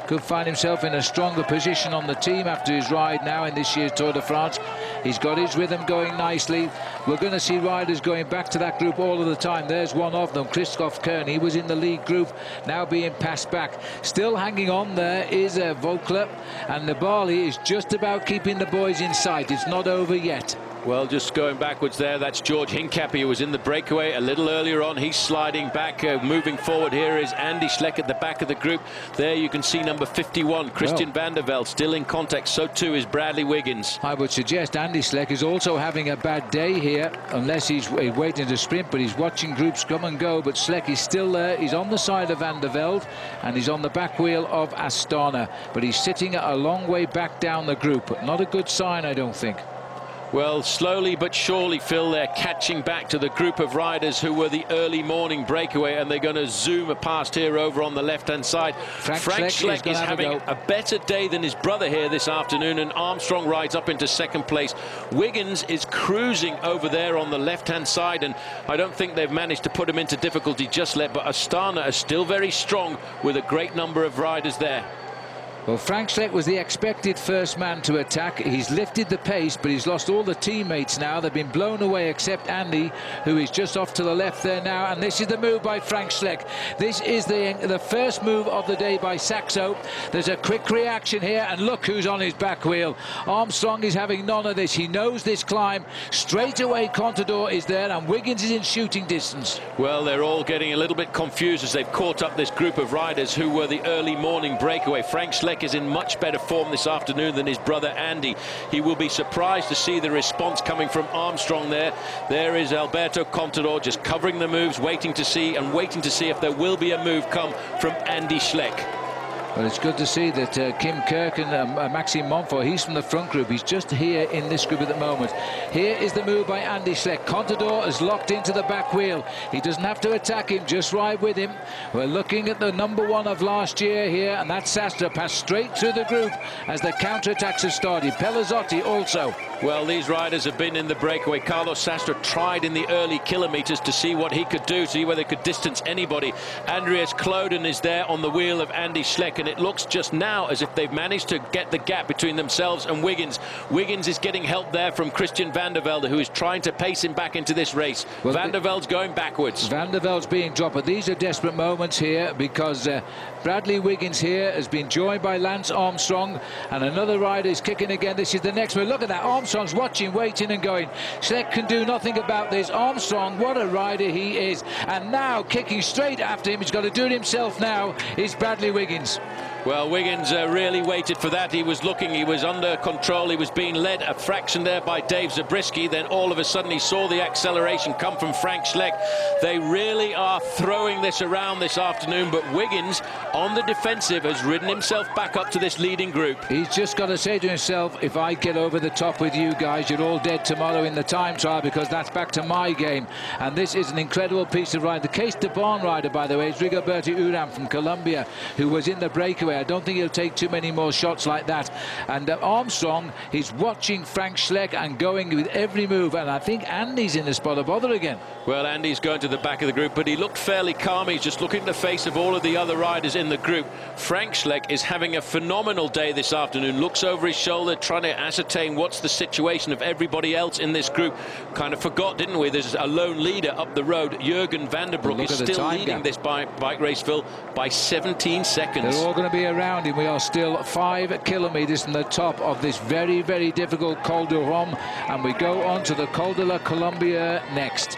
could find himself in a stronger position on the team after his ride now in this year's Tour de France. He's got his rhythm going nicely. We're going to see riders going back to that group all of the time. There's one of them, Christoph Kern. He was in the lead group, now being passed back. Still hanging on there is Voeckler, and Nibali is just about keeping the boys in sight. It's not over yet. Well, just going backwards there, that's George Hincapie, who was in the breakaway a little earlier on. He's sliding back. Moving forward here is Andy Schleck at the back of the group. There you can see number 51, Christian van der Velde, still in contact. So too is Bradley Wiggins. I would suggest Andy Schleck is also having a bad day here, unless he's waiting to sprint, but he's watching groups come and go. But Schleck is still there. He's on the side of van der Velde, and he's on the back wheel of Astana. But he's sitting a long way back down the group. Not a good sign, I don't think. Well, slowly but surely, Phil, they're catching back to the group of riders who were the early morning breakaway, and they're going to zoom past here over on the left-hand side. Frank Schleck is having a better day than his brother here this afternoon, and Armstrong rides up into second place. Wiggins is cruising over there on the left-hand side, and I don't think they've managed to put him into difficulty just yet, but Astana are still very strong with a great number of riders there. Well, Frank Schleck was the expected first man to attack. He's lifted the pace, but he's lost all the teammates now. They've been blown away, except Andy, who is just off to the left there now. And this is the move by Frank Schleck. This is the first move of the day by Saxo. There's a quick reaction here, and look who's on his back wheel. Armstrong is having none of this. He knows this climb. Straight away, Contador is there, and Wiggins is in shooting distance. Well, they're all getting a little bit confused as they've caught up this group of riders who were the early morning breakaway. Frank Schleck is in much better form this afternoon than his brother Andy. He will be surprised to see the response coming from Armstrong there. There is Alberto Contador just covering the moves, waiting to see if there will be a move come from Andy Schleck. Well, it's good to see that Kim Kirk and Maxime Montfort, he's from the front group. He's just here in this group at the moment. Here is the move by Andy Schleck. Contador is locked into the back wheel. He doesn't have to attack him, just ride with him. We're looking at the #1 of last year here, and that's Sastre, passed straight through the group as the counterattacks have started. Pelazzotti also. Well, these riders have been in the breakaway. Carlos Sastre tried in the early kilometres to see what he could do, see whether he could distance anybody. Andreas Kloden is there on the wheel of Andy Schleck, and it looks just now as if they've managed to get the gap between themselves and Wiggins. Wiggins is getting help there from Christian van der Velde, who is trying to pace him back into this race. Well, van der Velde's going backwards. Van der Velde's being dropped, but these are desperate moments here because Bradley Wiggins here has been joined by Lance Armstrong, and another rider is kicking again. This is the next move. Look at that. Armstrong's watching, waiting and going. Schleck can do nothing about this. Armstrong, what a rider he is. And now kicking straight after him, he's got to do it himself now, is Bradley Wiggins. Well, Wiggins really waited for that. He was looking, he was under control, he was being led a fraction there by Dave Zabriskie. Then all of a sudden he saw the acceleration come from Frank Schleck. They really are throwing this around this afternoon, but Wiggins on the defensive has ridden himself back up to this leading group. He's just got to say to himself, if I get over the top with you guys, you're all dead tomorrow in the time trial, because that's back to my game. And this is an incredible piece of riding. The Case de Barn rider, by the way, is Rigoberto Urán from Colombia, who was in the breakaway. I don't think he'll take too many more shots like that. And Armstrong, he's watching Frank Schleck and going with every move. And I think Andy's in the spot of bother again. Well, Andy's going to the back of the group, but he looked fairly calm. He's just looking at the face of all of the other riders in the group. Frank Schleck is having a phenomenal day this afternoon. Looks over his shoulder, trying to ascertain what's the situation of everybody else in this group. Kind of forgot, didn't we? There's a lone leader up the road. Jürgen van der Broek is still leading this bike race, Phil, by 17 seconds. They're all going to be around him. We are still 5 kilometres from the top of this very, very difficult Col de Rome, and we go on to the Col de la Colombia next.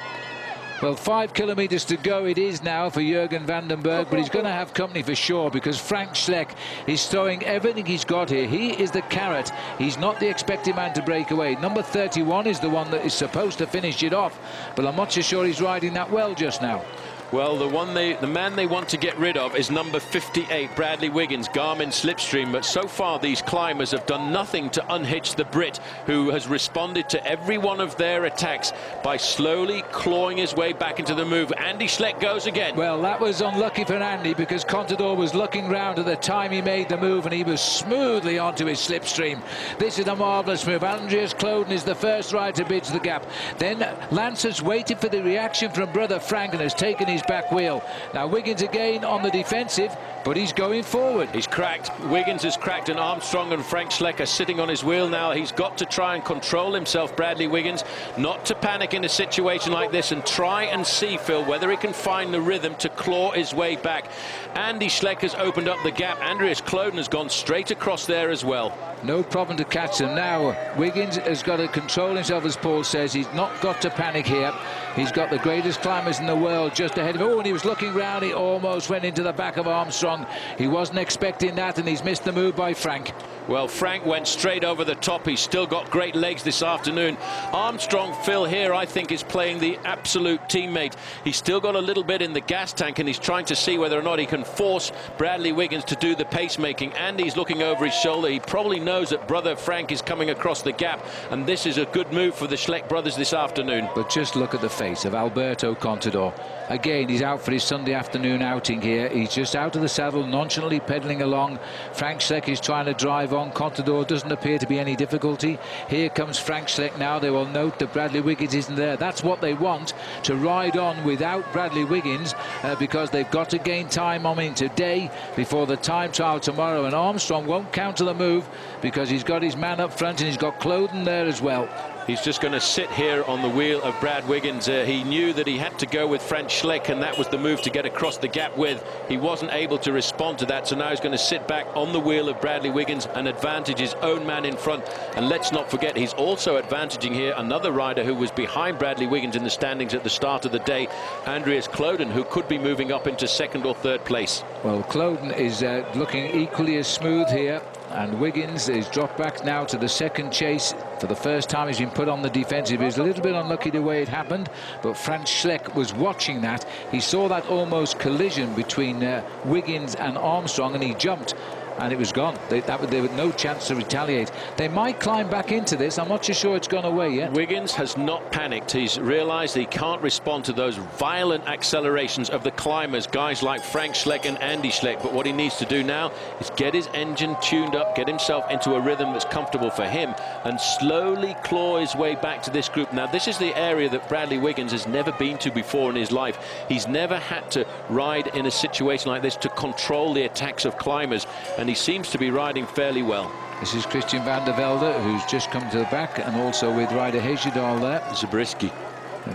Well, 5 kilometres to go it is now for Jürgen van den Berg, but he's going to have company for sure, because Frank Schleck is throwing everything he's got here. He is the carrot. He's not the expected man to break away. Number 31 is the one that is supposed to finish it off, but I'm not so sure he's riding that well just now. Well, the man they want to get rid of is number 58, Bradley Wiggins, Garmin Slipstream. But so far, these climbers have done nothing to unhitch the Brit, who has responded to every one of their attacks by slowly clawing his way back into the move. Andy Schleck goes again. Well, that was unlucky for Andy, because Contador was looking round at the time he made the move, and he was smoothly onto his Slipstream. This is a marvellous move. Andreas Kloden is the first rider to bridge the gap. Then Lance has waited for the reaction from brother Frank and has taken his back wheel. Now Wiggins again on the defensive, but he's going forward. He's cracked. Wiggins is cracked, and Armstrong and Frank Schleck are sitting on his wheel now. He's got to try and control himself, Bradley Wiggins, not to panic in a situation like this, and try and see, Phil, whether he can find the rhythm to claw his way back. Andy Schleck has opened up the gap. Andreas Kloden has gone straight across there as well. No problem to catch them. Now Wiggins has got to control himself, as Paul says. He's not got to panic here. He's got the greatest climbers in the world just ahead of him. Oh, and he was looking round. He almost went into the back of Armstrong. He wasn't expecting that, and he's missed the move by Frank. Well, Frank went straight over the top. He's still got great legs this afternoon. Armstrong, Phil, here, I think, is playing the absolute teammate. He's still got a little bit in the gas tank, and he's trying to see whether or not he can force Bradley Wiggins to do the pacemaking. Andy's looking over his shoulder. He probably knows that brother Frank is coming across the gap, and this is a good move for the Schleck brothers this afternoon. But just look at the face of Alberto Contador. Again, he's out for his Sunday afternoon outing here. He's just out of the saddle, nonchalantly pedalling along. Frank Schleck is trying to drive on. Contador doesn't appear to be any difficulty. Here comes Frank Schleck now. They will note that Bradley Wiggins isn't there. That's what they want, to ride on without Bradley Wiggins, because they've got to gain time on him today before the time trial tomorrow. And Armstrong won't counter the move because he's got his man up front, and he's got Kloden there as well. He's just going to sit here on the wheel of Brad Wiggins. He knew that he had to go with Frank Schleck, and that was the move to get across the gap with. He wasn't able to respond to that, so now he's going to sit back on the wheel of Bradley Wiggins and advantage his own man in front. And let's not forget, he's also advantaging here another rider who was behind Bradley Wiggins in the standings at the start of the day, Andreas Kloden, who could be moving up into second or third place. Well, Kloden is looking equally as smooth here, and Wiggins is dropped back now to the second chase. For the first time he's been put on the defensive. He was a little bit unlucky the way it happened, but Frank Schleck was watching that. He saw that almost collision between Wiggins and Armstrong, and he jumped. and it was gone. They had no chance to retaliate. They might climb back into this. I'm not too sure it's gone away yet. Wiggins has not panicked. He's realised he can't respond to those violent accelerations of the climbers, guys like Frank Schleck and Andy Schleck. But what he needs to do now is get his engine tuned up, get himself into a rhythm that's comfortable for him, and slowly claw his way back to this group. Now, this is the area that Bradley Wiggins has never been to before in his life. He's never had to ride in a situation like this to control the attacks of climbers, and he seems to be riding fairly well. This is Christian van der Velde, who's just come to the back, and also with rider Hejjedal there. Zabriskie.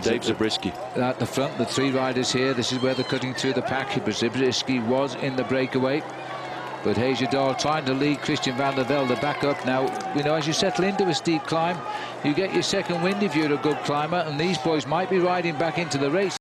Dave Zabriskie. At the front, the three riders here. This is where they're cutting through the pack. Zabriskie was in the breakaway, but Hejjedal trying to lead Christian van der Velde back up. Now, you know, as you settle into a steep climb, you get your second wind if you're a good climber, and these boys might be riding back into the race.